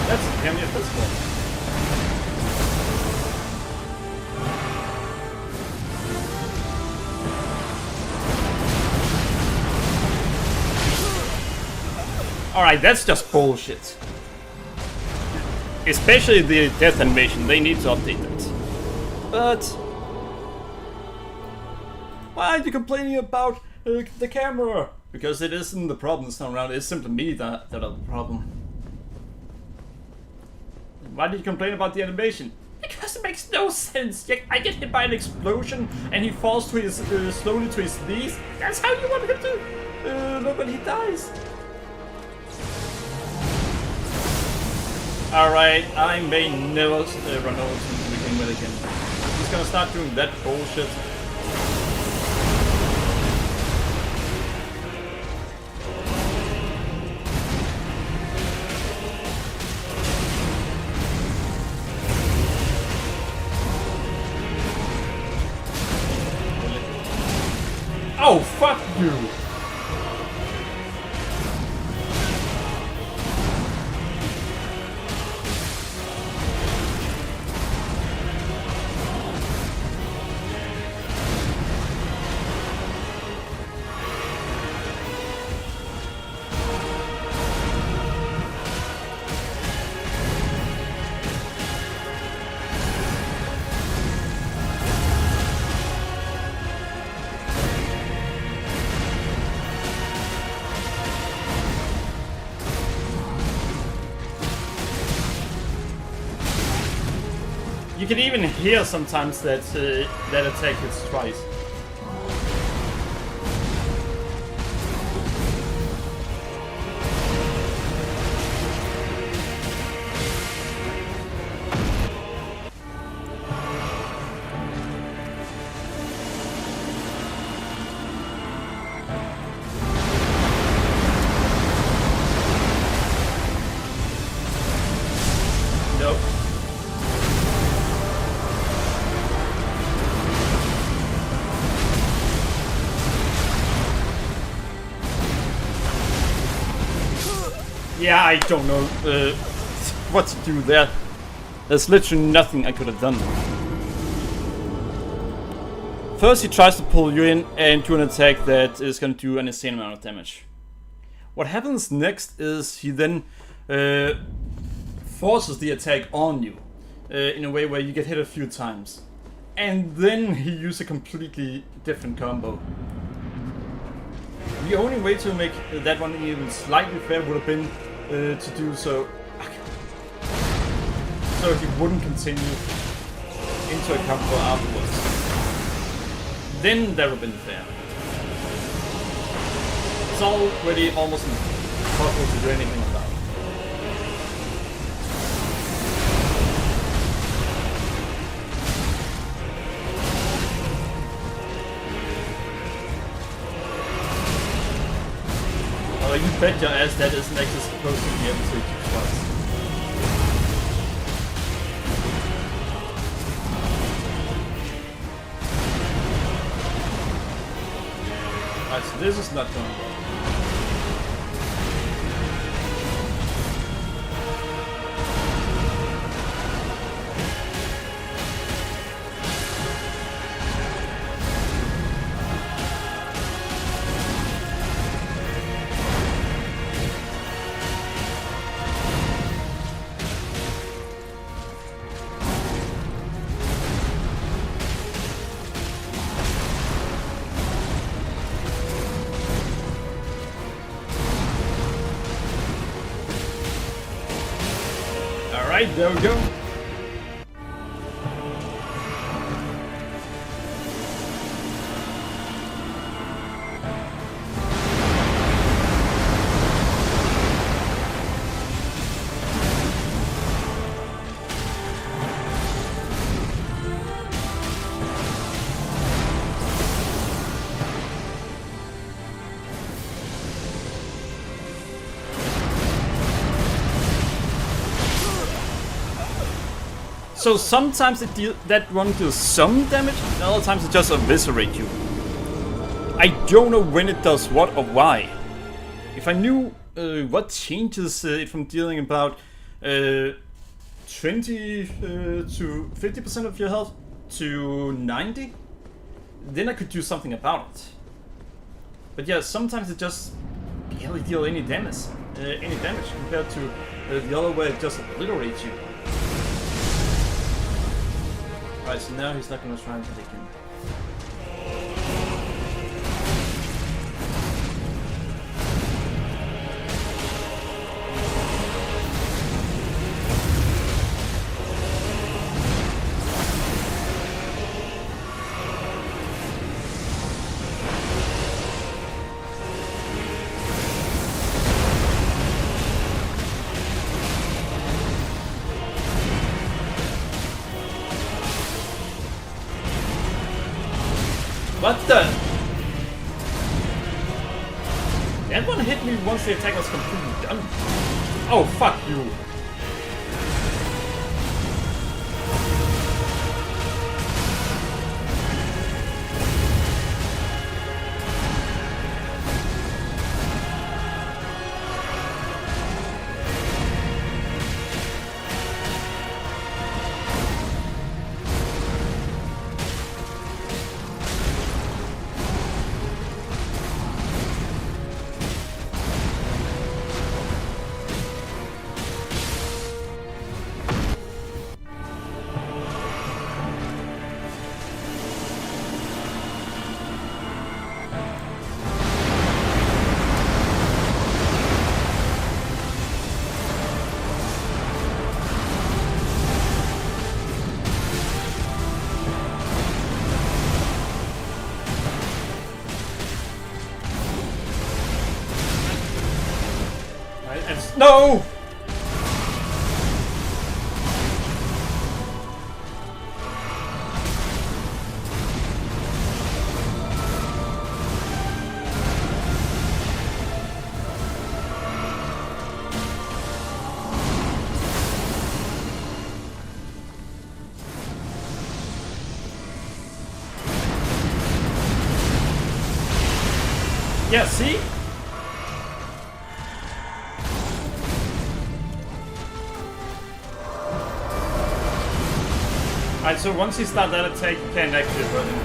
Speaker 1: That's damn it, that's cool.
Speaker 2: Alright, that's just bullshit. Especially the death animation, they need to update that. But why are you complaining about the camera? Because it isn't the problem this time around, it's simply me that are the problem. Why did you complain about the animation? Because it makes no sense. I get hit by an explosion and he falls to his slowly to his knees. That's how you want him to look when he dies. Alright, I may never run over to the game with again. He's gonna start doing that bullshit. Oh, fuck you! You can even hear sometimes that that attack hits twice. Nope. Yeah, I don't know what to do there. There's literally nothing I could have done. First he tries to pull you in and do an attack that is going to do an insane amount of damage. What happens next is he then forces the attack on you in a way where you get hit a few times. And then he uses a completely different combo. The only way to make that one even slightly fair would have been to do so he wouldn't continue into a combo afterwards. Then that would have been fair. It's already almost impossible to do anything about. Oh, you bet your ass that isn't actually supposed to be able to hit you twice. Alright, so this is not going well. Alright, there we go. So sometimes that one deals some damage, and other times it just eviscerates you. I don't know when it does what or why. If I knew what changes it from dealing about 20 to 50% of your health to 90, then I could do something about it. But yeah, sometimes it just barely deals any damage. any damage compared to the other where it just obliterates you. Alright, so now he's not gonna try and take him. What the? That one hit me once the attack was completely done. Oh, fuck you. No! Yeah, see? Alright, so once you start that attack, you can't actually run him.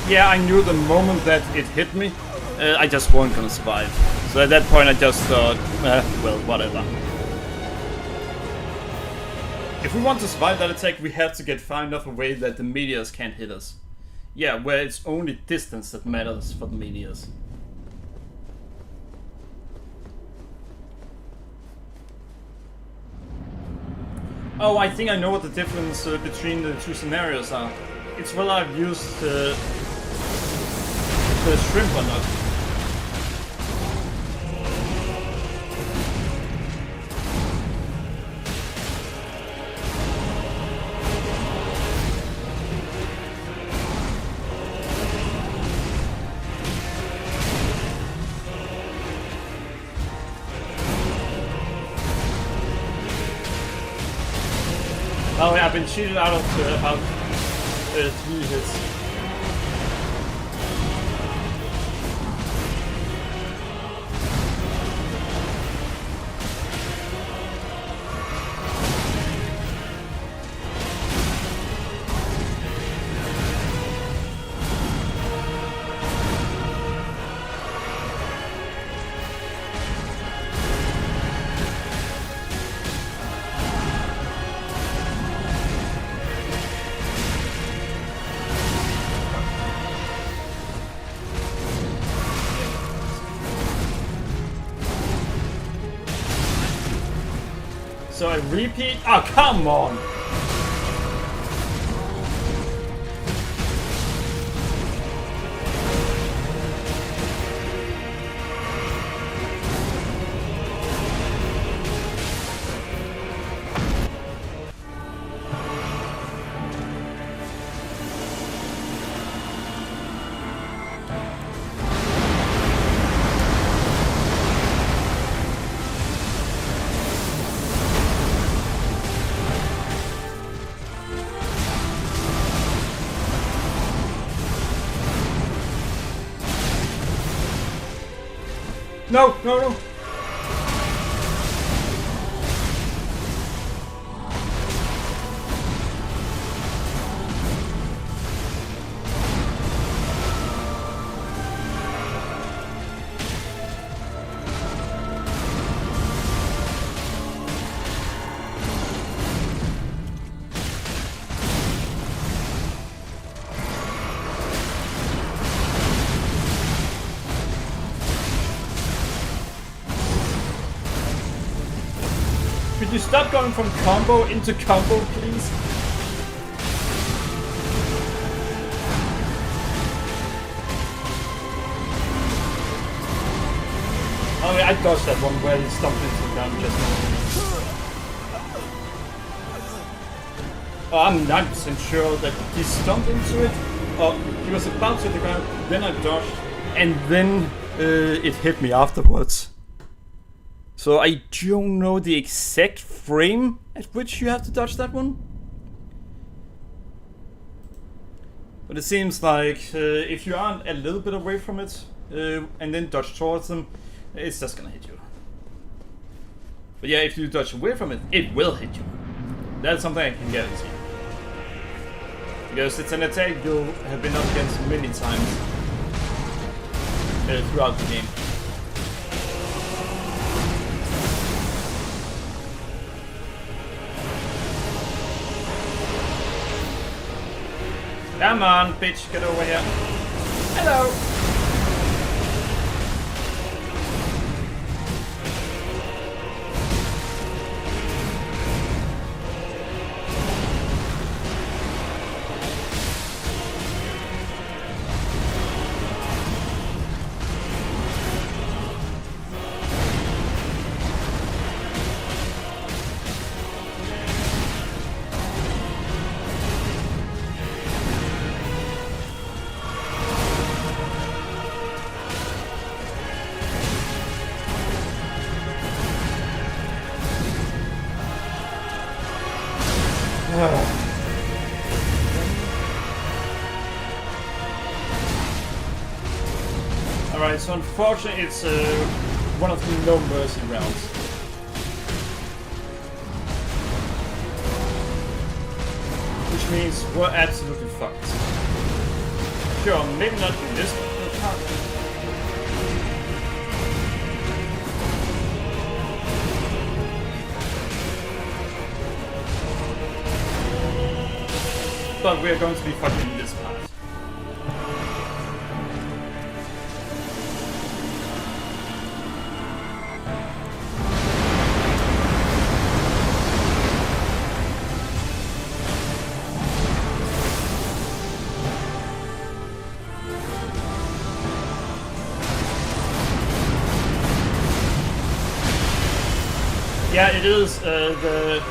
Speaker 2: Yeah, I knew the moment that it hit me, I just weren't gonna survive. So at that point I just thought, well, whatever. If we want to survive that attack, we have to get far enough away that the meteors can't hit us. Yeah, where it's only distance that matters for the meteors. Oh, I think I know what the difference between the two scenarios are. It's whether I've used the shrimp or not. Oh yeah, I've been cheated out of about 3 hits. So I repeat. Oh, come on!
Speaker 1: No, no, no. Could you stop going from combo into combo, please? Oh, yeah, I dodged that one where he stomped into the ground just now. Oh, I'm 9% sure that he stomped into it, or he was about to hit the ground, then I dodged, and then it hit me afterwards. So I don't know the exact frame at which you have to dodge that one. But it seems like if you aren't a little bit away from it and then dodge towards them, it's just gonna hit you. But yeah, if you dodge away from it, it will hit you. That's something I can guarantee. Because it's an attack you'll have been up against many times throughout the game. Come on, bitch, get over here. Hello! Alright, so unfortunately it's one of the no mercy rounds. Which means we're absolutely fucked. Sure, maybe not in this part. But we're going to be fucking in this part. Yeah, it is the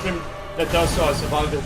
Speaker 1: shrimp that does so I survived it.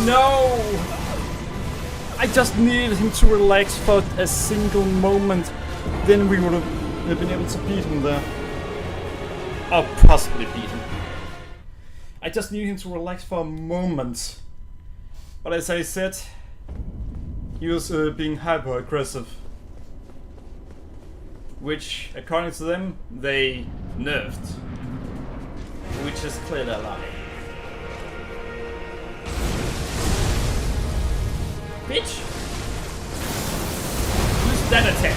Speaker 1: No! I just needed him to relax for a single moment. Then we would have been able to beat him there. Or possibly beat him. I just needed him to relax for a moment. But as I said, he was being hyper aggressive. Which, according to them, they nerfed. Which is clearly a lie. Bitch! Use that attack!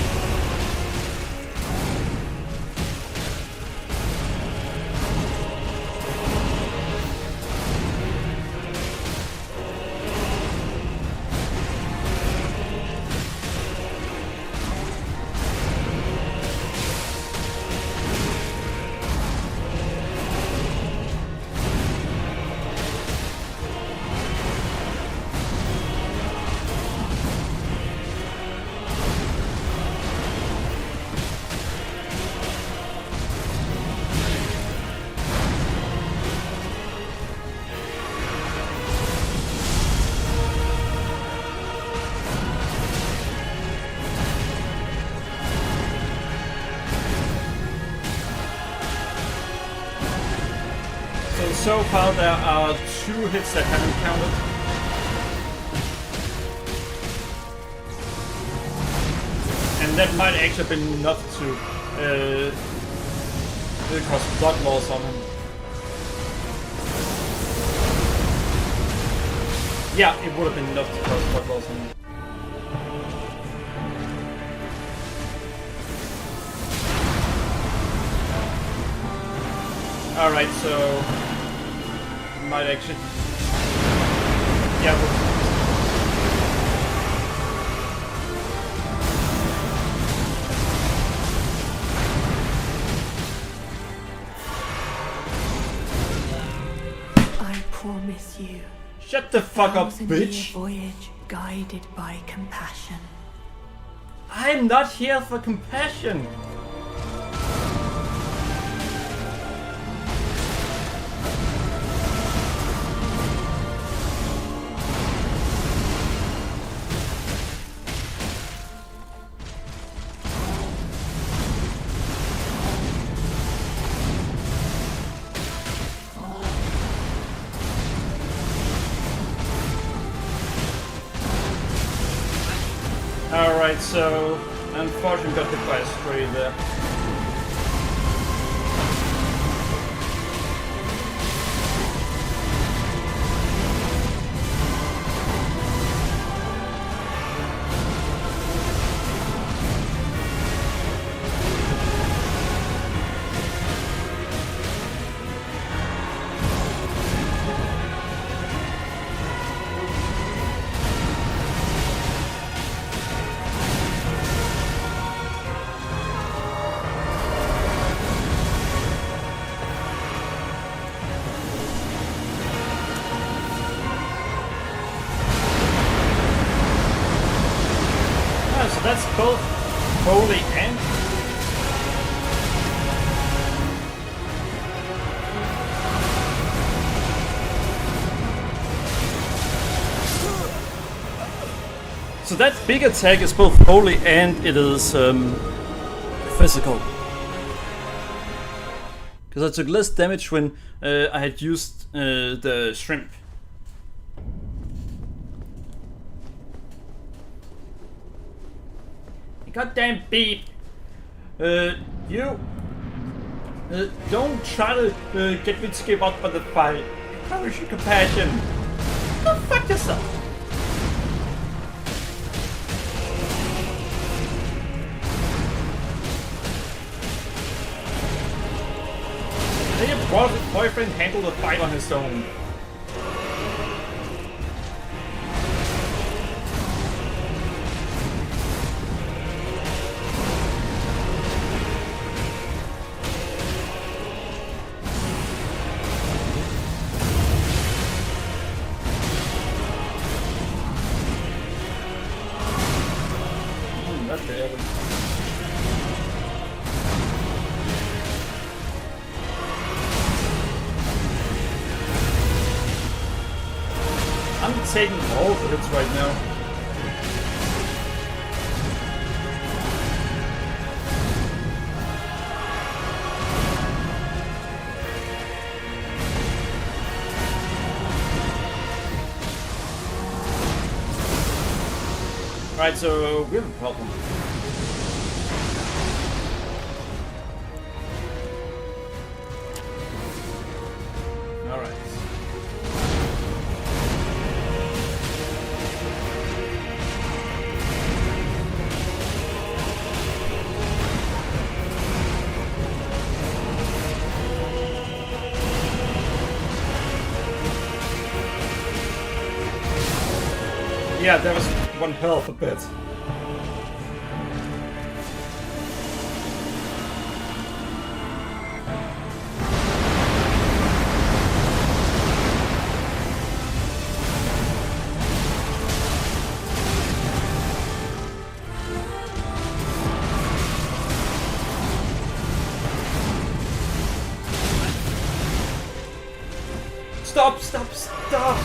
Speaker 1: so far there are 2 hits that haven't counted. And that might actually have been enough to cause blood loss on him. Yeah, it would have been enough to cause blood loss on him. Alright, so... might actually... yeah,
Speaker 3: I promise you.
Speaker 1: shut the fuck up,
Speaker 3: 1,000-year
Speaker 1: bitch!
Speaker 3: voyage guided by compassion.
Speaker 1: I'm not here for compassion! Alright, so unfortunately got hit by a stray there. So that's both holy and...
Speaker 2: So that big attack is both holy and it is physical. Because I took less damage when I had used the shrimp.
Speaker 1: Goddamn beep! You... don't try to get me to give up on the fight. I promise you compassion. Go fuck yourself! Let your boyfriend handle the fight on his own. I'm taking all the hits right now. Right, so we have a problem. Alright. Yeah, that was one hell of a bit. Stop, stop, stop!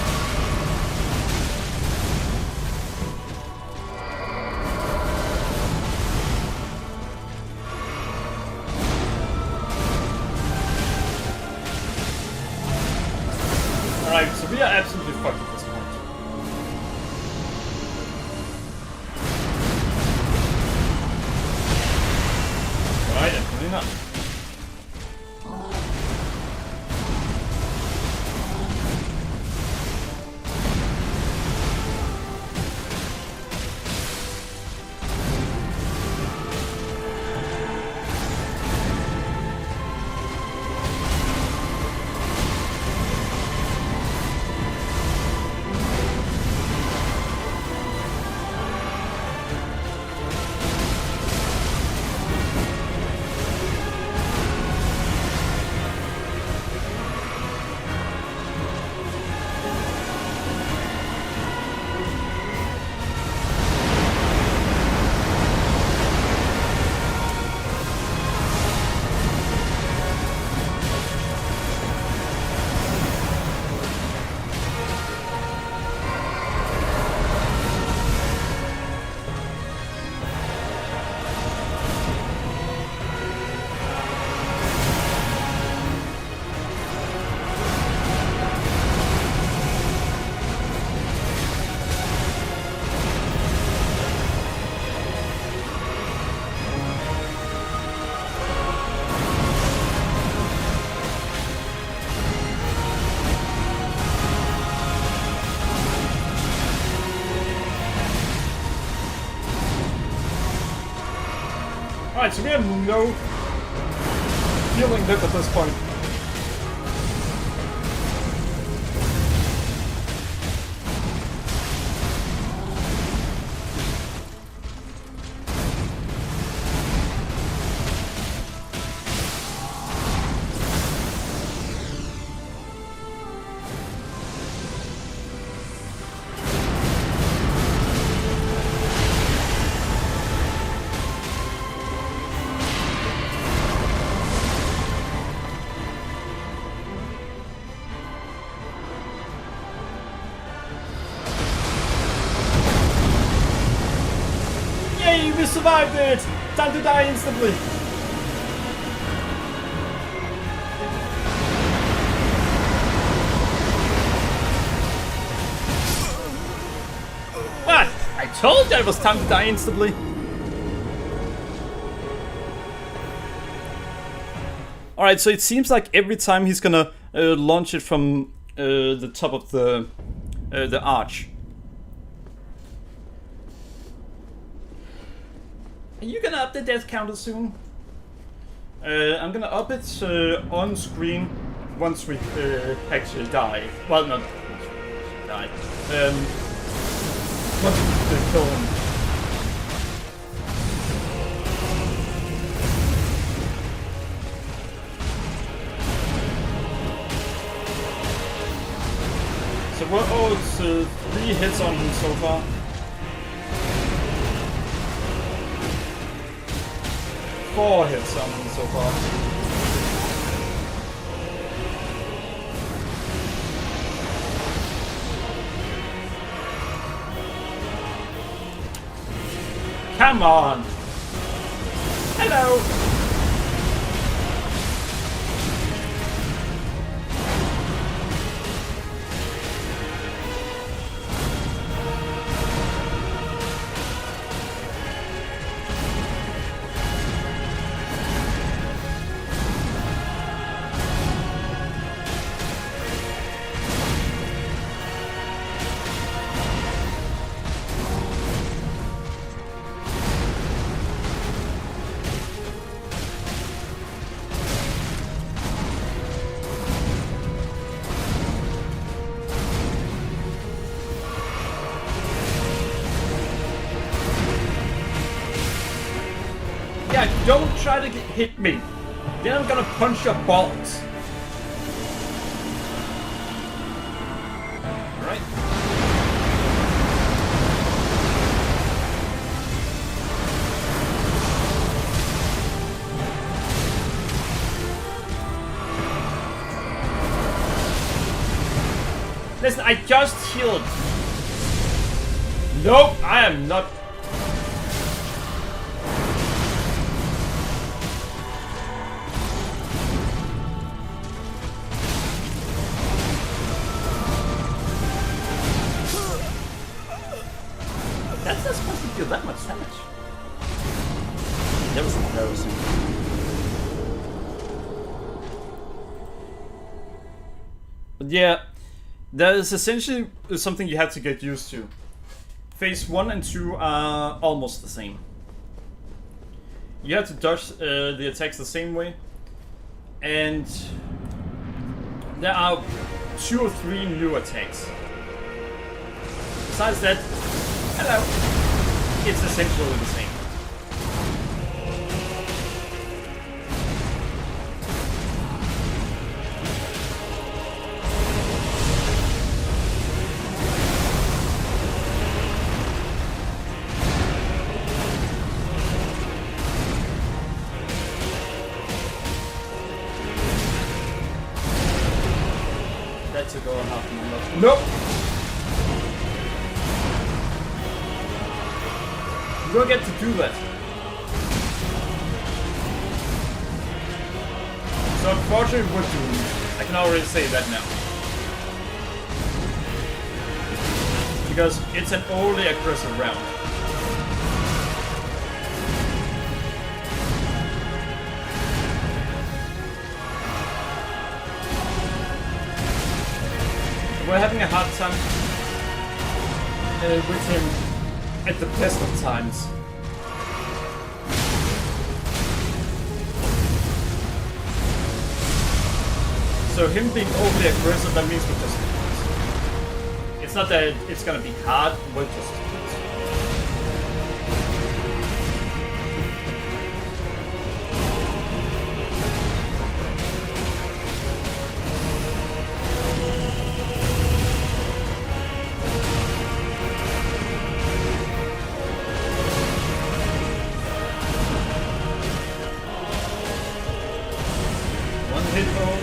Speaker 1: Right, so we have no healing left at this point. We survived it! Time to die instantly! What? I told you it was time to die instantly!
Speaker 2: Alright, so it seems like every time he's gonna launch it from the top of the arch.
Speaker 1: Are you gonna up the death counter soon? I'm gonna up it on screen once we actually die. Well, not once we die. Once we kill him. So it's 3 hits on him so far. 4 hits on him so far. Come on! Hello! Yeah, don't try to hit me. Then I'm gonna punch your balls. Alright. Listen, I just healed. Nope, I am not. That's not supposed to do that much damage. That was embarrassing.
Speaker 2: But yeah, that is essentially something you have to get used to. Phase 1 and 2 are almost the same. You have to dodge the attacks the same way. And there are 2 or 3 new attacks. Besides that, hello, it's essentially the same. That's a go on half number.
Speaker 1: Nope. You don't get to do that. So unfortunately we're doomed. I can already say that now. Because it's an overly aggressive round. We're having a hard time with him at the best of times. So him being overly aggressive, that means we just lose. It's not that it's gonna be hard, we'll just lose. One hit ult.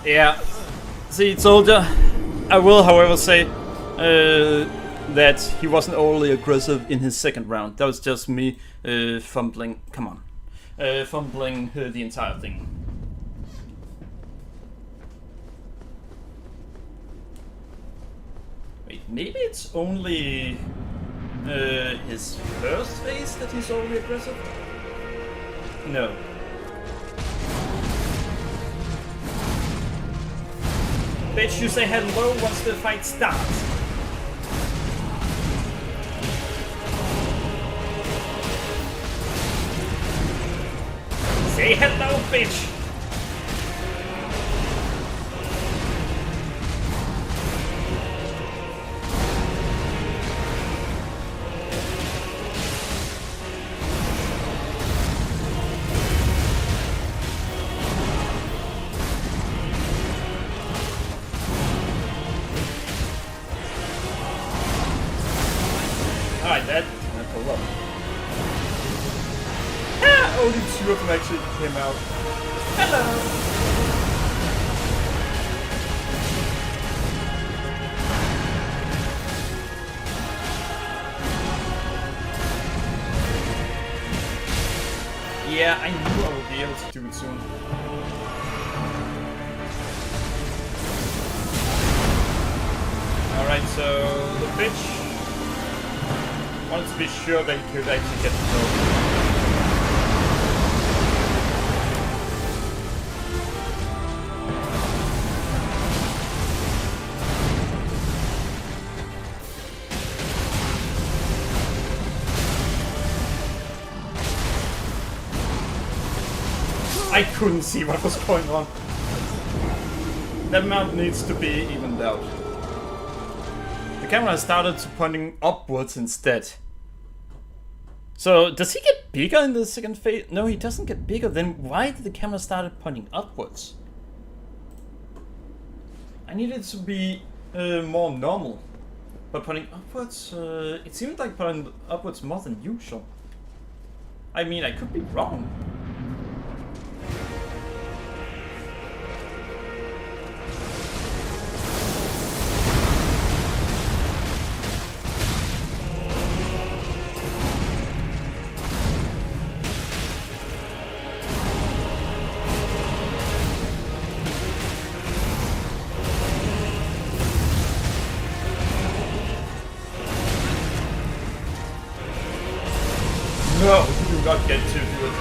Speaker 2: Yeah. See, soldier. I will, however, say that he wasn't overly aggressive in his second round. That was just me fumbling. Come on, fumbling the entire thing. Wait, maybe it's only his first phase that he's overly aggressive. No.
Speaker 1: Bitch, you say hello once the fight starts. Say hello, bitch. Alright, that pulled up. Ah, only two of them actually came out. Hello! Yeah, I knew I would be able to do it soon. Alright, so the bitch wanted to be sure that he could actually get the goal. I couldn't see what was going on. That mount needs to be evened out. The camera started pointing upwards instead. So, does he get bigger in the second phase? No, he doesn't get bigger. Then why did the camera start pointing upwards? I need it to be more normal. But pointing upwards, it seemed like pointing upwards more than usual. I mean, I could be wrong. No, you do not get to do it.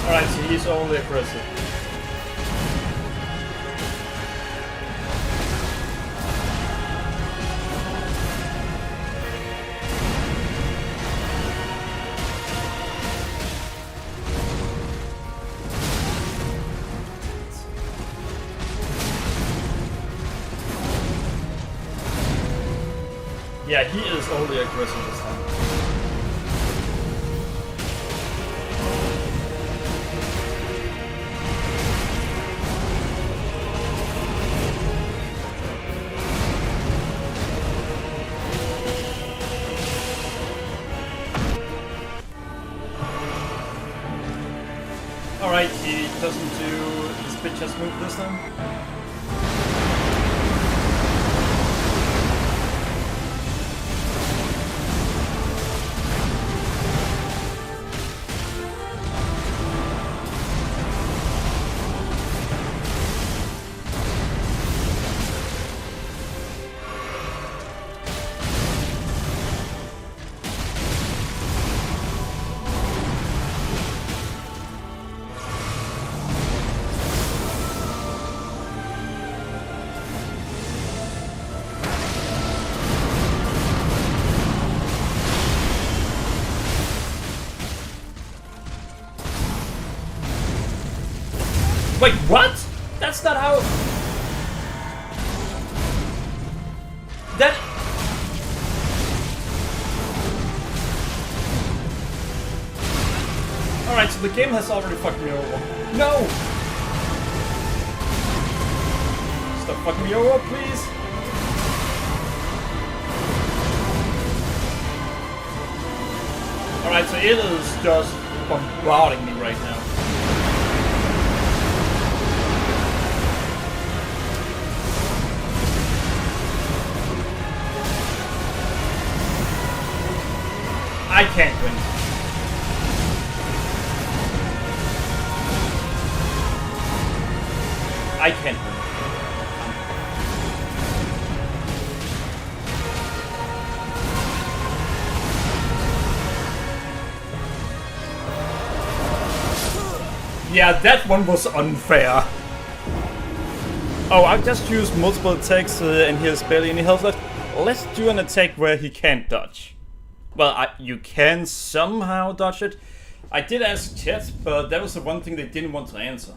Speaker 1: Alright, so he's only aggressive.
Speaker 2: Yeah, he is only aggressive this time. Alright, he doesn't do his bitch ass move this time. Wait, what? That's not how... That... Alright, so the game has already fucked me over. No! Stop fucking me over, please! Alright, so it is just bombarding me right now. I can't win. I can't win. Yeah, that one was unfair. Oh, I just used multiple attacks and he has barely any health left. Let's do an attack where he can't dodge. Well, you can somehow dodge it. I did ask chat, but that was the one thing they didn't want to answer.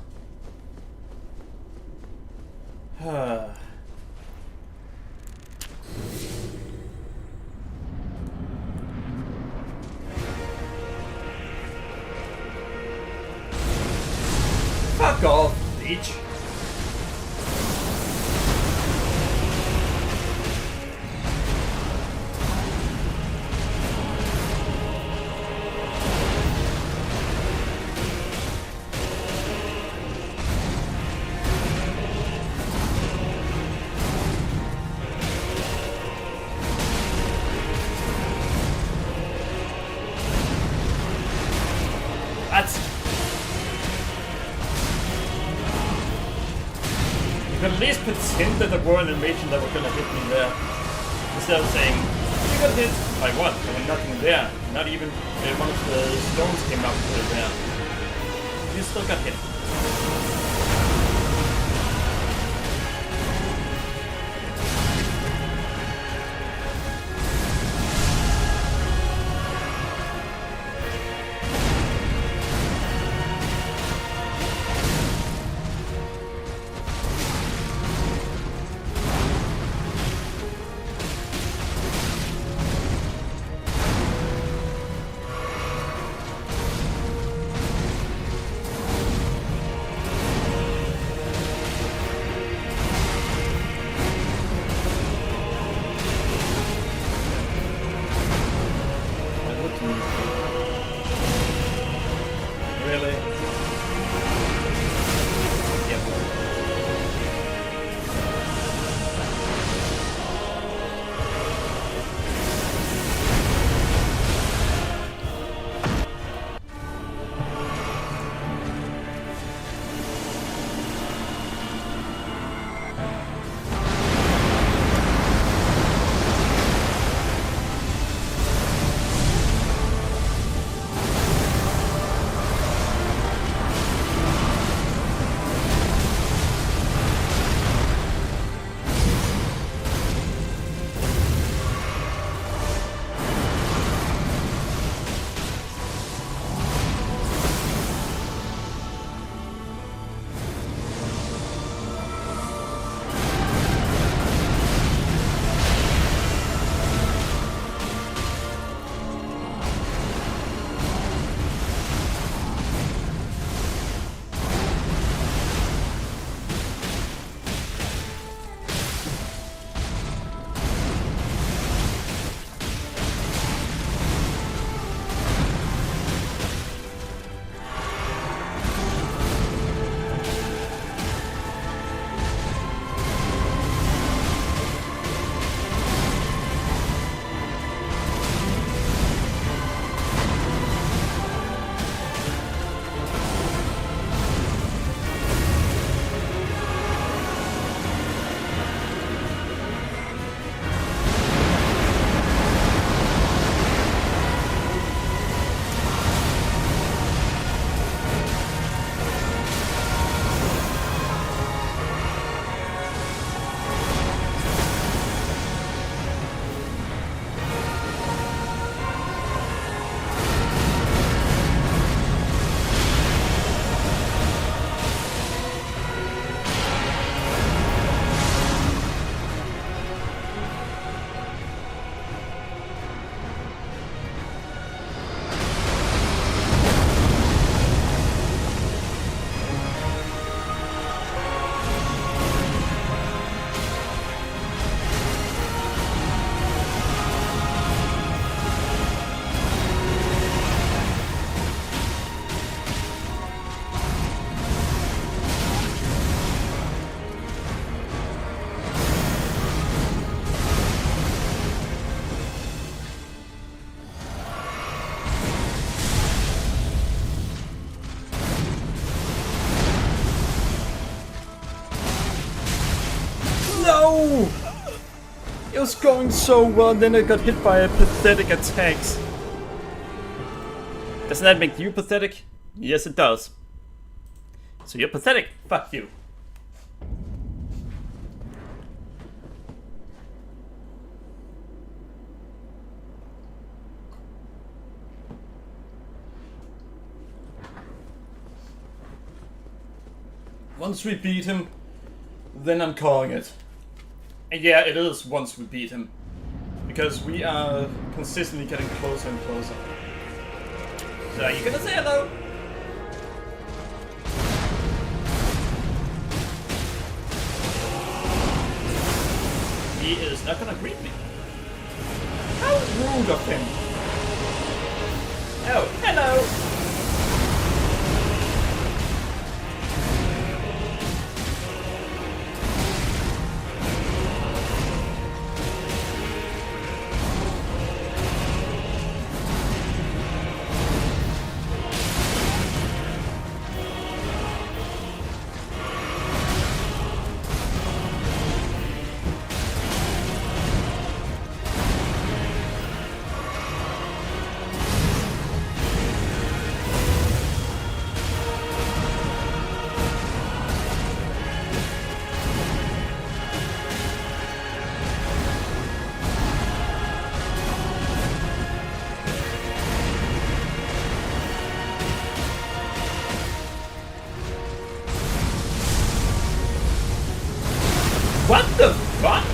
Speaker 2: Fuck off, bitch. At least pretend that there were an animation that were gonna hit me there. Instead of saying, you got hit by what? There was nothing there. Not even one of the stones came up there. You still got hit. was going so well, and then I got hit by a pathetic attacks. Doesn't that make you pathetic? Yes, it does. So you're pathetic. Fuck you. Once we beat him, then I'm calling it. And yeah, it is once we beat him. Because we are consistently getting closer and closer. So are you gonna say hello? He is not gonna greet me. How rude of him. Oh, hello! What the fuck?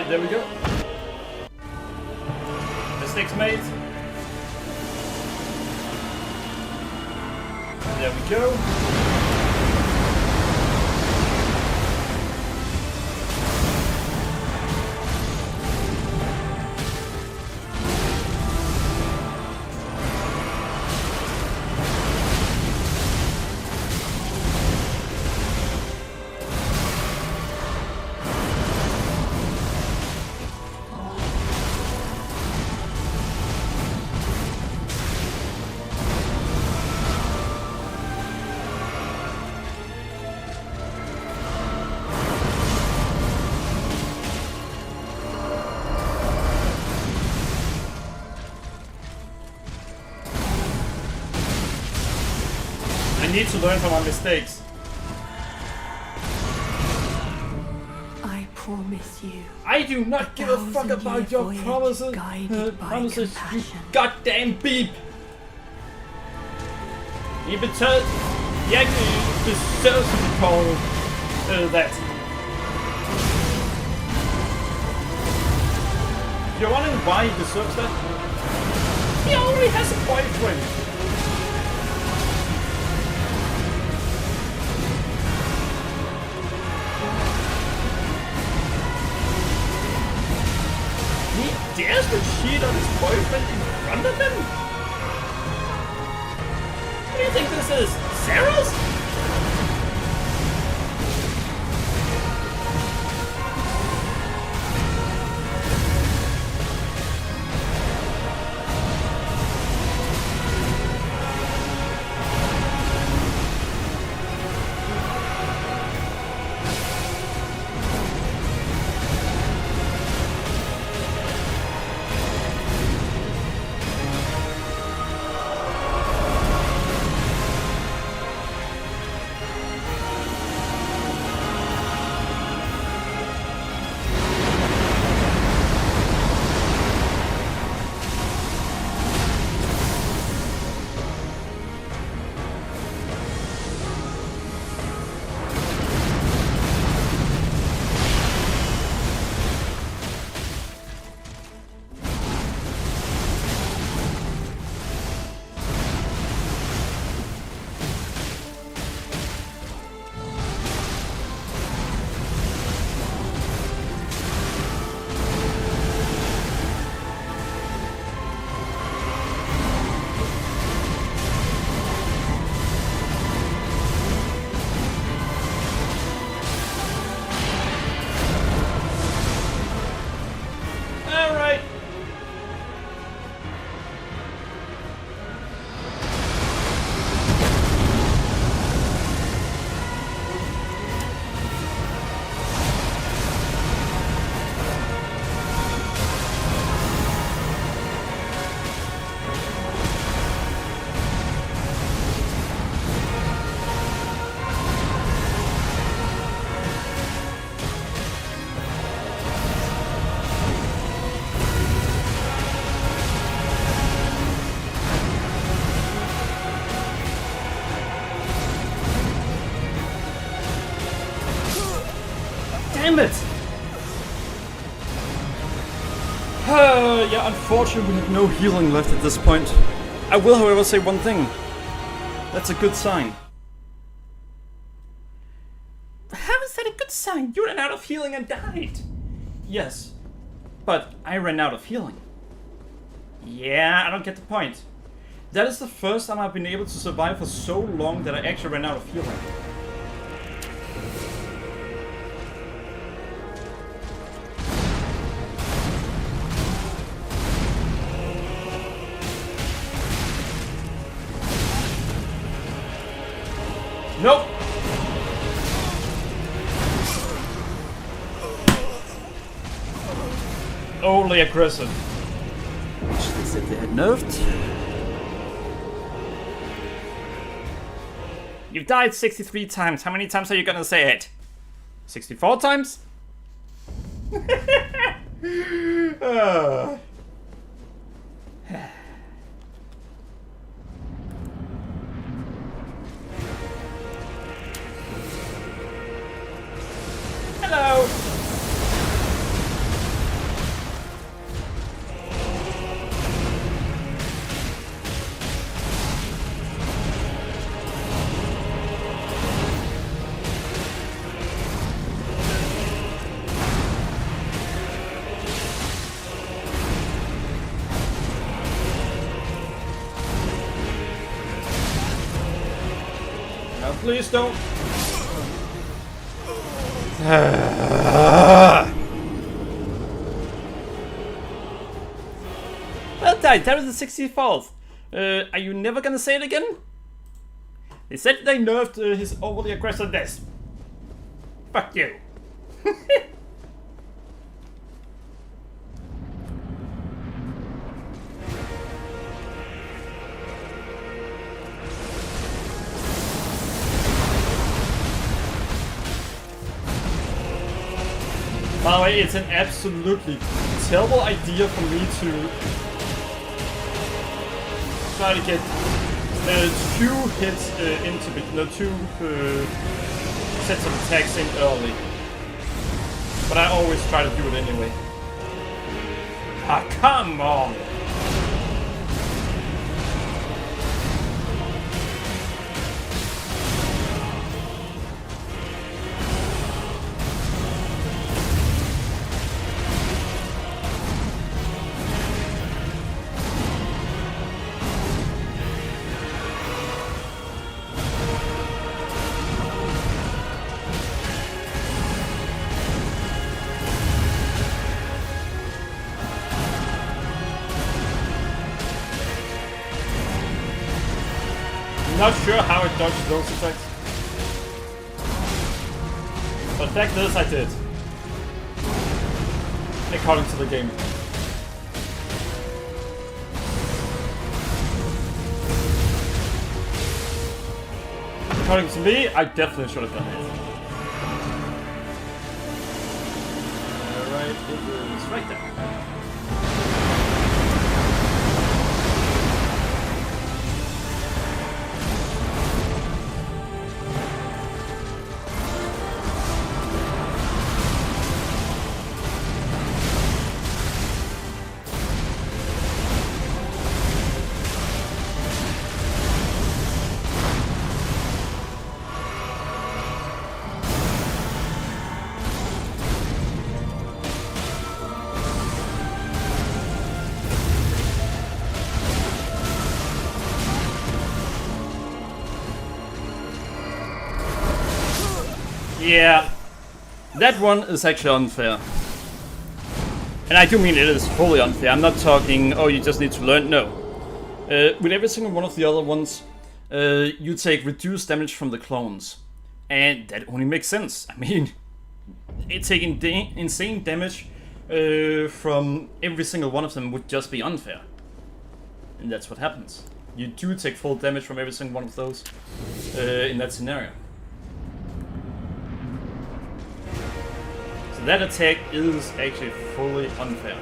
Speaker 2: There we go. Mistakes made. There we go. I need to learn from my mistakes.
Speaker 3: I promise you.
Speaker 2: I do not give a fuck about your
Speaker 3: voyage
Speaker 2: promises.
Speaker 3: guided by
Speaker 2: Promises, you
Speaker 3: compassion.
Speaker 2: goddamn beep. You betrayed. He actually deserves to be called that. You're wondering why he deserves that? He already has a boyfriend. He dares to cheat on his boyfriend in front of him? What do you think this is? Sarah's? damn it! Yeah, unfortunately we have no healing left at this point. I will, however, say one thing. That's a good sign. How is that a good sign? You ran out of healing and died. Yes, but I ran out of healing. Yeah, I don't get the point. That is the first time I've been able to survive for so long that I actually ran out of healing. Nope. Only aggressive. Which they said they had nerfed. You've died 63 times. How many times are you gonna say it? 64 times? Hello. Now please don't. Well done, that was the 64th. Are you never gonna say it again? They said they nerfed his overly aggressiveness. Fuck you. By the way, it's an absolutely terrible idea for me to try to get 2 hits into the 2 sets of attacks in early. But I always try to do it anyway. Ah, come on! Not sure how it dodges those attacks. But the fact is, I did. According to the game. According to me, I definitely should have done it. Alright, it is right there. Yeah, that one is actually unfair. And I do mean it is fully unfair. I'm not talking, oh, you just need to learn. No. With every single one of the other ones, you take reduced damage from the clones. And that only makes sense. I mean, taking insane damage from every single one of them would just be unfair. And that's what happens. You do take full damage from every single one of those in that scenario. So that attack is actually fully unfair.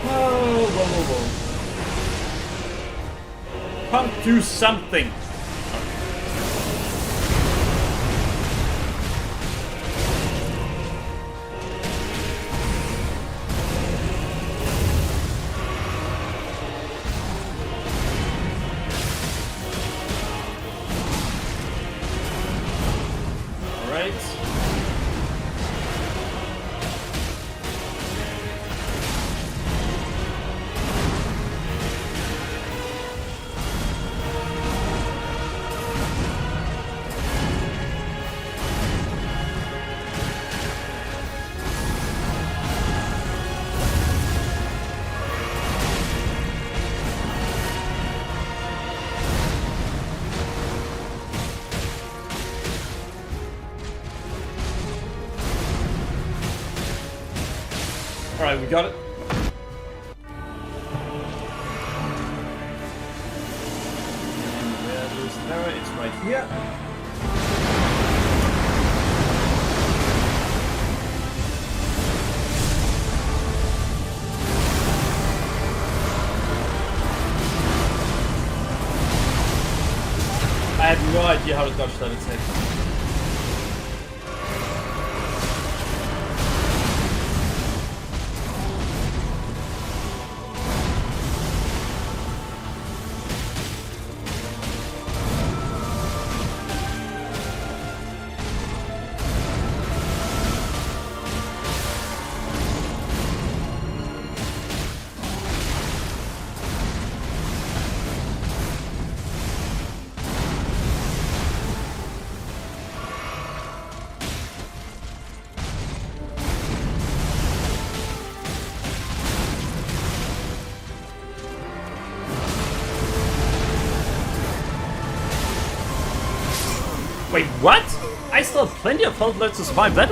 Speaker 2: Oh, do something. Alright, we got it. Where is Lara? It's right here. I have no idea how to dodge that attack. Wait, what? I still have plenty of health left to survive that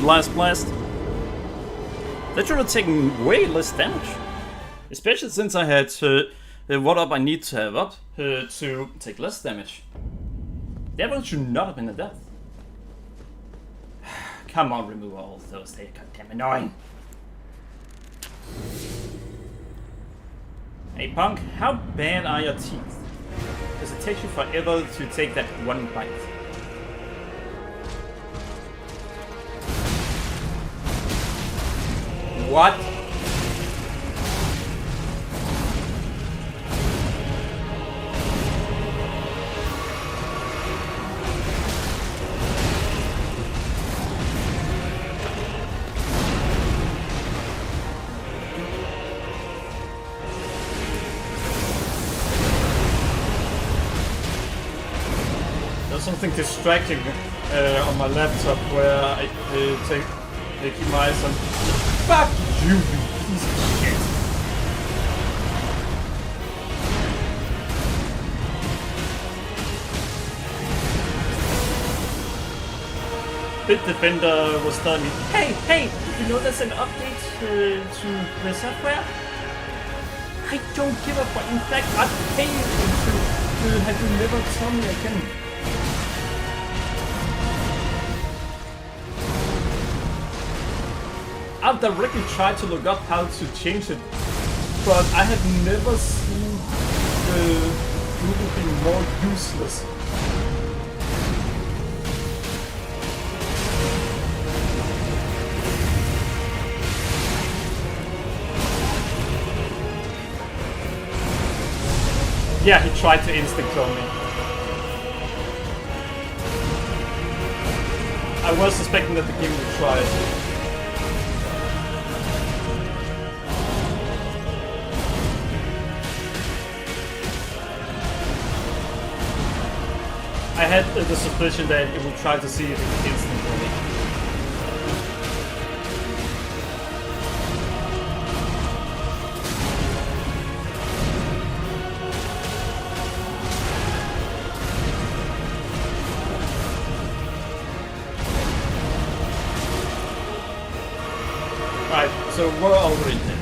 Speaker 2: last blast. That should have taken way less damage. Especially since I had what up I need to have up to take less damage. That one should not have been a death. Come on, remove all those. They're goddamn annoying. Hey punk, how bad are your teeth? Because it takes you forever to take that one bite. What? There's something distracting on my laptop where I keep my eyes on. Fuck you, piece of shit! Bit Defender was telling me, hey, you know there's an update to the software? I don't give a fuck. In fact, I'd pay you to have you never tell me again. I've directly tried to look up how to change it, but I have never seen the Google being more useless. Yeah, he tried to insta-clone me. I was suspecting that the game would try it. I had the suspicion that it would try to see if it could instant-clone me. Right, so we're already dead.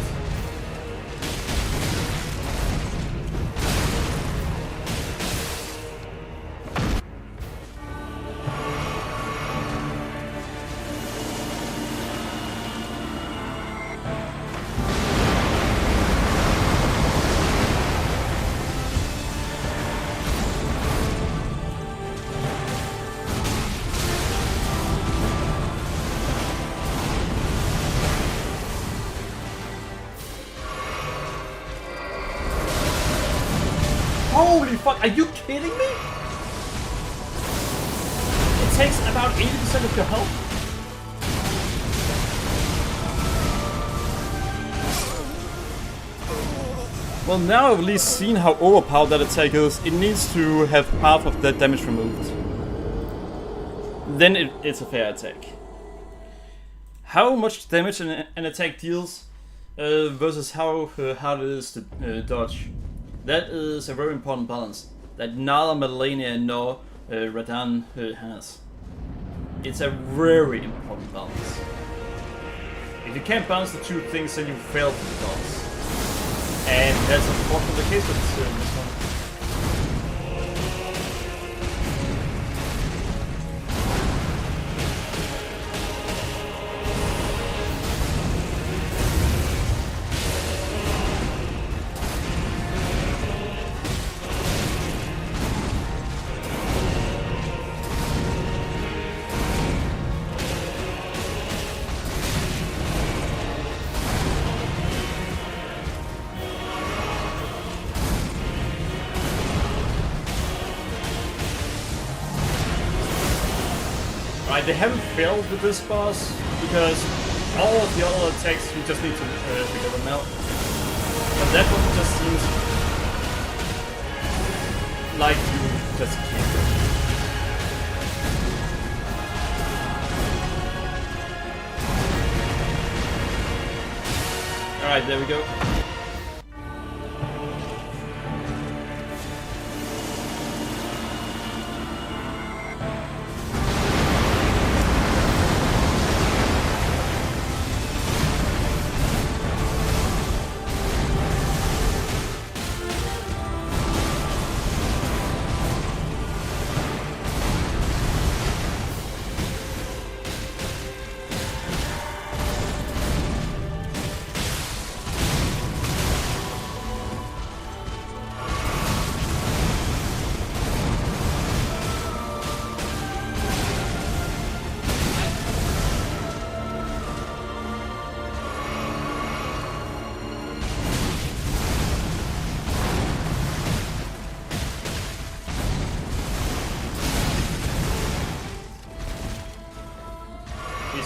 Speaker 1: fuck? Are you kidding me? It takes about 80% of your health.
Speaker 2: Well, now I've at least seen how overpowered that attack is. It needs to have half of that damage removed. Then it's a fair attack. How much damage an attack deals versus how hard it is to dodge. That is a very important balance that neither Malenia nor Radahn has. It's a very important balance. If you can't balance the two things, then you fail to the boss. And that's unfortunately the case with this one.
Speaker 1: Right, they haven't failed with this boss because all of the other attacks you just need to figure them out. But that one just seems like you just can't. Alright, there we go.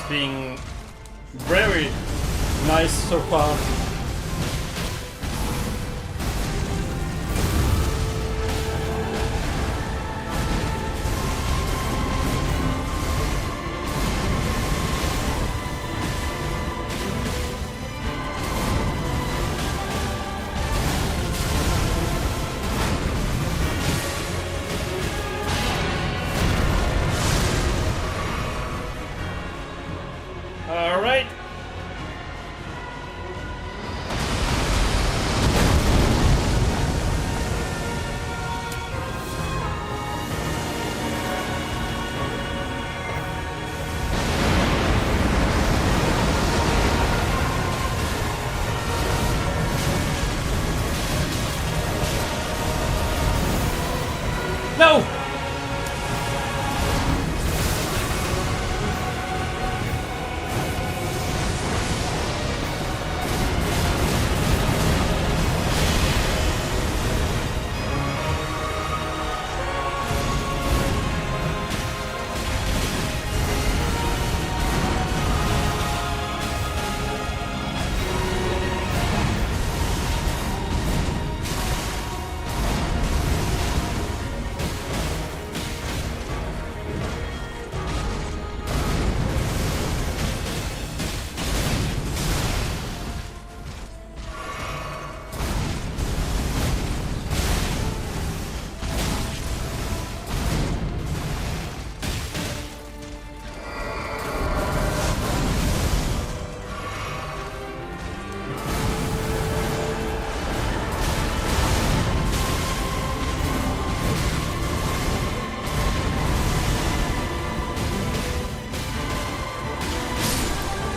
Speaker 1: Being very nice so far. Alright. No!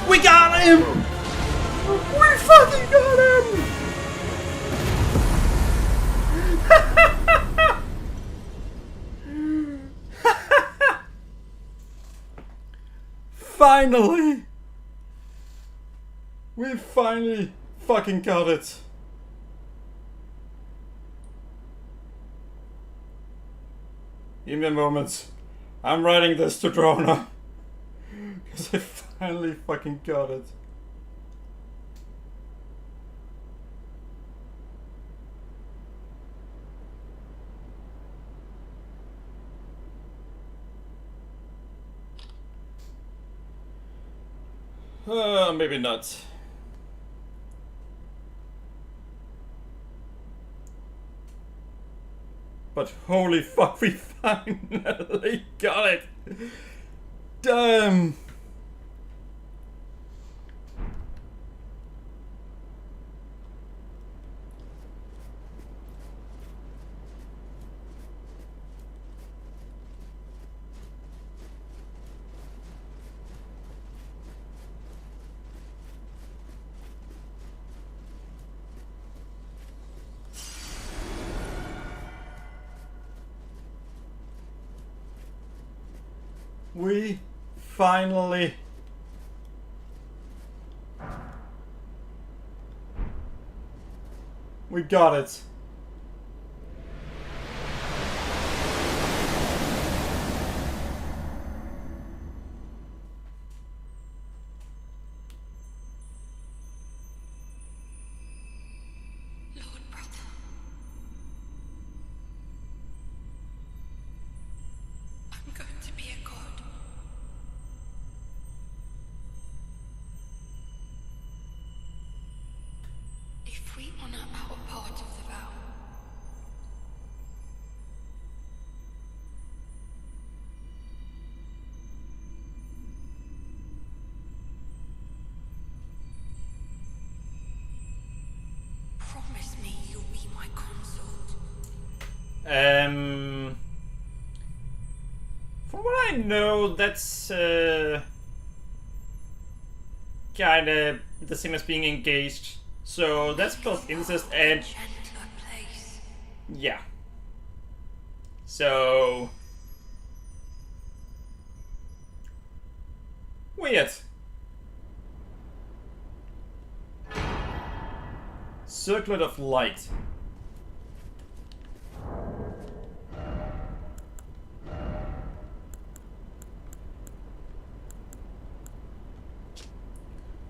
Speaker 1: We got him! We fucking got him! Finally! We finally fucking got it. Give me a moment. I'm writing this to Drona. Because I finally fucking got it. Maybe not. But holy fuck, we finally got it! Damn! We finally got it.
Speaker 3: Lord brother. I'm going to be a god. If we honor our part of the vow, promise me you'll be my consort.
Speaker 1: From what I know, that's kinda the same as being engaged. So that's both incest and
Speaker 3: Gentler place.
Speaker 1: yeah. So weird. Circlet of light.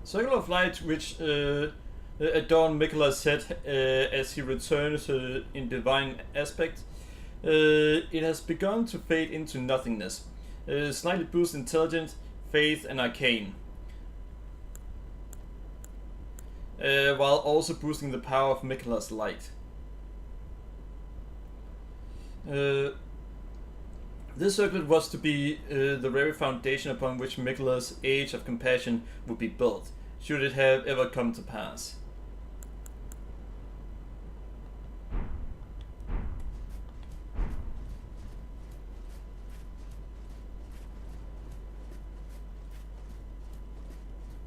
Speaker 1: Circle of light, which Adorn Mikola's said as he returns in divine aspect. It has begun to fade into nothingness. Slightly boost intelligence, faith, and arcane. While also boosting the power of Mikola's light. This circlet was to be the very foundation upon which Mikola's Age of Compassion would be built, should it have ever come to pass.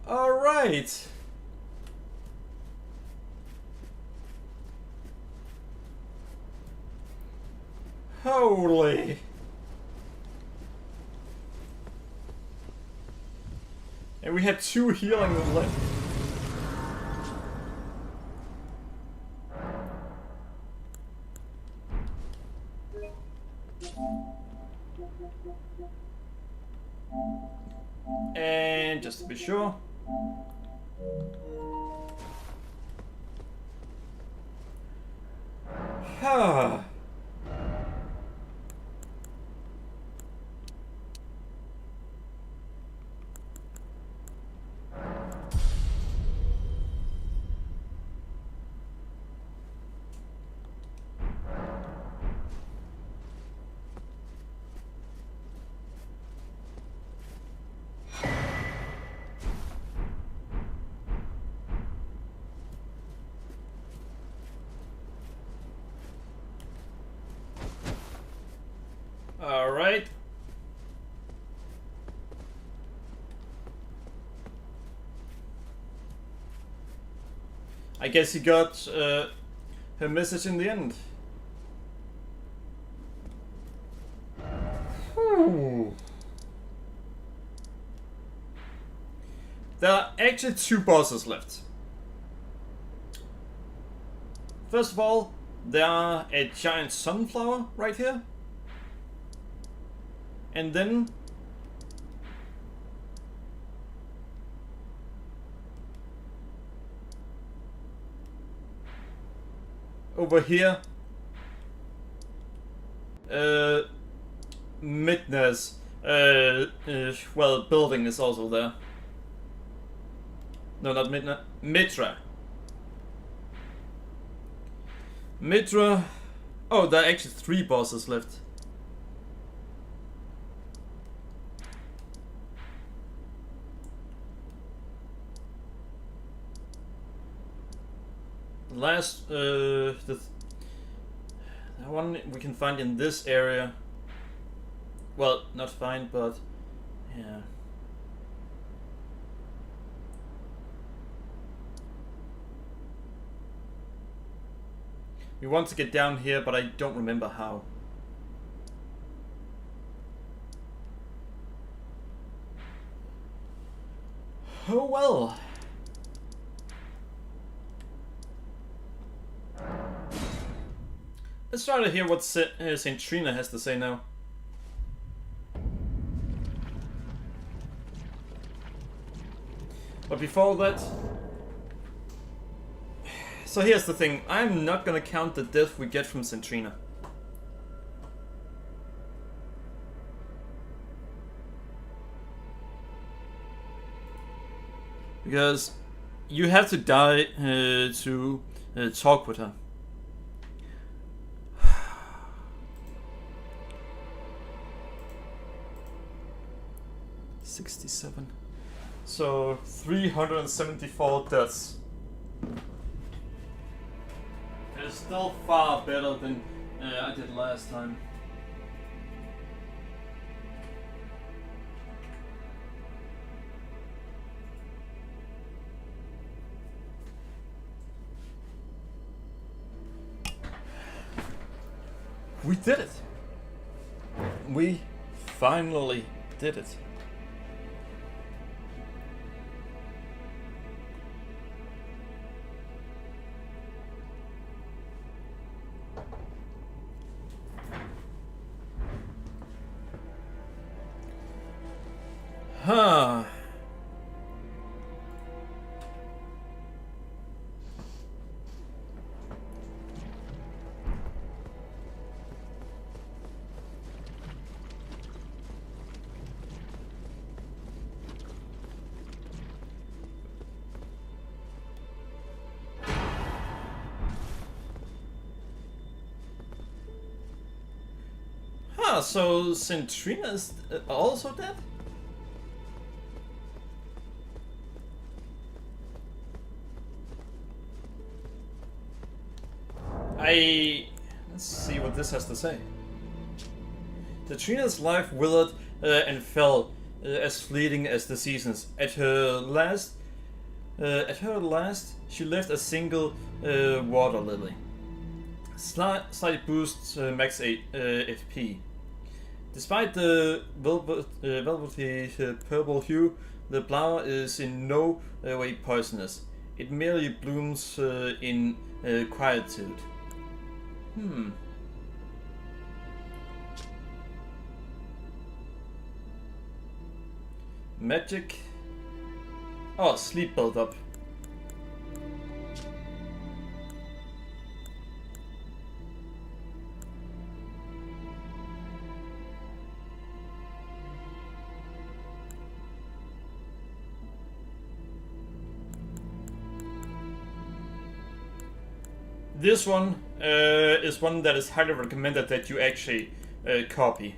Speaker 1: Alright! Holy! And we had 2 healing left. And just to be sure. Ah. Alright. I guess he got her message in the end. Whew. There are actually 2 bosses left. First of all, there are a giant sunflower right here.
Speaker 2: And then over here, Midna's well, building is also there. No, not Midna, Mitra. Mitra. Oh, there are actually 3 bosses left. Last, the one we can find in this area. Well, not find, but yeah. We want to get down here, but I don't remember how. Oh well. Let's try to hear what Saint Trina has to say now. But before that... So here's the thing, I'm not gonna count the death we get from Saint Trina. Because you have to die to talk with her. $67. So 374 deaths. It's still far better than I did last time. We did it! We finally did it. Huh. So Saint Trina is also dead? Let's see what this has to say. Trina's life withered and fell as fleeting as the seasons. At her last, she left a single water lily. Slight boosts max FP. Despite the velvety purple hue, the flower is in no way poisonous. It merely blooms in quietude. Magic. Oh, sleep build up. This one is one that is highly recommended that you actually copy.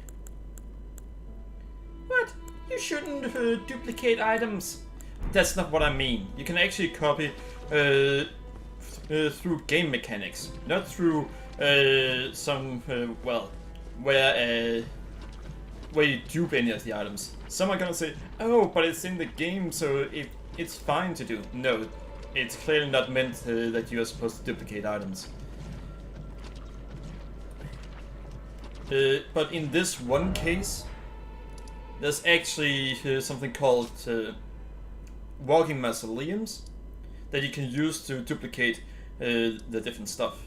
Speaker 2: What? You shouldn't duplicate items. That's not what I mean. You can actually copy through game mechanics, not through some well, where you dupe any of the items. Some are gonna say, "Oh, but it's in the game, so it's fine to do." No. It's clearly not meant that you are supposed to duplicate items. But in this one case, there's actually something called walking mausoleums that you can use to duplicate the different stuff.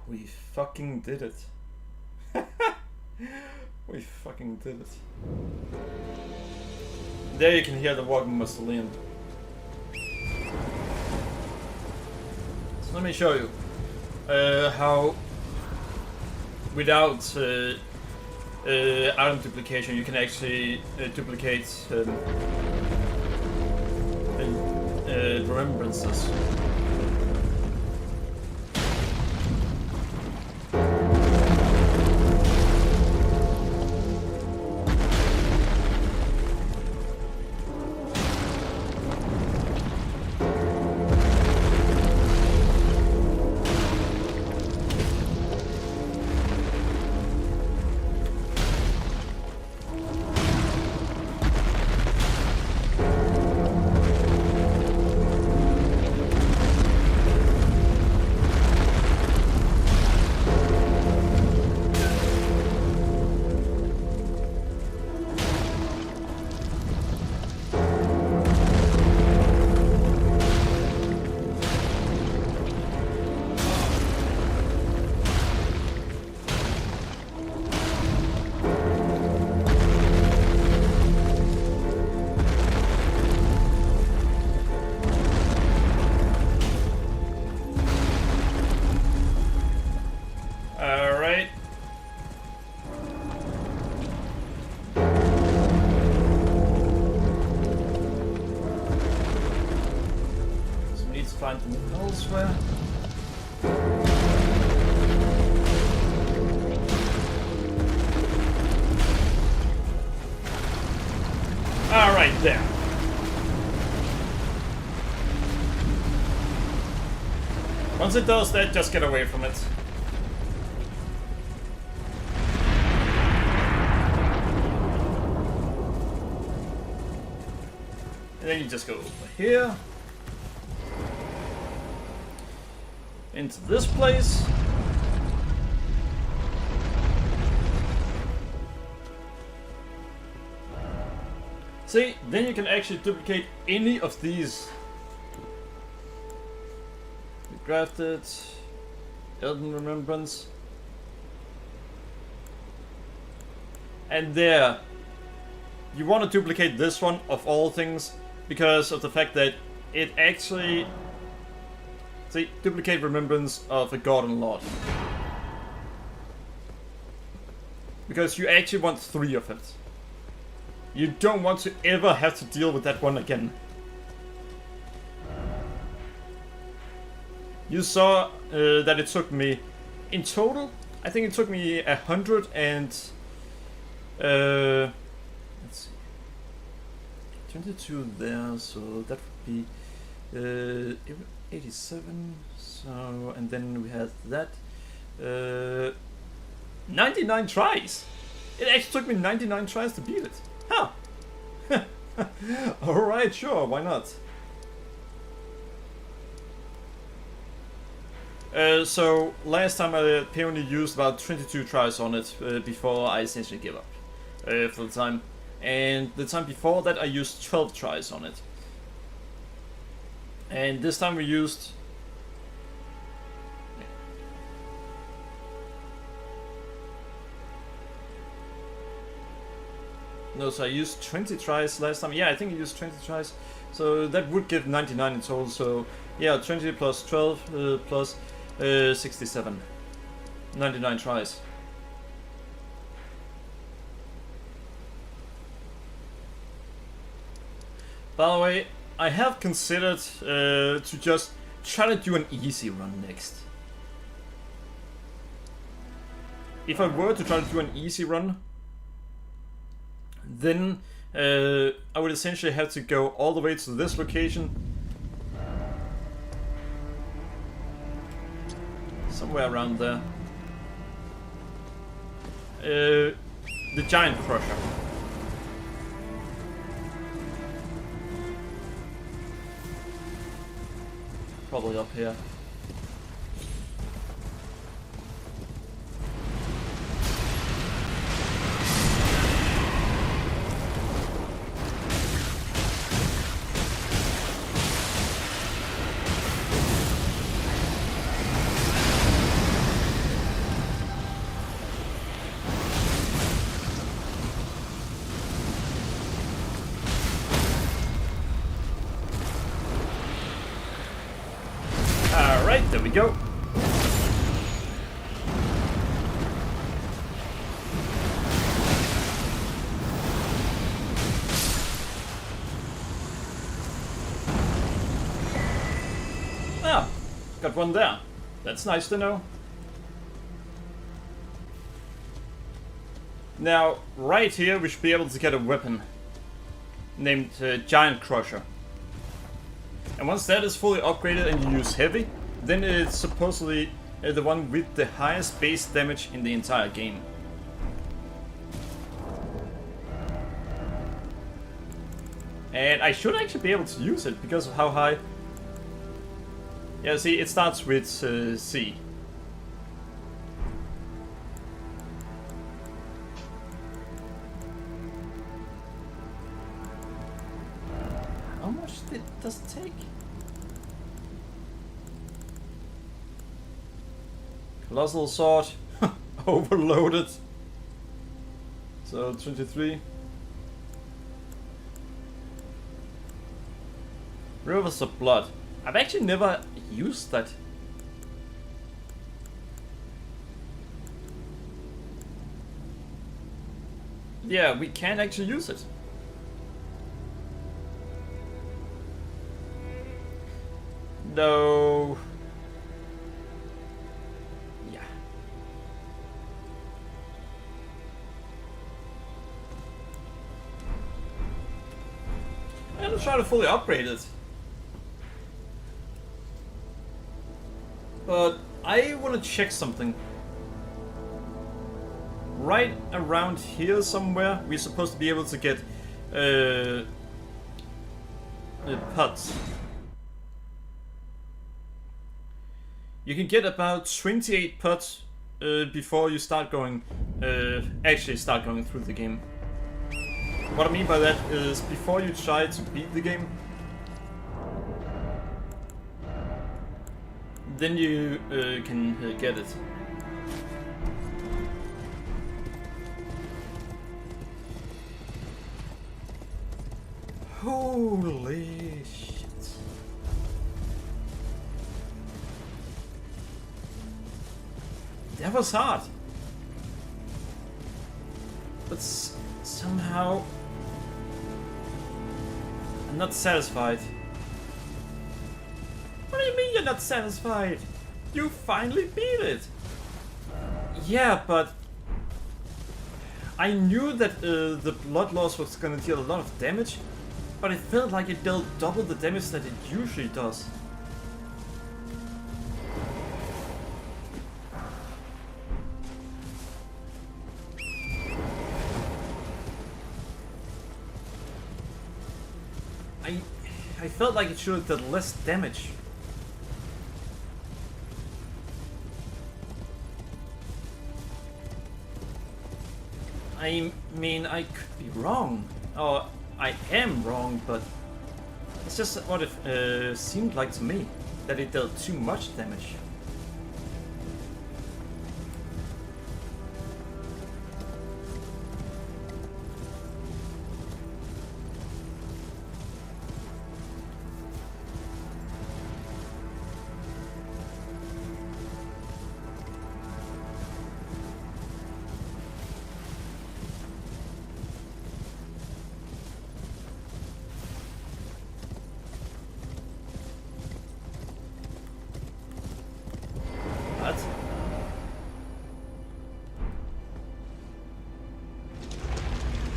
Speaker 1: We fucking did it. We fucking did it. There you can hear the walking mausoleum. So let me show you how without item duplication you can actually duplicate remembrances. Find them elsewhere. Alright, there. Once it does that, just get away from it. And then you just go over here. Into this place. See, then you can actually duplicate any of these. Grafted, Elden Remembrance. And there, you want to duplicate this one of all things because of the fact that it actually... See, duplicate remembrance of a god and lord. Because you actually want 3 of it. You don't want to ever have to deal with that one again. You saw that it took me, in total, I think it took me 100 and... let's see. 22 there, so that would be... 87, so, and then we had that, 99 tries! It actually took me 99 tries to beat it. Huh! Alright, sure, why not? So, last time I apparently used about 22 tries on it before I essentially gave up for the time. And the time before that I used 12 tries on it. And this time we used... No, so I used 20 tries last time. Yeah, I think I used 20 tries. So that would give 99 in total. So yeah, 20 plus 12 plus 67. 99 tries. By the way, I have considered to just try to do an easy run next. If I were to try to do an easy run, then I would essentially have to go all the way to this location. Somewhere around there. The Giant Crusher. Probably up here.
Speaker 2: Alright, there we go. Ah, got one there. That's nice to know. Now, right here we should be able to get a weapon named Giant Crusher. And once that is fully upgraded and you use heavy, then it's supposedly the one with the highest base damage in the entire game. And I should actually be able to use it because of how high... Yeah, see, it starts with C. How much does it take? Colossal Sword. Overloaded. So, 23. Rivers of Blood. I've actually never used that. Yeah, we can actually use it. No. Yeah. I'm gonna try to fully upgrade it. But I want to check something. Right around here somewhere, we're supposed to be able to get pots. You can get about 28 pots before you start going, actually start going through the game. What I mean by that is before you try to beat the game, then you can get it. Holy shit. That was hard. But somehow I'm not satisfied. What do you mean you're not satisfied? You finally beat it! Yeah, but... I knew that the blood loss was gonna deal a lot of damage, but it felt like it dealt double the damage that it usually does. I felt like it should have done less damage. I mean, I could be wrong. Or I am wrong, but it's just what it seemed like to me. That it dealt too much damage.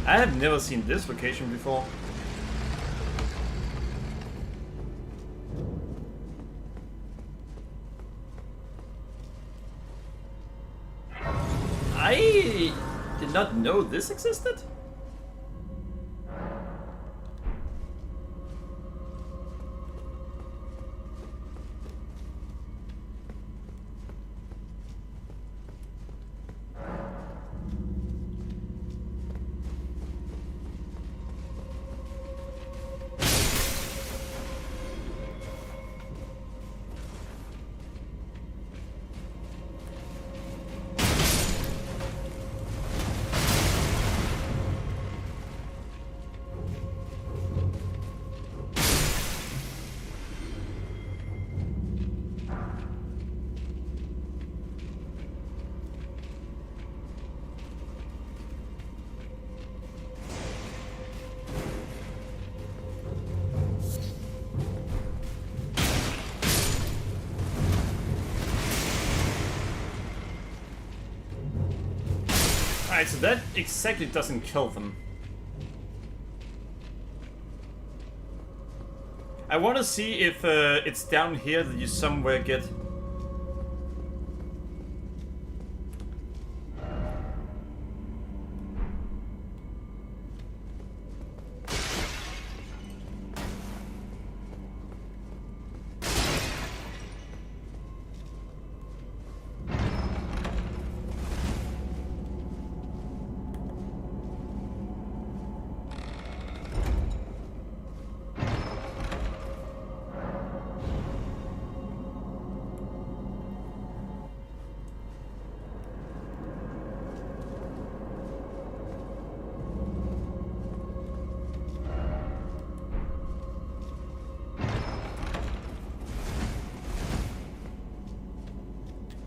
Speaker 2: I have never seen this location before. I did not know this existed.
Speaker 1: Alright, so that exactly doesn't kill them. I want to see if it's down here that you somewhere get...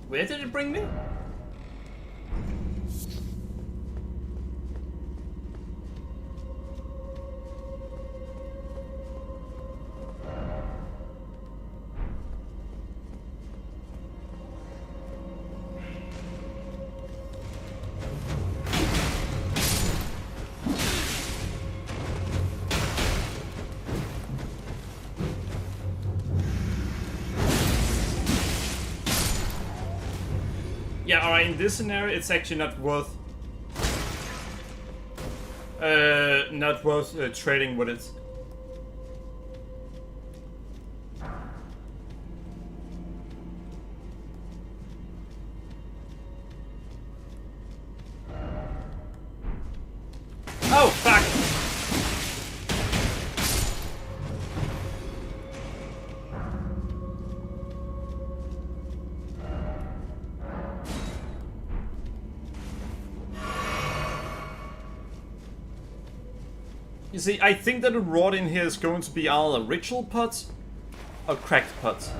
Speaker 1: Where did it bring me? Yeah, alright, in this scenario, it's actually not worth... trading with it. Oh, fuck! You see, I think that the rod in here is going to be either ritual pots or cracked pots.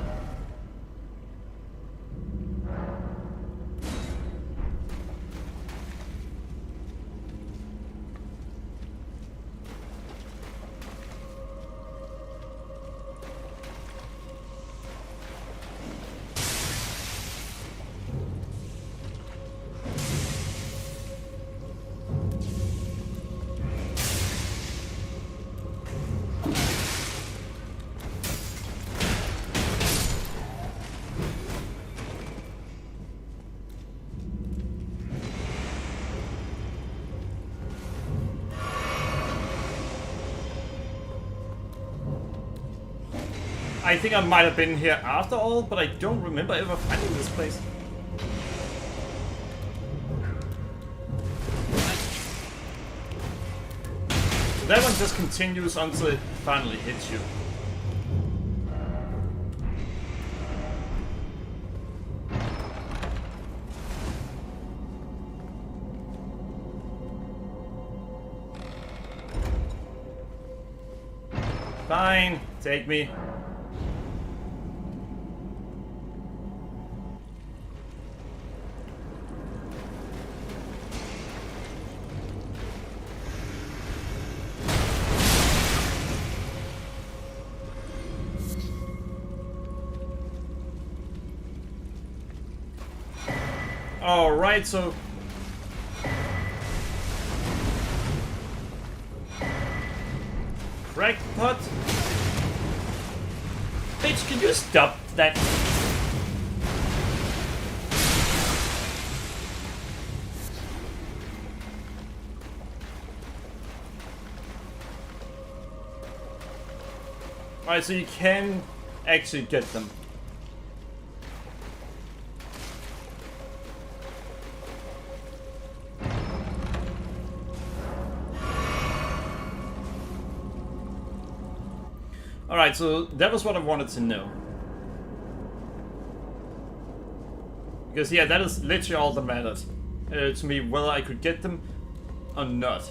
Speaker 1: I think I might have been here after all, but I don't remember ever finding this place. So that one just continues until it finally hits you. Fine, take me. Alright, so... Cracked pot? Bitch, can you stop that? Alright, so you can actually get them. Alright, so that was what I wanted to know. Because yeah, that is literally all that matters to me, whether I could get them or not.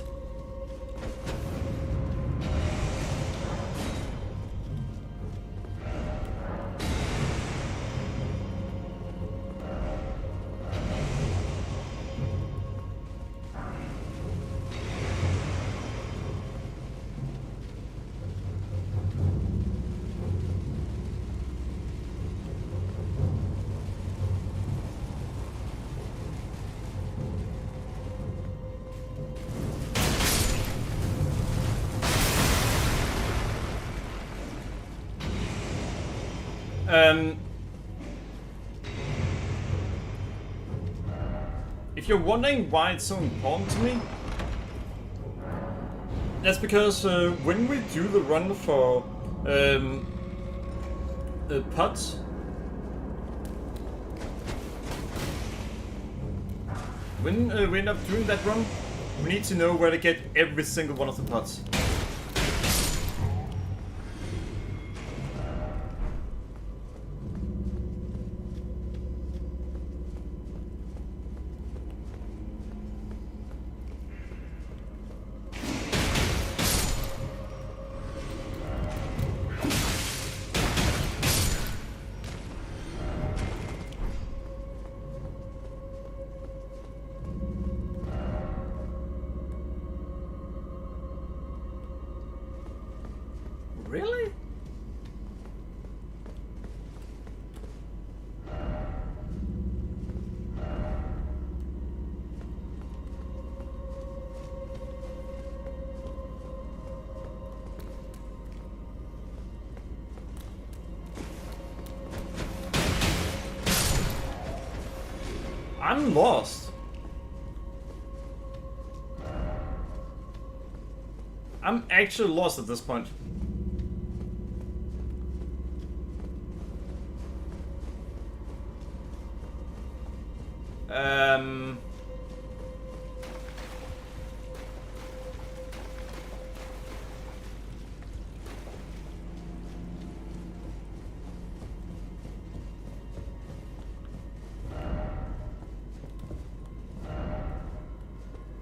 Speaker 1: If you're wondering why it's so important to me, that's because when we do the run for pots, when we end up doing that run, we need to know where to get every single one of the pots. Really? I'm lost. I'm actually lost at this point.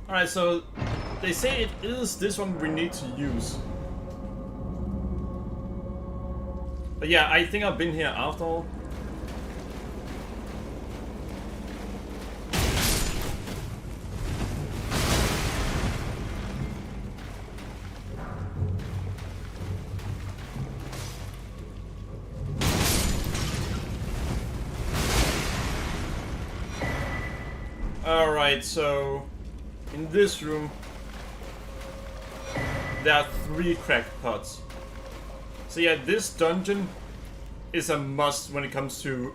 Speaker 1: Alright, so they say it is this one we need to use. But yeah, I think I've been here after all. Alright, so in this room there are 3 cracked pots. So yeah, this dungeon is a must when it comes to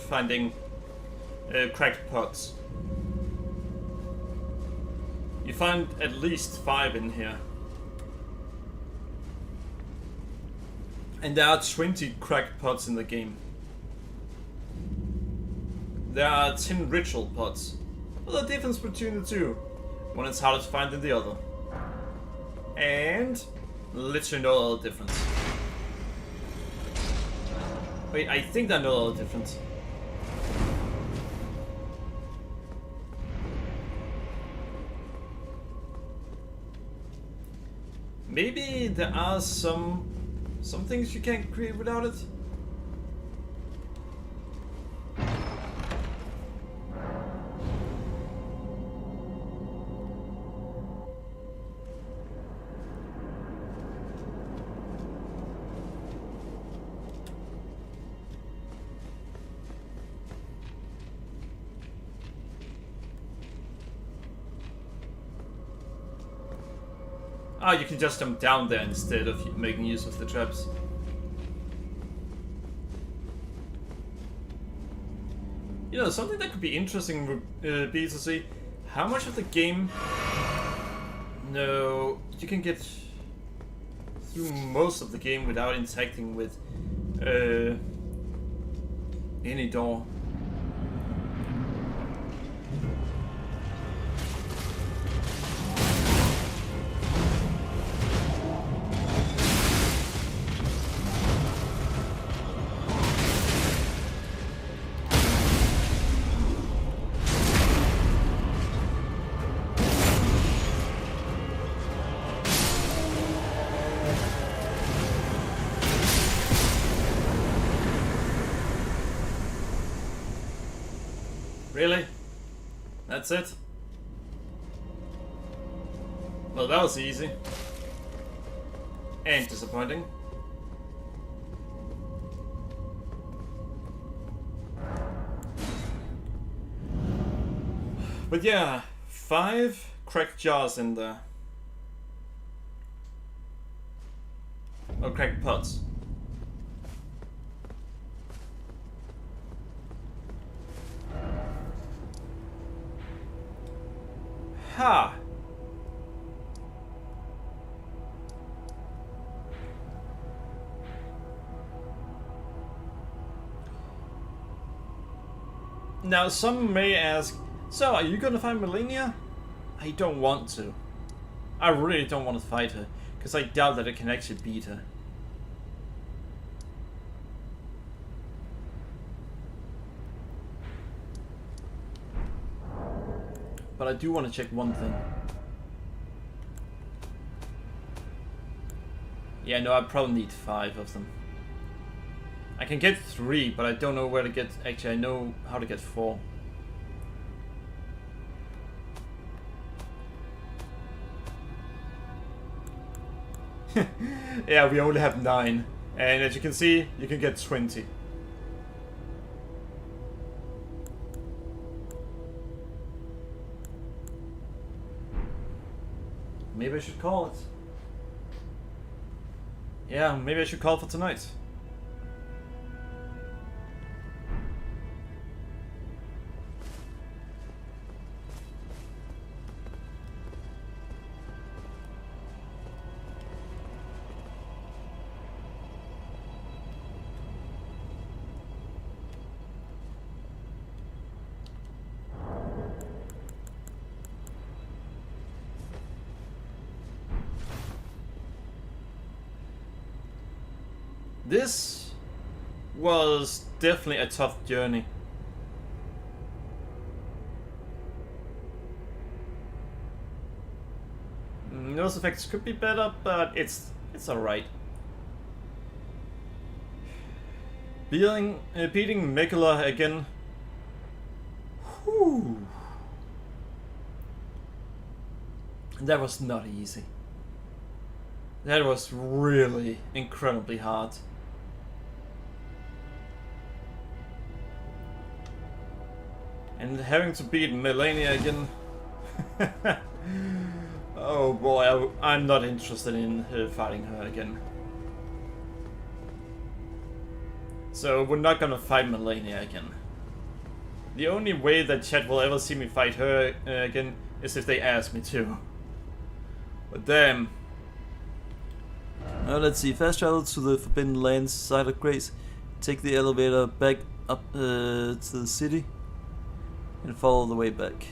Speaker 1: finding cracked pots. You find at least 5 in here. And there are 20 cracked pots in the game. There are 10 ritual pots. What's the difference between the two? One is harder to find than the other. And literally no other difference. Wait, I think I know the other difference. Maybe there are some things you can't create without it. Ah, you can just jump down there instead of making use of the traps. You know, something that could be interesting would be to see how much of the game... No, you can get through most of the game without interacting with any door. Really? That's it? Well, that was easy. And disappointing. But yeah, 5 cracked jars in there. Or cracked pots.
Speaker 2: Ha! Now, some may ask, so are you gonna fight Melania? I don't want to. I really don't want to fight her, because I doubt that I can actually beat her. But I do want to check one thing. Yeah, no, I probably need 5 of them. I can get 3, but I don't know where to get... Actually, I know how to get 4. Yeah, we only have 9. And as you can see, you can get 20. Maybe I should call it. Yeah, maybe I should call for tonight. This was definitely a tough journey. Those effects could be better, but it's alright. Beating Megala again. Whew. That was not easy. That was really incredibly hard. And having to beat Melania again. Oh boy, I'm not interested in fighting her again. So we're not gonna fight Melania again. The only way that chat will ever see me fight her again is if they ask me to. But damn.
Speaker 4: Let's see. Fast travel to the Forbidden Lands, site of Grace. Take the elevator back up to the city and follow the way back.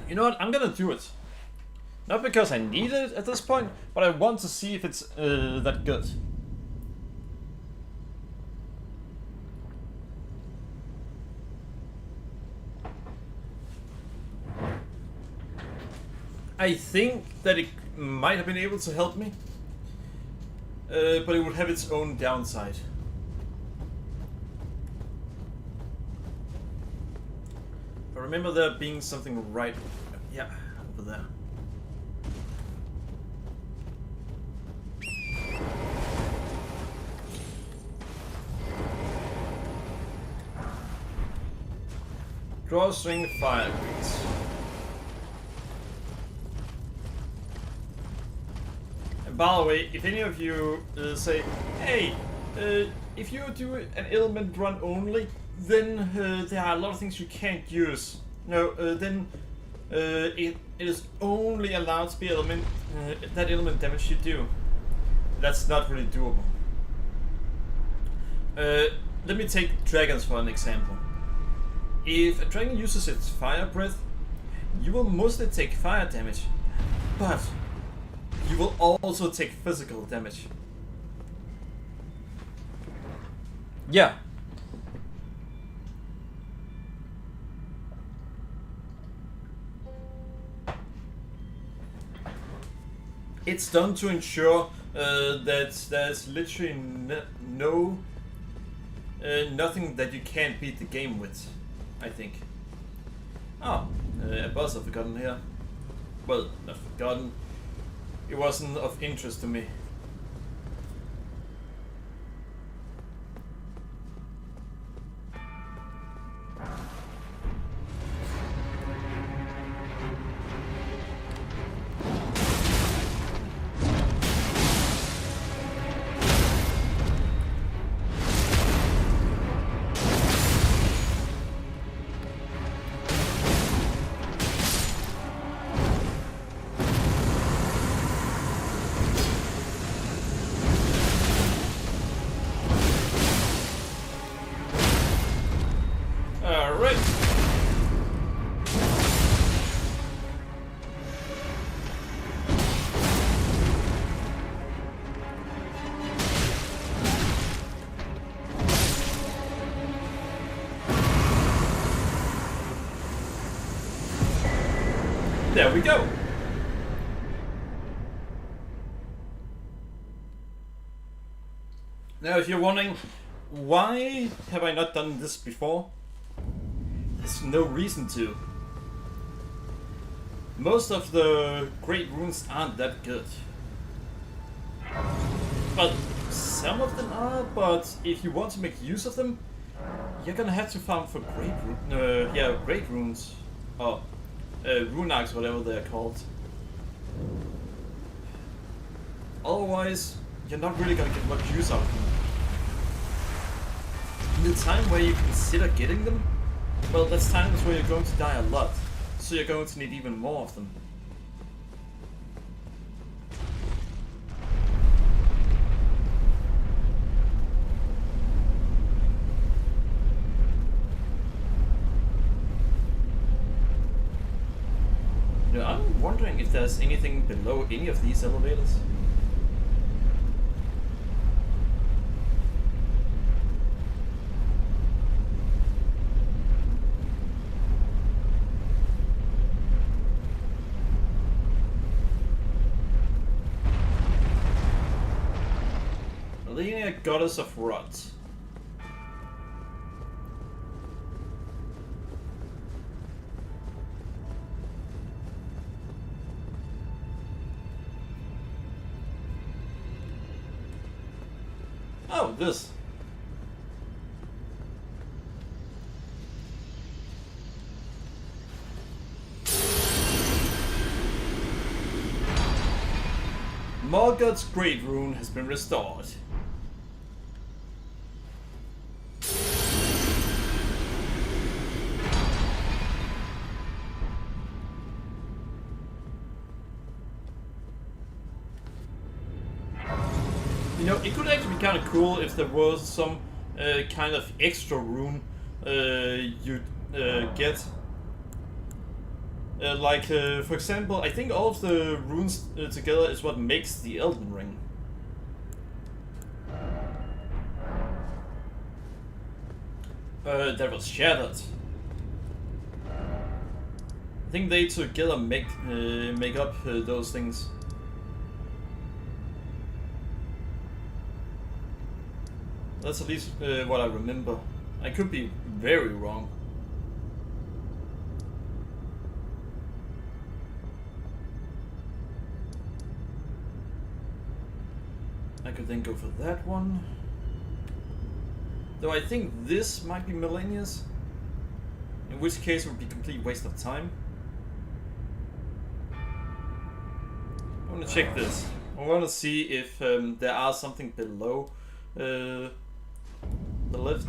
Speaker 2: You know what? I'm gonna do it. Not because I need it at this point, but I want to see if it's that good. I think that it might have been able to help me, but it would have its own downside. I remember there being something right, yeah, over there. Drawstring fire grease. And by the way, if any of you say, hey, if you do an element run only, then there are a lot of things you can't use. No, then it is only allowed to be that element damage you do. That's not really doable. Let me take dragons for an example. If a dragon uses its fire breath, you will mostly take fire damage, but you will also take physical damage. Yeah. It's done to ensure that there's literally nothing that you can't beat the game with, I think. Oh, a boss I've forgotten here. Well, not forgotten. It wasn't of interest to me. Alright. There we go. Now, if you're wondering, why have I not done this before? There's no reason to. Most of the great runes aren't that good. But some of them are, but if you want to make use of them, you're gonna have to farm for great runes. Or rune arcs, whatever they're called. Otherwise, you're not really gonna get much use out of them. In the time where you consider getting them, well, that's times where you're going to die a lot, so you're going to need even more of them. Now, I'm wondering if there's anything below any of these elevators. Linear Goddess of Rot. Oh, this. Morgoth's Great Rune has been restored. You know, it could actually be kind of cool if there was some kind of extra rune you'd get. For example, I think all of the runes together is what makes the Elden Ring. That was shattered. I think they together make up those things. That's at least what I remember. I could be very wrong. I could then go for that one. Though I think this might be Millennius. In which case it would be a complete waste of time. I want to check this. I want to see if there are something below the lift.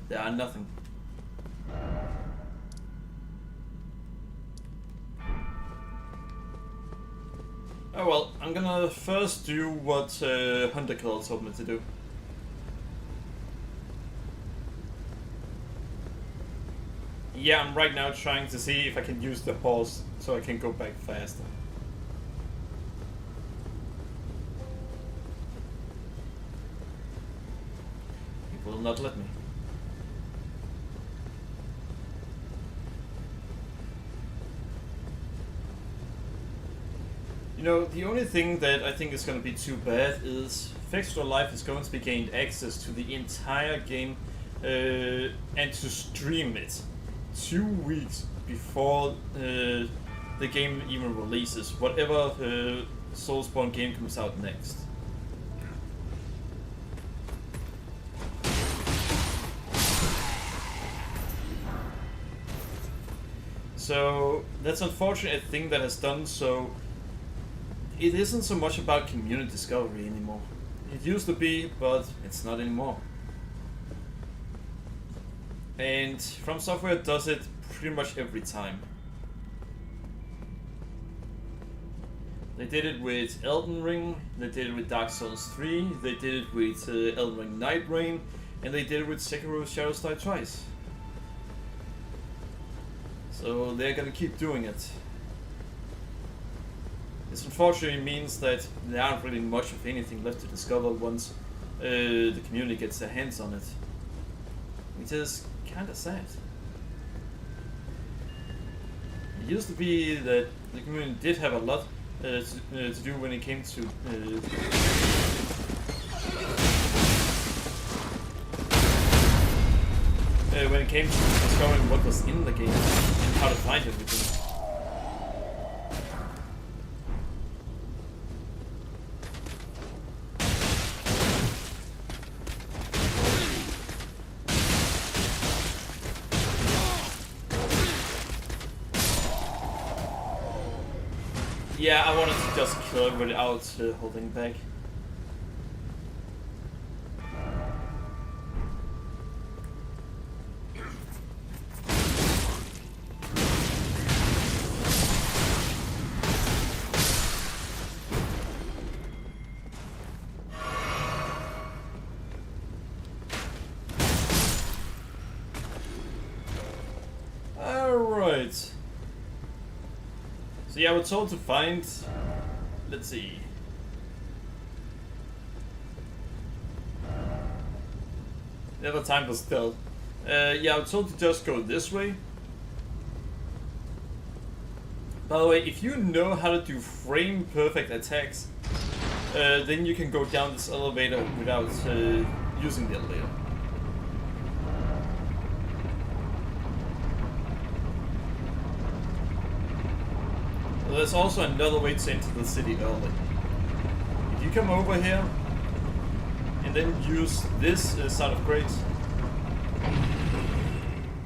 Speaker 2: There are nothing. Oh well, I'm gonna first do what Hunter Killer told me to do. Yeah, I'm right now trying to see if I can use the horse so I can go back faster. It will not let me. You know, the only thing that I think is going to be too bad is Extra Life is going to be gained access to the entire game and to stream it 2 weeks before the game even releases, whatever Soulspawn game comes out next. So that's unfortunate thing that has done so. It isn't so much about community discovery anymore. It used to be, but it's not anymore. And From Software does it pretty much every time. They did it with Elden Ring, they did it with Dark Souls 3, they did it with Elden Ring Night Rain, and they did it with Sekiro Shadows Die Twice. So they're gonna keep doing it. This unfortunately means that there aren't really much of anything left to discover once the community gets their hands on it. Which is kinda sad. It used to be that the community did have a lot to do when it came to discovering what was in the game and how to find everything. Yeah, I wanted to just kill it without holding back. Alright. So yeah, we're told to find... Let's see. Never time for stealth. Yeah, I was told to just go this way. By the way, if you know how to do frame perfect attacks, then you can go down this elevator without using the elevator. There's also another way to enter the city early. If you come over here and then use this side of grace,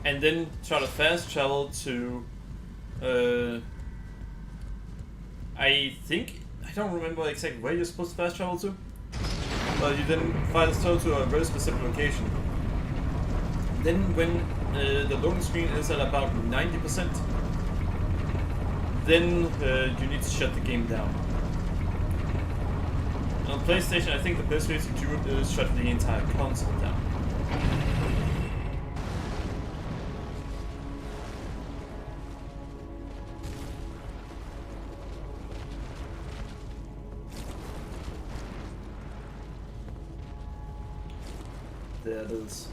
Speaker 2: and then try to fast travel to I don't remember exactly where you're supposed to fast travel to, but you then fast travel to a very specific location. Then when the loading screen is at about 90%, then you need to shut the game down. On PlayStation, I think the best way to do it is shut the entire console down. There it is.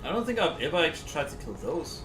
Speaker 2: I don't think I've ever actually tried to kill those.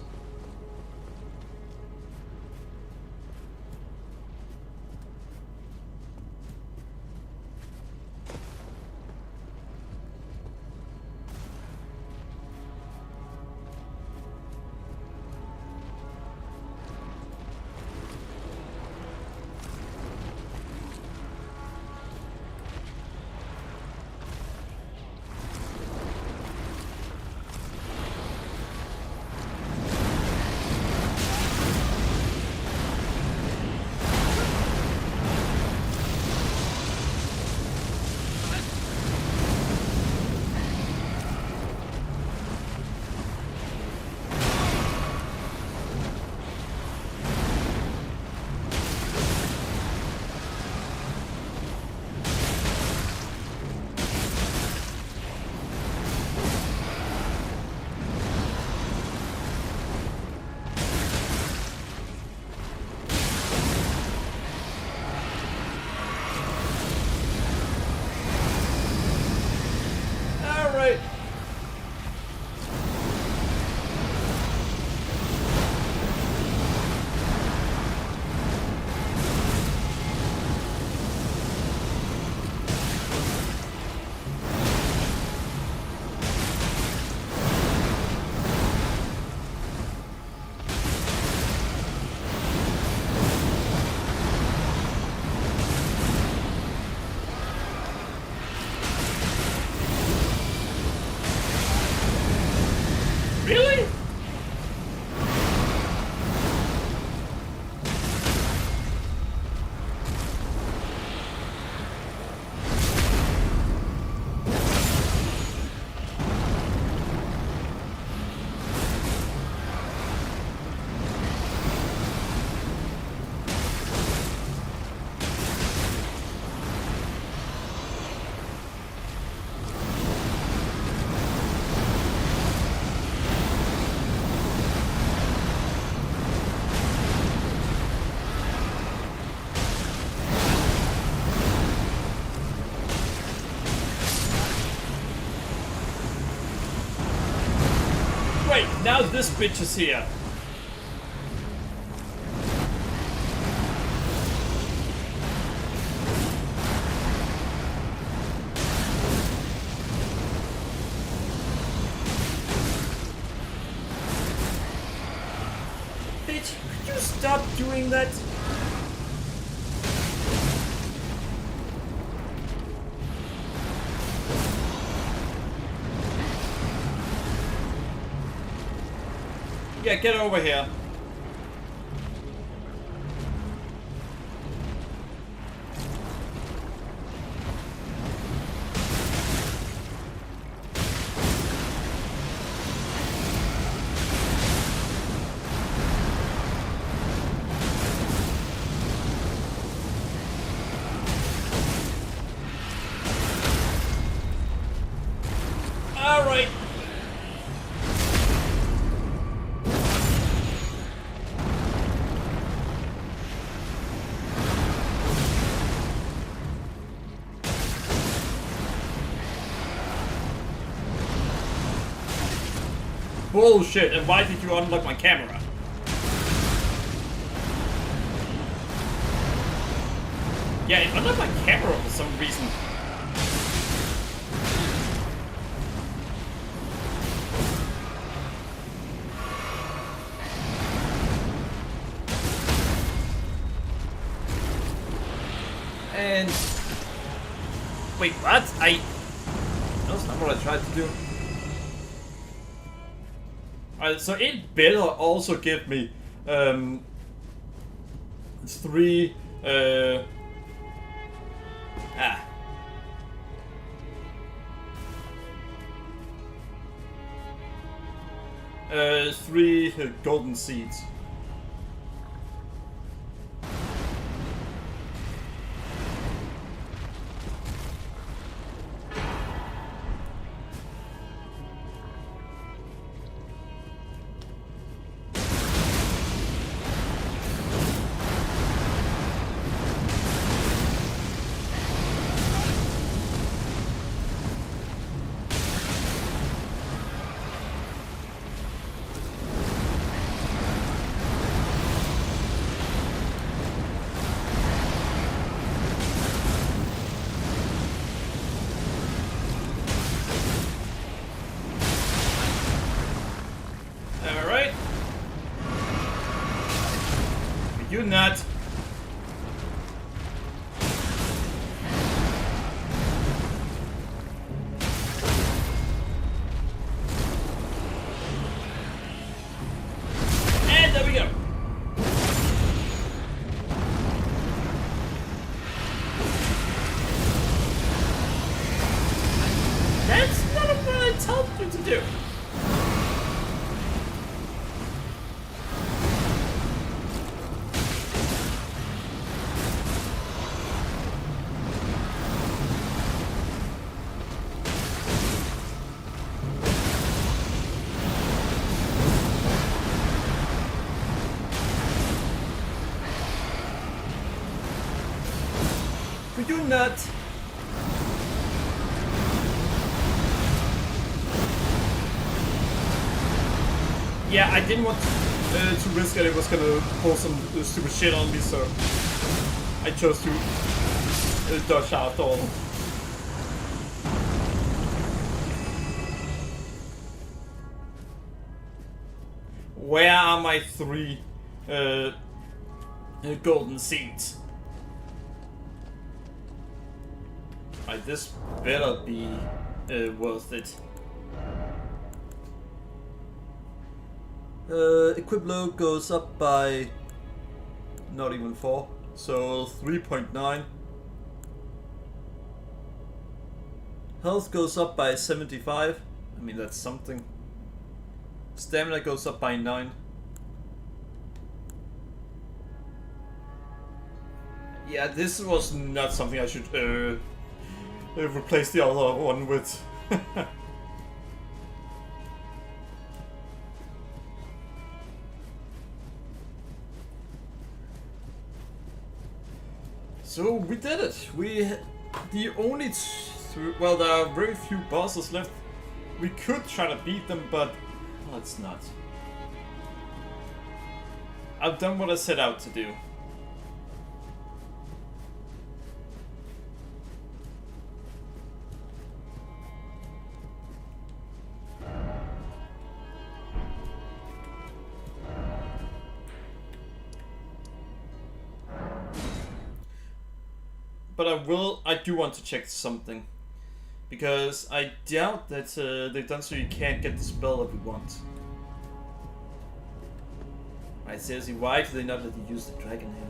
Speaker 2: now this bitch is here. Bitch, could you stop doing that? Yeah, get over here. All right. Bullshit, and why did you unlock my camera? Yeah, it unlocked my camera for some reason. And... wait, what? That's not what I tried to do. Alright, so it better also give me 3 3 golden seeds. Alright. You not. And there we go. That's not what I told you to do. Could you not? Yeah, I didn't want to risk that it was gonna pull some stupid shit on me, so I chose to dodge out all. Where are my 3 golden seeds? Alright, this better be worth it.
Speaker 4: Equip load goes up by not even 4, so 3.9. Health goes up by 75. I mean, that's something. Stamina goes up by 9.
Speaker 2: Yeah, this was not something I should replace the other one with. So we did it. The only well, there are very few bosses left. We could try to beat them, but Well, it's not. I've done what I set out to do. But I do want to check something. Because I doubt that they've done so you can't get the spell that we want. Right, seriously, why do they not let you use the dragon here?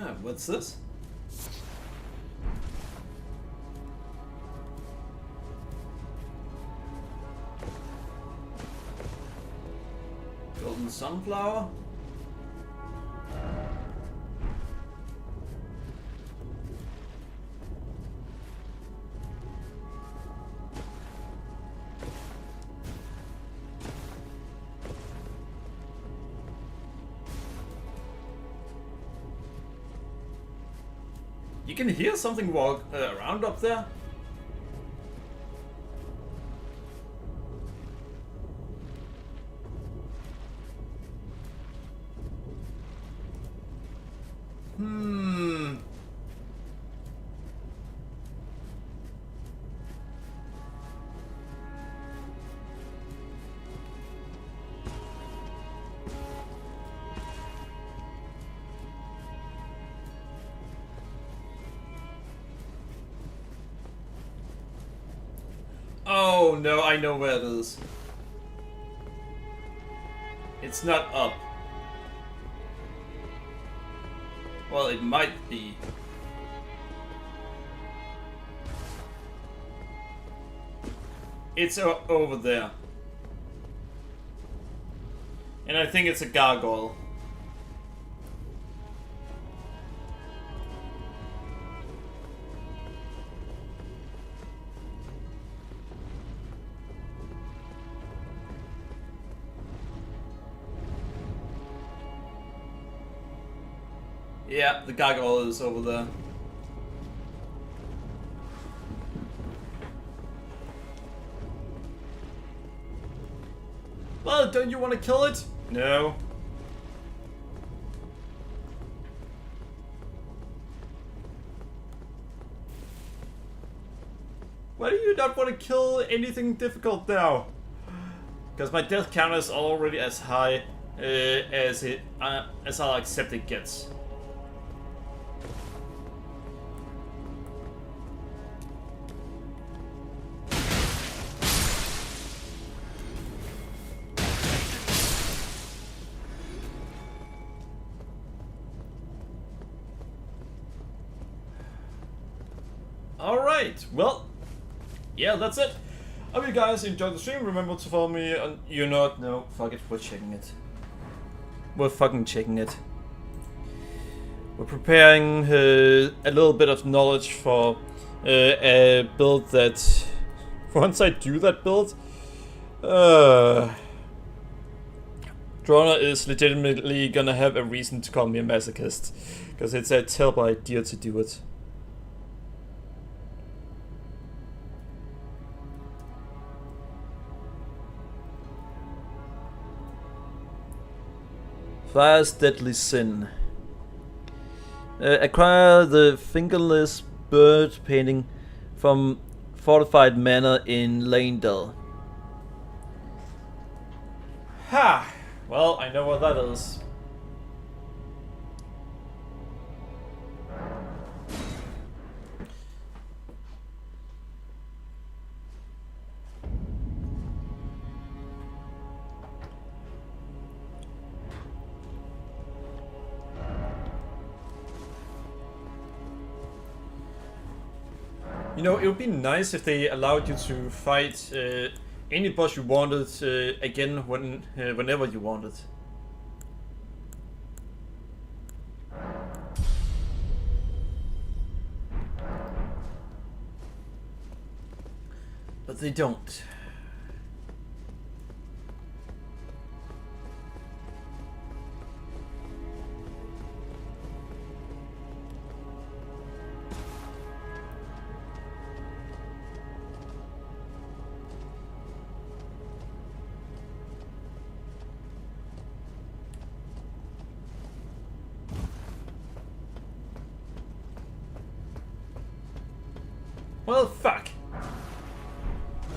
Speaker 2: Huh, what's this? Golden sunflower? You can hear something walk around up there. Oh no, I know where it is. It's not up. Well, it might be. It's over there. And I think it's a gargoyle. Yeah, the gargoyle is over there. Well, don't you want to kill it? No. Why do you not want to kill anything difficult now? Because my death counter is already as high as I'll accept it gets. Alright, well, yeah, that's it. I hope you guys enjoyed the stream. Remember to follow me on... You know what? No, fuck it, we're checking it. We're fucking checking it. We're preparing a little bit of knowledge for a build that... Once I do that build... Drona is legitimately gonna have a reason to call me a masochist. Because it's a terrible idea to do it. Fire's deadly sin. Acquire the fingerless bird painting from fortified manor in Landell. Ha! Well, I know what that is. You know, it would be nice if they allowed you to fight any boss you wanted again whenever you wanted. But they don't. Well, fuck.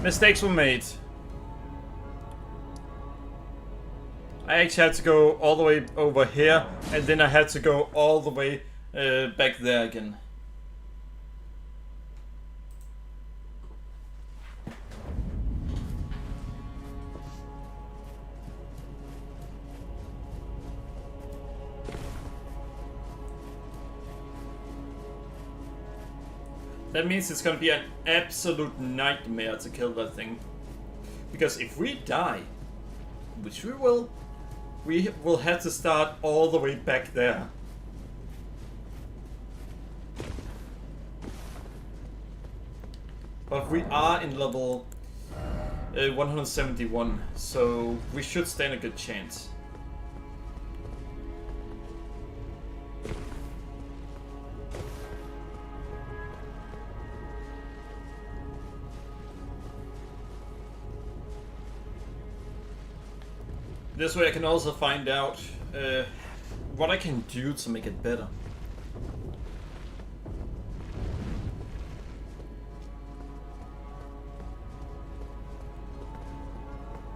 Speaker 2: Mistakes were made. I actually had to go all the way over here, and then I had to go all the way back there again. That means it's gonna be an absolute nightmare to kill that thing. Because if we die, which we will have to start all the way back there. But we are in level 171, so we should stand a good chance. This way I can also find out what I can do to make it better.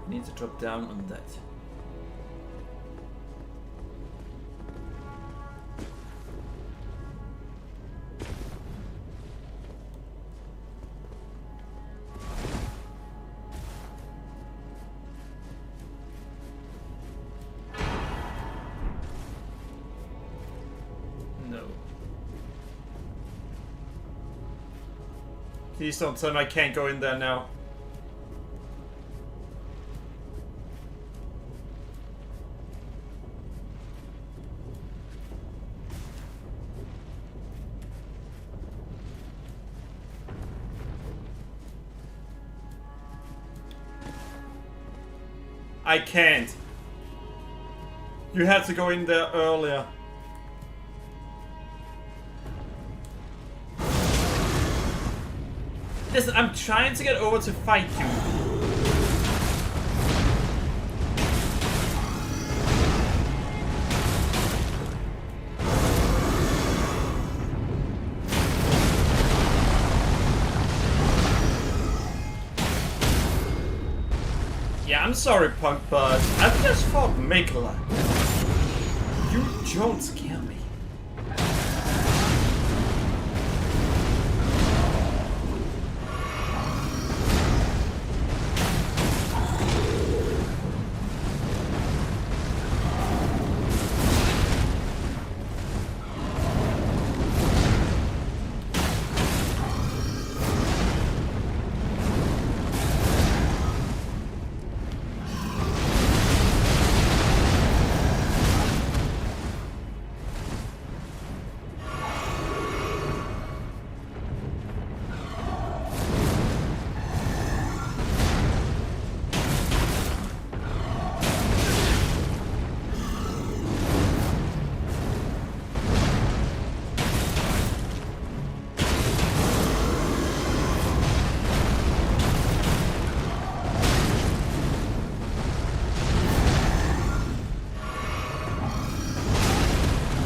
Speaker 2: I need to drop down on that. Please don't tell me I can't go in there now. I can't. You had to go in there earlier. Listen, I'm trying to get over to fight you. Yeah, I'm sorry, punk, but I've just fought Mikola. You don't scare me.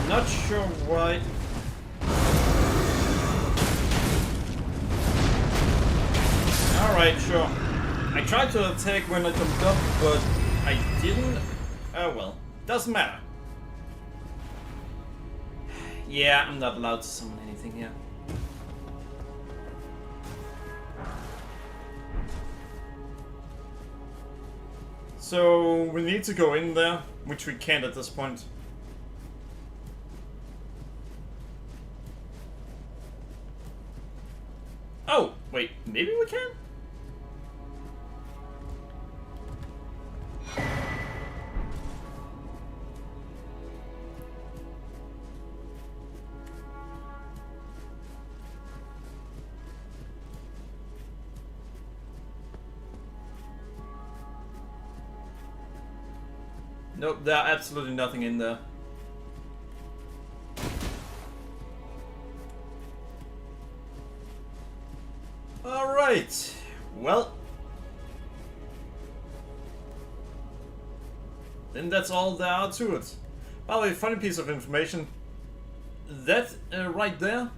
Speaker 2: Not sure why. Alright, sure. I tried to attack when I jumped up, but I didn't. Oh well. Doesn't matter. Yeah, I'm not allowed to summon anything here. So we need to go in there, which we can't at this point.
Speaker 1: Oh, wait, maybe we can? Nope, there's absolutely nothing in there. Alright, well. Then that's all there are to it. By the way, funny piece of information. That right there,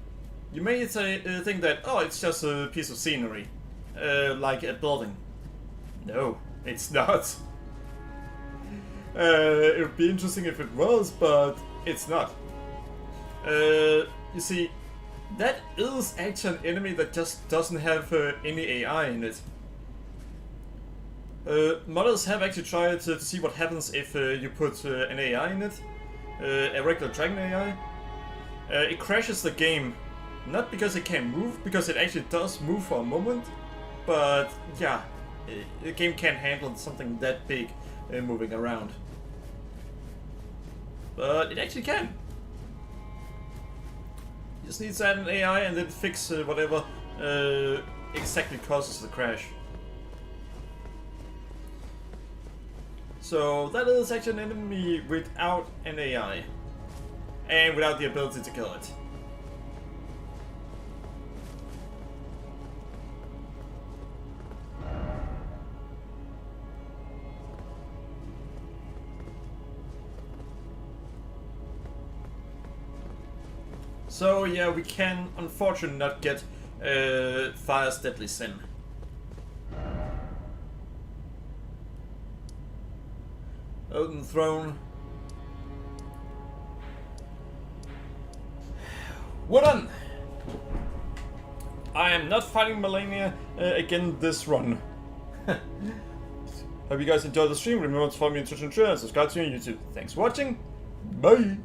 Speaker 1: you may say, think that, oh, it's just a piece of scenery. Like a building. No, it's not. It would be interesting if it was, but it's not. You see, that is actually an enemy that just doesn't have any AI in it. Modders have actually tried to see what happens if you put an AI in it, a regular dragon AI. It crashes the game, not because it can't move, because it actually does move for a moment, but yeah, the game can't handle something that big moving around. But it actually can. You just need to add an AI and then fix whatever exactly causes the crash. So that is actually an enemy without an AI. And without the ability to kill it. So yeah, we can unfortunately not get Fire's Deadly Sin. Elden Throne. We're done! I am not fighting Melania again this run. Hope you guys enjoyed the stream. Remember to follow me on Twitch and Twitter and subscribe to me on YouTube. Thanks for watching. Bye!